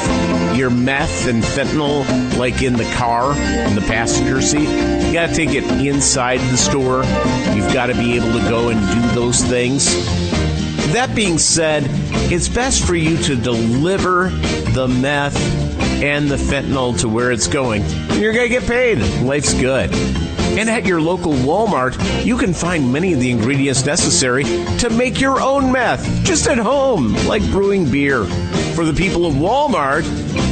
your meth and fentanyl like in the car, in the passenger seat. You got to take it inside the store. You've got to be able to go and do those things. That being said, it's best for you to deliver the meth and the fentanyl to where it's going. You're going to get paid. Life's good. And at your local Walmart, you can find many of the ingredients necessary to make your own meth, just at home, like brewing beer. For the people of Walmart,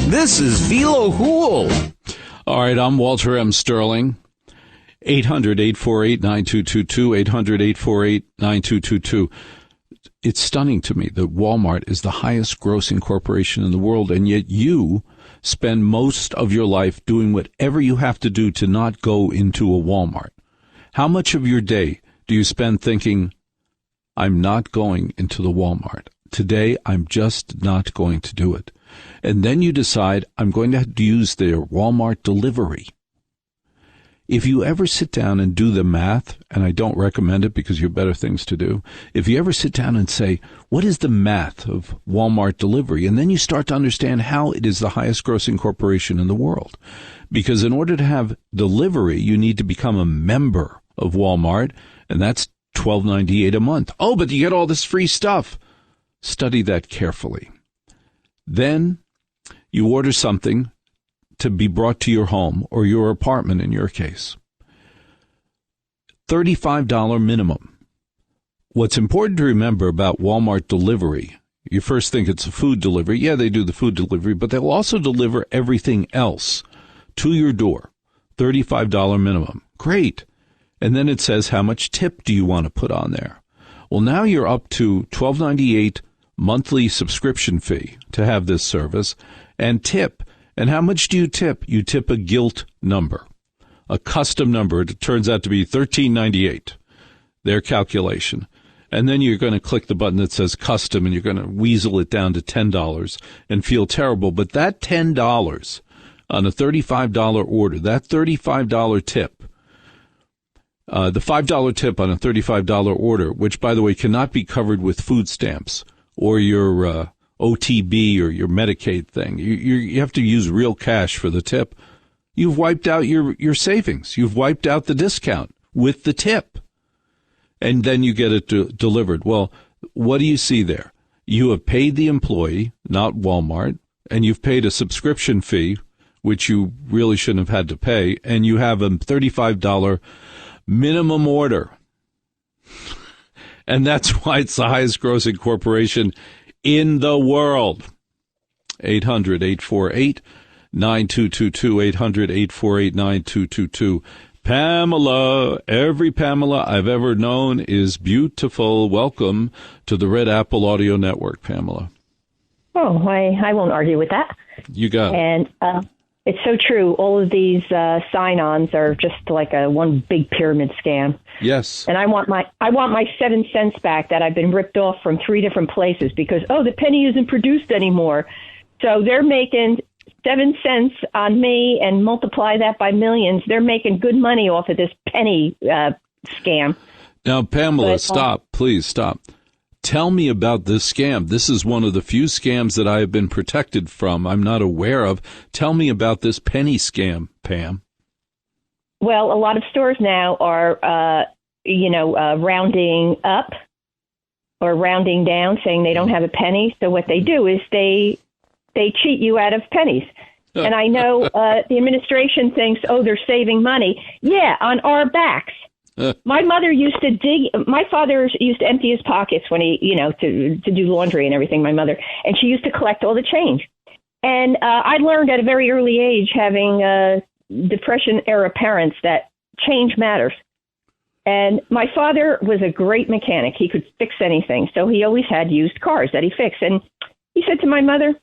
this is Velo Hool. All right, I'm Walter M. Sterling. 800-848-9222, 800-848-9222. It's stunning to me that Walmart is the highest grossing corporation in the world, and yet you spend most of your life doing whatever you have to do to not go into a Walmart. How much of your day do you spend thinking, I'm not going into the Walmart? Today, I'm just not going to do it. And then you decide, I'm going to use their Walmart delivery. If you ever sit down and do the math, and I don't recommend it because you have better things to do, if you ever sit down and say, what is the math of Walmart delivery? And then you start to understand how it is the highest grossing corporation in the world. Because in order to have delivery, you need to become a member of Walmart, and that's $12.98 a month. Oh, but you get all this free stuff. Study that carefully. Then you order something to be brought to your home or your apartment in your case. $35 minimum. What's important to remember about Walmart delivery, you first think it's a food delivery. Yeah, they do the food delivery, but they'll also deliver everything else to your door. $35 minimum. Great. And then it says, how much tip do you want to put on there? Well, now you're up to $12.98 monthly subscription fee to have this service, and tip. And how much do you tip? You tip a gilt number, a custom number. It turns out to be $13.98, their calculation. And then you're going to click the button that says custom, and you're going to weasel it down to $10 and feel terrible. But that $10 on a $35 order, that $35 tip, the $5 tip on a $35 order, which, by the way, cannot be covered with food stamps or your OTB or your Medicaid thing. You have to use real cash for the tip. You've wiped out your savings. You've wiped out the discount with the tip. And then you get it delivered. Well, what do you see there? You have paid the employee, not Walmart, and you've paid a subscription fee, which you really shouldn't have had to pay, and you have a $35 minimum order. And that's why it's the highest grossing corporation in the world. 800-848-9222, 800-848-9222. Pamela, every Pamela I've ever known is beautiful. Welcome to the Red Apple Audio Network, Pamela. Oh, I won't argue with that. You got it. And it's so true. All of these sign-ons are just like one big pyramid scam. Yes. And I want my 7 cents back that I've been ripped off from 3 different places because, the penny isn't produced anymore. So they're making 7 cents on me and multiply that by millions. They're making good money off of this penny scam. Now, Pamela, stop. Please stop. Tell me about this scam. This is one of the few scams that I have been protected from. I'm not aware of. Tell me about this penny scam, Pam. Well, a lot of stores now are, rounding up or rounding down, saying they don't have a penny. So what they do is they cheat you out of pennies. And I know the administration thinks, they're saving money. Yeah, on our backs. My father used to empty his pockets when he, to do laundry and everything, my mother, and she used to collect all the change. And I learned at a very early age, having Depression-era parents, that change matters. And my father was a great mechanic. He could fix anything. So he always had used cars that he fixed. And he said to my mother,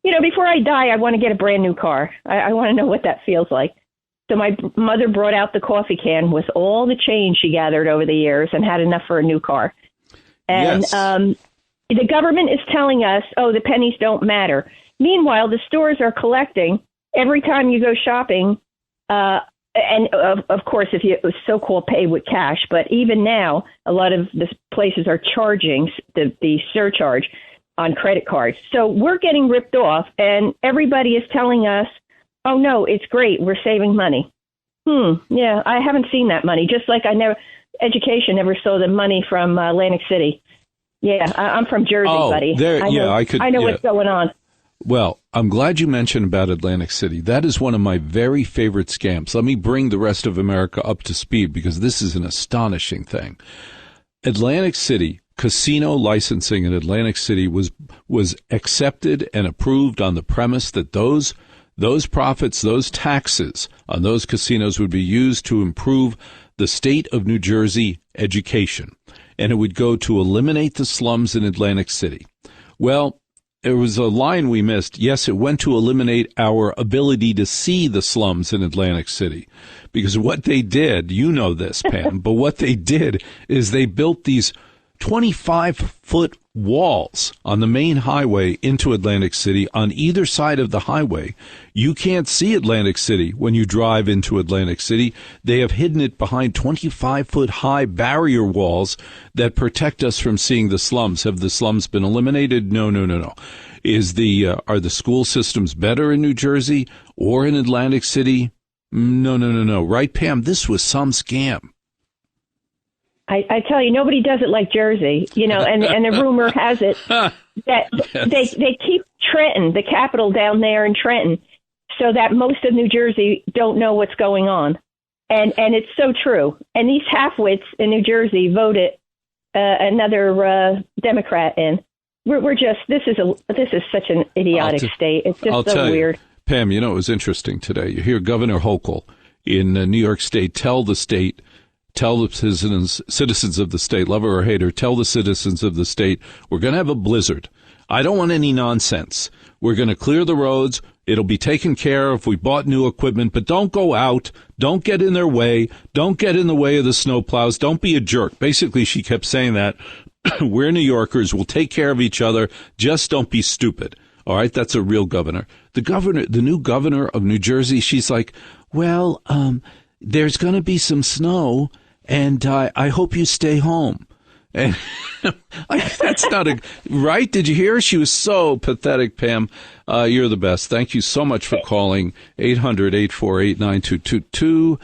before I die, I want to get a brand new car. I want to know what that feels like. So my mother brought out the coffee can with all the change she gathered over the years and had enough for a new car. And yes. The government is telling us, the pennies don't matter. Meanwhile, the stores are collecting every time you go shopping. And of course, if you so-called pay with cash. But even now, a lot of the places are charging the surcharge on credit cards. So we're getting ripped off, and everybody is telling us, oh, no, it's great. We're saving money. Yeah, I haven't seen that money. Just like education never saw the money from Atlantic City. Yeah, I'm from Jersey, buddy. I know what's going on. Well, I'm glad you mentioned about Atlantic City. That is one of my very favorite scams. Let me bring the rest of America up to speed because this is an astonishing thing. Atlantic City, casino licensing in Atlantic City was accepted and approved on the premise that those profits, those taxes on those casinos would be used to improve the state of New Jersey education, and it would go to eliminate the slums in Atlantic City. Well, there was a line we missed. Yes, it went to eliminate our ability to see the slums in Atlantic City, because what they did, you know this, Pam, but what they did is they built these 25-foot walls on the main highway into Atlantic City. On either side of the highway, you can't see Atlantic City when you drive into Atlantic City. They have hidden it behind 25-foot high barrier walls that protect us from seeing the slums. Have the slums been eliminated? No. Are the school systems better in New Jersey or in Atlantic City? No. Right, Pam? This was some scam. I tell you, nobody does it like Jersey, and the rumor has it that they keep Trenton, the capital down there in Trenton, so that most of New Jersey don't know what's going on. And it's so true. And these halfwits in New Jersey voted another Democrat in. This is such an idiotic state. It's just so weird. Pam, it was interesting today. You hear Governor Hochul in New York State tell the citizens of the state, love her or hate her, tell the citizens of the state, we're going to have a blizzard. I don't want any nonsense. We're going to clear the roads. It'll be taken care of. We bought new equipment, but don't go out. Don't get in their way. Don't get in the way of the snowplows. Don't be a jerk. Basically, she kept saying that. We're New Yorkers. We'll take care of each other. Just don't be stupid. All right, that's a real governor. The new governor of New Jersey, she's like, well, there's going to be some snow, and I hope you stay home. And that's not right. Did you hear her? She was so pathetic, Pam. You're the best. Thank you so much for calling 800-848-9222,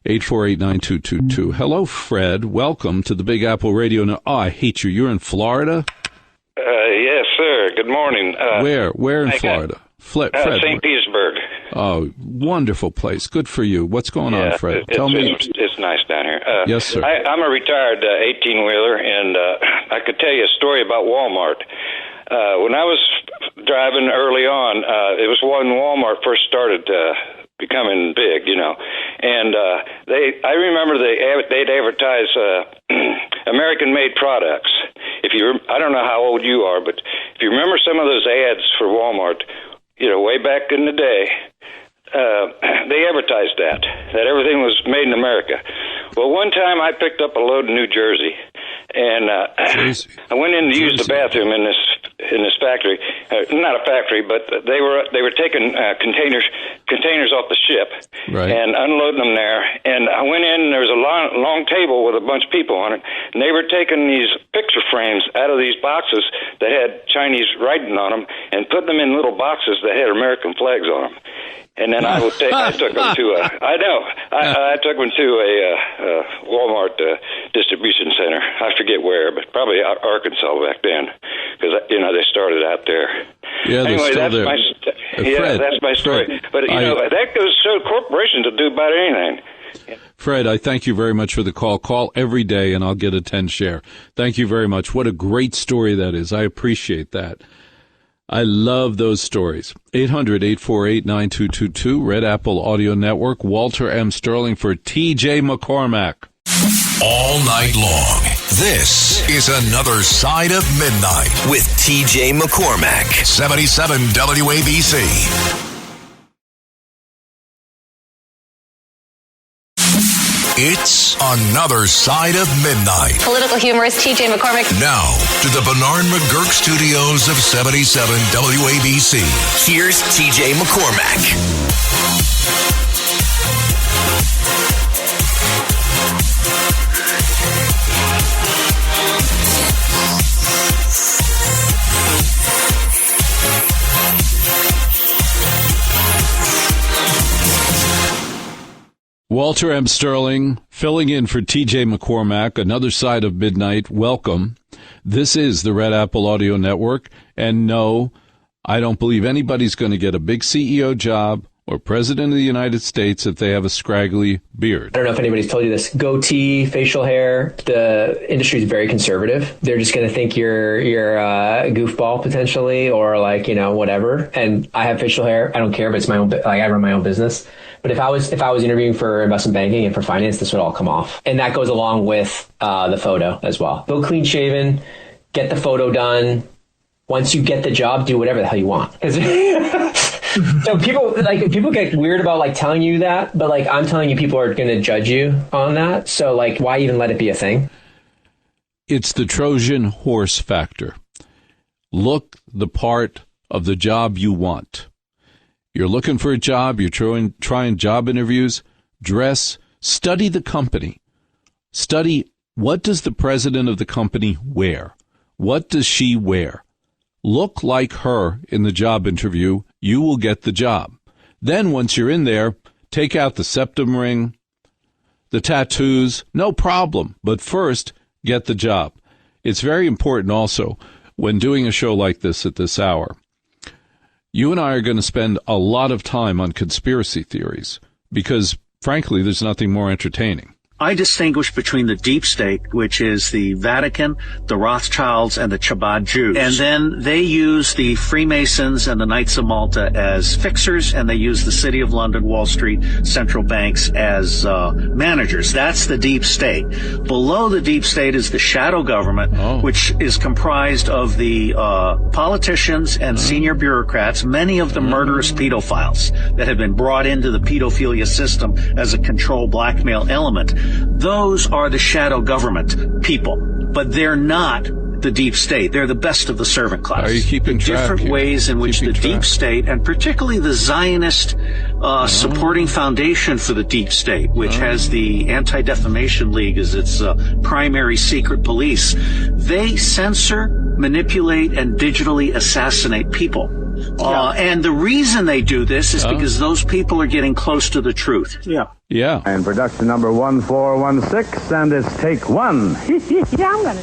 800-848-9222. Hello, Fred. Welcome to the Big Apple Radio. Now, I hate you. You're in Florida? Yes, sir. Good morning. Where in Florida? Fred. St. Petersburg. Oh, wonderful place. Good for you. What's going on, Fred? Tell me. It's nice down here. Yes, sir. I'm a retired 18-wheeler, and I could tell you a story about Walmart. When I was driving early on, it was when Walmart first started becoming big, and I remember they'd advertise American-made products. I don't know how old you are, but if you remember some of those ads for Walmart, way back in the day, they advertised that everything was made in America. Well, one time I picked up a load in New Jersey, and I went in to use the bathroom in this factory. Not a factory, but they were taking containers off the ship and unloading them there. And I went in, and there was a long table with a bunch of people on it, and they were taking these picture frames out of these boxes that had Chinese writing on them and putting them in little boxes that had American flags on them. And then I took them to I took them to a Walmart distribution center. I forget where, but probably Arkansas back then, because they started out there. Yeah, anyway, that's my story. But that goes to show corporations will do about anything. Fred, I thank you very much for the call. Call every day, and I'll get a 10 share. Thank you very much. What a great story that is. I appreciate that. I love those stories. 800-848-9222, Red Apple Audio Network, Walter M. Sterling for TJ McCormack. All night long, this is Another Side of Midnight with TJ McCormack. 77 WABC. It's Another Side of Midnight. Political humorist TJ McCormack. Now, to the Bernard McGurk studios of 77 WABC. Here's TJ McCormack. Walter M. Sterling, filling in for TJ McCormack, Another Side of Midnight. Welcome. This is the Red Apple Audio Network. And no, I don't believe anybody's going to get a big CEO job or president of the United States if they have a scraggly beard. I don't know if anybody's told you this. Goatee, facial hair, the industry is very conservative. They're just going to think you're a goofball potentially, or whatever. And I have facial hair. I don't care, but it's my own. I run my own business. But if I was interviewing for investment banking and for finance, this would all come off. And that goes along with the photo as well. Go clean shaven, get the photo done. Once you get the job, do whatever the hell you want. So people get weird about telling you that, but I'm telling you, people are going to judge you on that. So why even let it be a thing? It's the Trojan horse factor. Look the part of the job you want. You're looking for a job, you're trying job interviews, dress, study the company. Study, what does the president of the company wear? What does she wear? Look like her in the job interview, you will get the job. Then once you're in there, take out the septum ring, the tattoos, no problem. But first, get the job. It's very important also when doing a show like this at this hour. You and I are going to spend a lot of time on conspiracy theories because, frankly, there's nothing more entertaining. I distinguish between the deep state, which is the Vatican, the Rothschilds, and the Chabad Jews. And then they use the Freemasons and the Knights of Malta as fixers, and they use the City of London, Wall Street, central banks as managers. That's the deep state. Below the deep state is the shadow government, which is comprised of the politicians and senior bureaucrats, many of the murderous pedophiles that have been brought into the pedophilia system as a control blackmail element. Those are the shadow government people, but they're not the deep state. They're the best of the servant class. Are you keeping track? Different ways in which the deep state, and particularly the Zionist supporting foundation for the deep state, which has the Anti-Defamation League as its primary secret police, they censor, manipulate, and digitally assassinate people. And the reason they do this is because those people are getting close to the truth. Yeah. And production number 1416, and it's take one. Yeah, I'm gonna.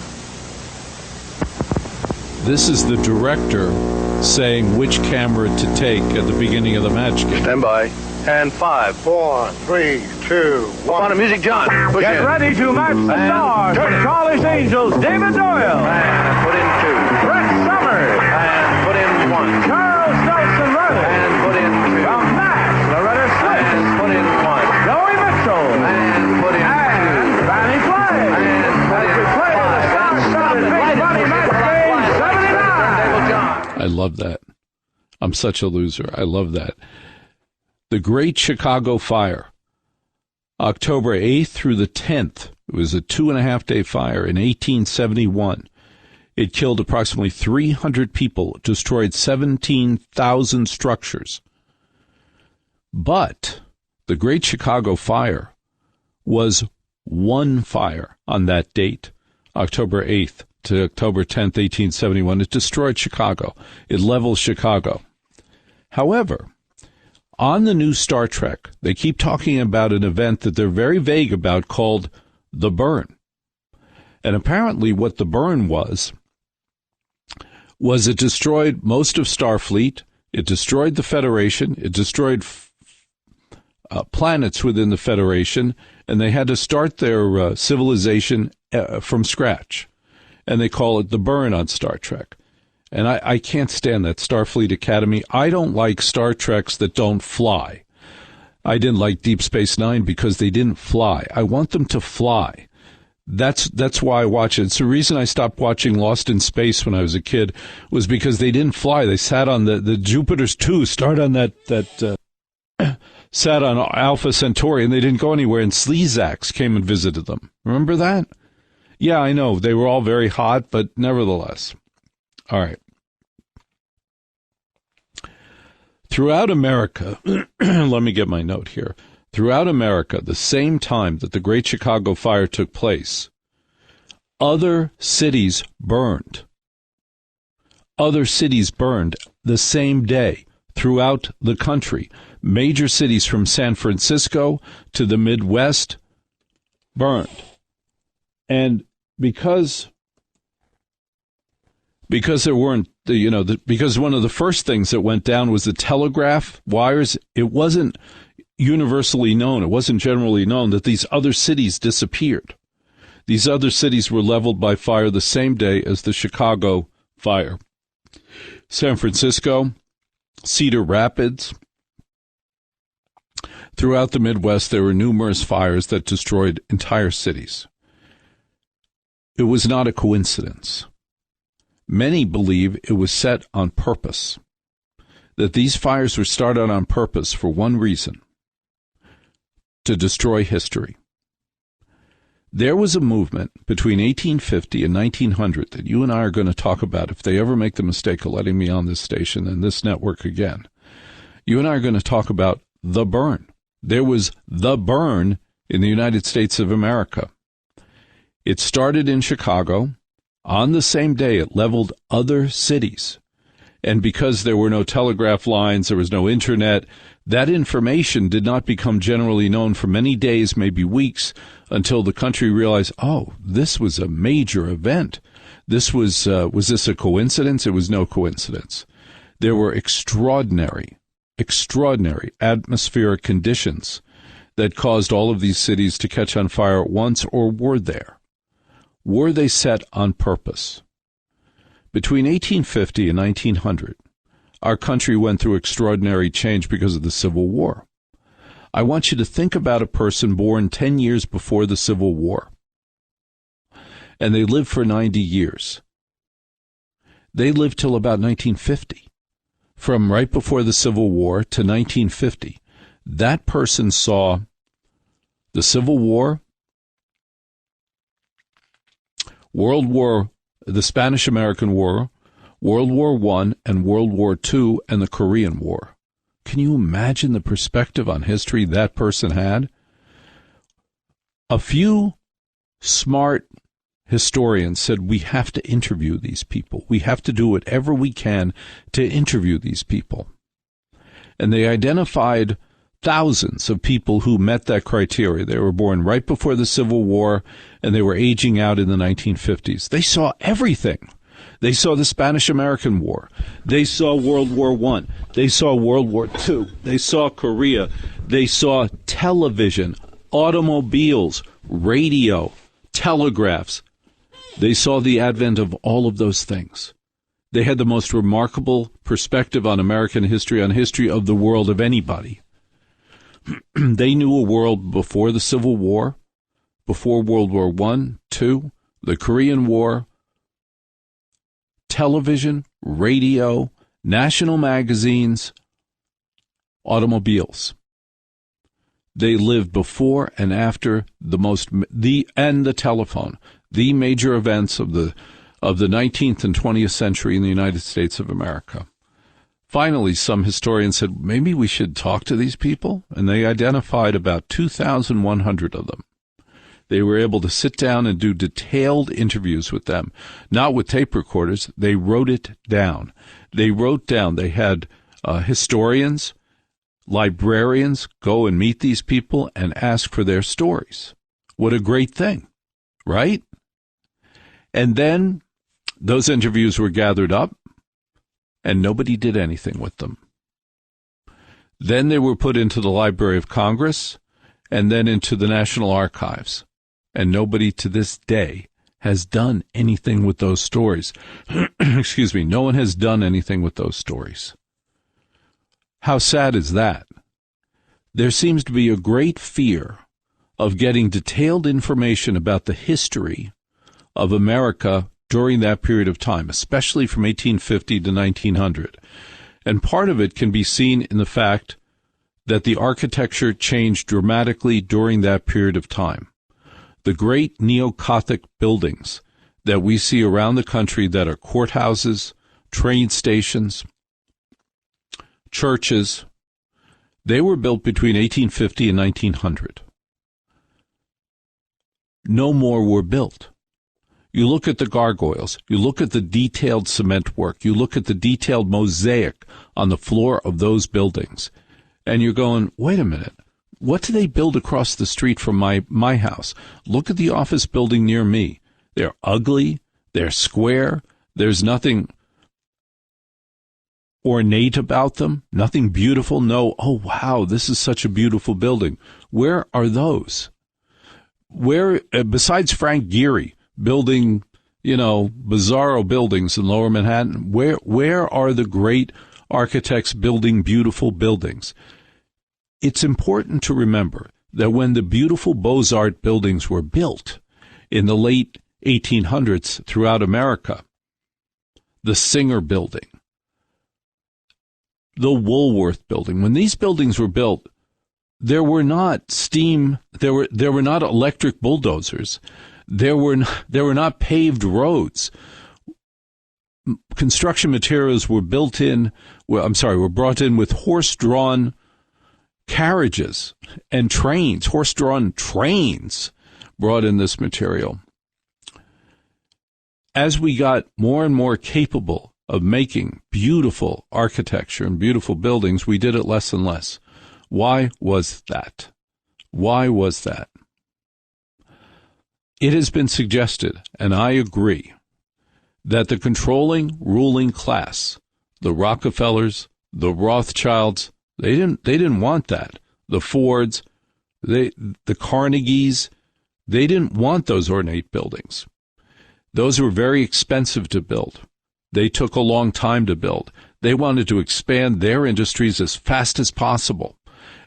This is the director saying which camera to take at the beginning of the match game. Stand by. And 5, 4, 3, 2, 1. On a music, John. Push Get in. ready to match the stars from Charlie's Angels, David Doyle. And put in 2. Rex Summers. And put in 1. Charles Nelson Rose. And put in 2. From Max, Loretta Smith. And put in 1. Joey Mitchell. And put in 2. Fanny Flay. And put in 5. I love that. I'm such a loser. I love that. The Great Chicago Fire, October 8th through the 10th. It was a 2.5-day fire in 1871. It killed approximately 300 people, destroyed 17,000 structures. But the Great Chicago Fire was one fire on that date, October 8th to October 10th, 1871. It destroyed Chicago. It leveled Chicago. However, on the new Star Trek, they keep talking about an event that they're very vague about called the burn. And apparently what the burn was it destroyed most of Starfleet, it destroyed the Federation, it destroyed planets within the Federation, and they had to start their civilization from scratch. And they call it the burn on Star Trek. And I can't stand that, Starfleet Academy. I don't like Star Treks that don't fly. I didn't like Deep Space Nine because they didn't fly. I want them to fly. That's why I watch it. It's the reason I stopped watching Lost in Space when I was a kid, was because they didn't fly. They sat on the Jupiter's 2, start on sat on Alpha Centauri, and they didn't go anywhere, and Sleazax came and visited them. Remember that? Yeah, I know. They were all very hot, but nevertheless. All right. Throughout America, let me get my note here. Throughout America, the same time that the Great Chicago Fire took place, other cities burned. Other cities burned the same day throughout the country. Major cities from San Francisco to the Midwest burned. And because there weren't, because one of the first things that went down was the telegraph wires, it wasn't universally known, it wasn't generally known that these other cities disappeared. These other cities were leveled by fire the same day as the Chicago fire. San Francisco, Cedar Rapids. Throughout the Midwest, there were numerous fires that destroyed entire cities. It was not a coincidence. Many believe it was set on purpose, that these fires were started on purpose for one reason, to destroy history. There was a movement between 1850 and 1900 that you and I are going to talk about if they ever make the mistake of letting me on this station and this network again. You and I are going to talk about the burn. There was the burn in the United States of America. It started in Chicago. On the same day, it leveled other cities. And because there were no telegraph lines, there was no internet, that information did not become generally known for many days, maybe weeks, until the country realized, oh, this was a major event. Was this a coincidence? It was no coincidence. There were extraordinary atmospheric conditions that caused all of these cities to catch on fire at once, or were there? Were they set on purpose? Between 1850 and 1900, our country went through extraordinary change because of the Civil War. I want you to think about a person born 10 years before the Civil War, and they lived for 90 years. They lived till about 1950. From right before the Civil War to 1950, that person saw the Civil War, the Spanish-American War, World War I, and World War II, and the Korean War. Can you imagine the perspective on history that person had? A few smart historians said we have to interview these people. We have to do whatever we can to interview these people. And they identified thousands of people who met that criteria. They were born right before the Civil War, and they were aging out in the 1950s. They saw everything. They saw the Spanish-American War. They saw World War I. They saw World War II. They saw Korea. They saw television, automobiles, radio, telegraphs. They saw the advent of all of those things. They had the most remarkable perspective on American history, on history of the world of anybody. They knew a world before the Civil War, before World War I, II, the Korean War, television, radio, national magazines, automobiles. They lived before and after the telephone, the major events of the 19th and 20th century in the United States of America. Finally, some historians said, maybe we should talk to these people, and they identified about 2,100 of them. They were able to sit down and do detailed interviews with them, not with tape recorders. They wrote it down. They had historians, librarians go and meet these people and ask for their stories. What a great thing, right? And then those interviews were gathered up, and nobody did anything with them. Then they were put into the Library of Congress and then into the National Archives. And nobody to this day has done anything with those stories. Excuse me, no one has done anything with those stories. How sad is that? There seems to be a great fear of getting detailed information about the history of America during that period of time, especially from 1850 to 1900. And part of it can be seen in the fact that the architecture changed dramatically during that period of time. The great neo-Gothic buildings that we see around the country that are courthouses, train stations, churches, they were built between 1850 and 1900. No more were built. You look at the gargoyles, you look at the detailed cement work, you look at the detailed mosaic on the floor of those buildings, and you're going, wait a minute. What do they build across the street from my house? Look at the office building near me. They're ugly. They're square. There's nothing ornate about them, nothing beautiful. No, oh, wow, this is such a beautiful building. Where are those? Where, besides Frank Gehry building, bizarro buildings in Lower Manhattan, where are the great architects building beautiful buildings? It's important to remember that when the beautiful Beaux-Arts buildings were built in the late 1800s throughout America, the Singer Building, the Woolworth Building, when these buildings were built, there were not there were not electric bulldozers, there were not paved roads. Construction materials were brought in with horse-drawn carriages and trains, horse-drawn trains brought in this material. As we got more and more capable of making beautiful architecture and beautiful buildings, we did it less and less. Why was that? Why was that? It has been suggested, and I agree, that the controlling ruling class, the Rockefellers, the Rothschilds, they didn't want that. The Fords, The Carnegies, they didn't want those ornate buildings. Those were very expensive to build. They took a long time to build. They wanted to expand their industries as fast as possible,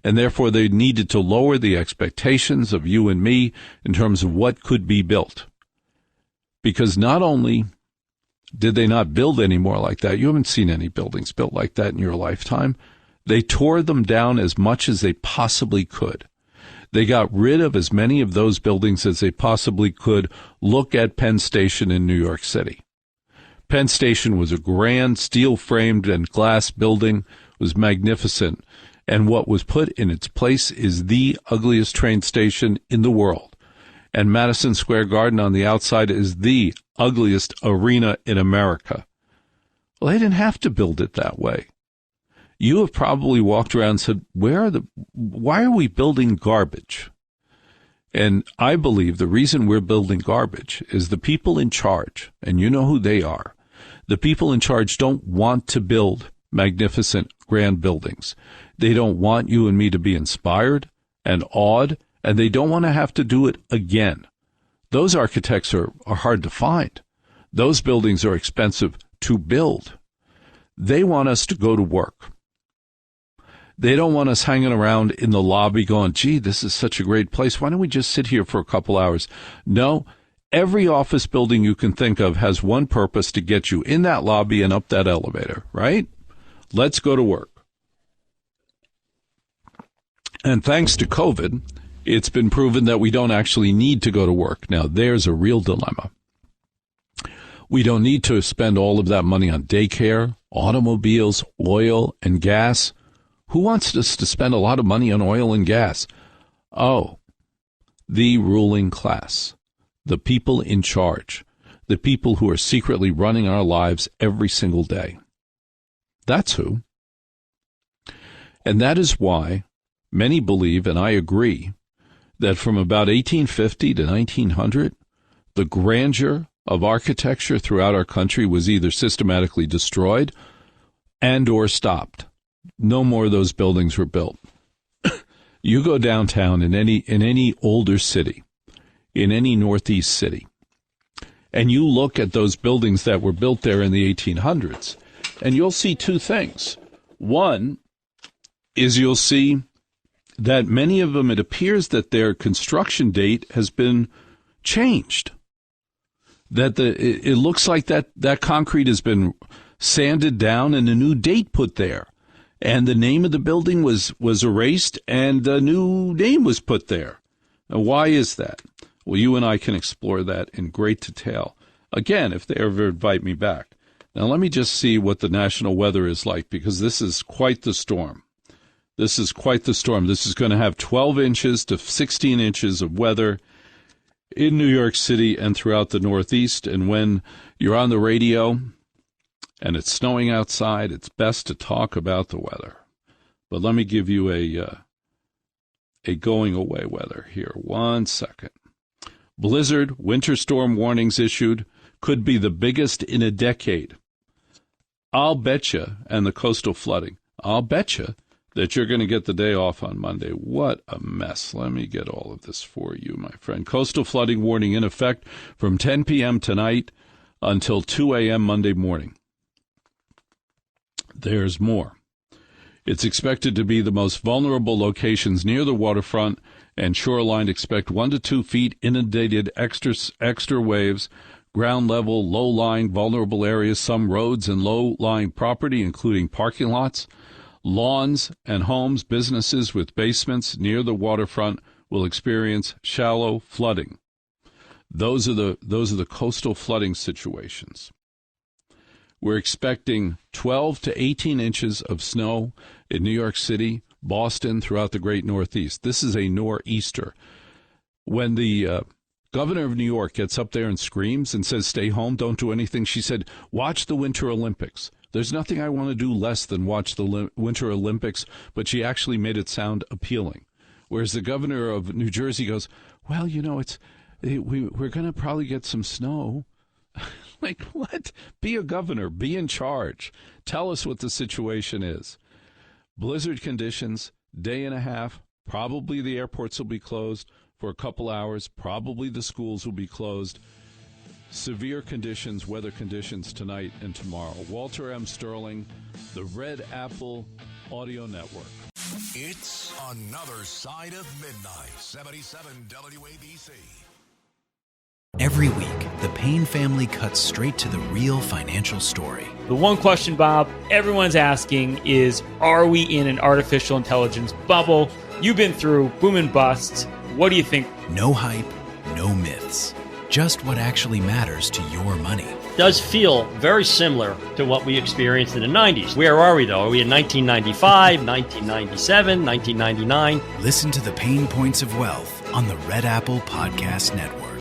and therefore they needed to lower the expectations of you and me in terms of what could be built. Because not only did they not build any more like that, you haven't seen any buildings built like that in your lifetime, they tore them down as much as they possibly could. They got rid of as many of those buildings as they possibly could. Look at Penn Station in New York City. Penn Station was a grand steel-framed and glass building. It was magnificent. And what was put in its place is the ugliest train station in the world. And Madison Square Garden on the outside is the ugliest arena in America. Well, they didn't have to build it that way. You have probably walked around and said, why are we building garbage? And I believe the reason we're building garbage is the people in charge, and you know who they are. The people in charge don't want to build magnificent, grand buildings. They don't want you and me to be inspired and awed, and they don't want to have to do it again. Those architects are hard to find. Those buildings are expensive to build. They want us to go to work. They don't want us hanging around in the lobby going, gee, this is such a great place. Why don't we just sit here for a couple hours? No, every office building you can think of has one purpose: to get you in that lobby and up that elevator, right? Let's go to work. And thanks to COVID, it's been proven that we don't actually need to go to work. Now, there's a real dilemma. We don't need to spend all of that money on daycare, automobiles, oil, and gas. Who wants us to spend a lot of money on oil and gas? Oh, the ruling class, the people in charge, the people who are secretly running our lives every single day. That's who. And that is why many believe, and I agree, that from about 1850 to 1900, the grandeur of architecture throughout our country was either systematically destroyed and or stopped. No more of those buildings were built. You go downtown in any older city, in any Northeast city, and you look at those buildings that were built there in the 1800s, and you'll see two things. One is you'll see that many of them, it appears that their construction date has been changed. That it looks like that concrete has been sanded down and a new date put there. And the name of the building was erased, and a new name was put there. Now, why is that? Well, you and I can explore that in great detail, again, if they ever invite me back. Now, let me just see what the national weather is like, because this is quite the storm. This is quite the storm. This is going to have 12 inches to 16 inches of weather in New York City and throughout the Northeast. And when you're on the radio and it's snowing outside, it's best to talk about the weather. But let me give you a going away weather here. 1 second. Blizzard, winter storm warnings issued, could be the biggest in a decade. I'll bet you, and the coastal flooding, I'll bet you that you're going to get the day off on Monday. What a mess. Let me get all of this for you, my friend. Coastal flooding warning in effect from 10 p.m. tonight until 2 a.m. Monday morning. There's more. It's expected to be the most vulnerable locations near the waterfront and shoreline. Expect 1 to 2 feet inundated, extra waves, ground level, low-lying, vulnerable areas, some roads and low-lying property, including parking lots, lawns, and homes. Businesses with basements near the waterfront will experience shallow flooding. Those are the coastal flooding situations. We're expecting 12 to 18 inches of snow in New York City, Boston, throughout the great Northeast. This is a nor'easter. When the governor of New York gets up there and screams and says, stay home, don't do anything, she said, watch the Winter Olympics. There's nothing I want to do less than watch the Winter Olympics, but she actually made it sound appealing. Whereas the governor of New Jersey goes, well, you know, we're going to probably get some snow. Like, what? Be a governor. Be in charge. Tell us what the situation is. Blizzard conditions, day and a half, Probably the airports will be closed for a couple hours. Probably the schools will be closed. Severe conditions, weather conditions tonight and tomorrow. Walter M. Sterling, the Red Apple Audio Network. It's Another Side of Midnight, 77 WABC. Every week, the Payne family cuts straight to the real financial story. The one question, Bob, everyone's asking is, are we in an artificial intelligence bubble? You've been through boom and busts. What do you think? No hype, no myths. Just what actually matters to your money. Does feel very similar to what we experienced in the 90s. Where are we, though? Are we in 1995, 1997, 1999? Listen to the Pain Points of Wealth on the Red Apple Podcast Network.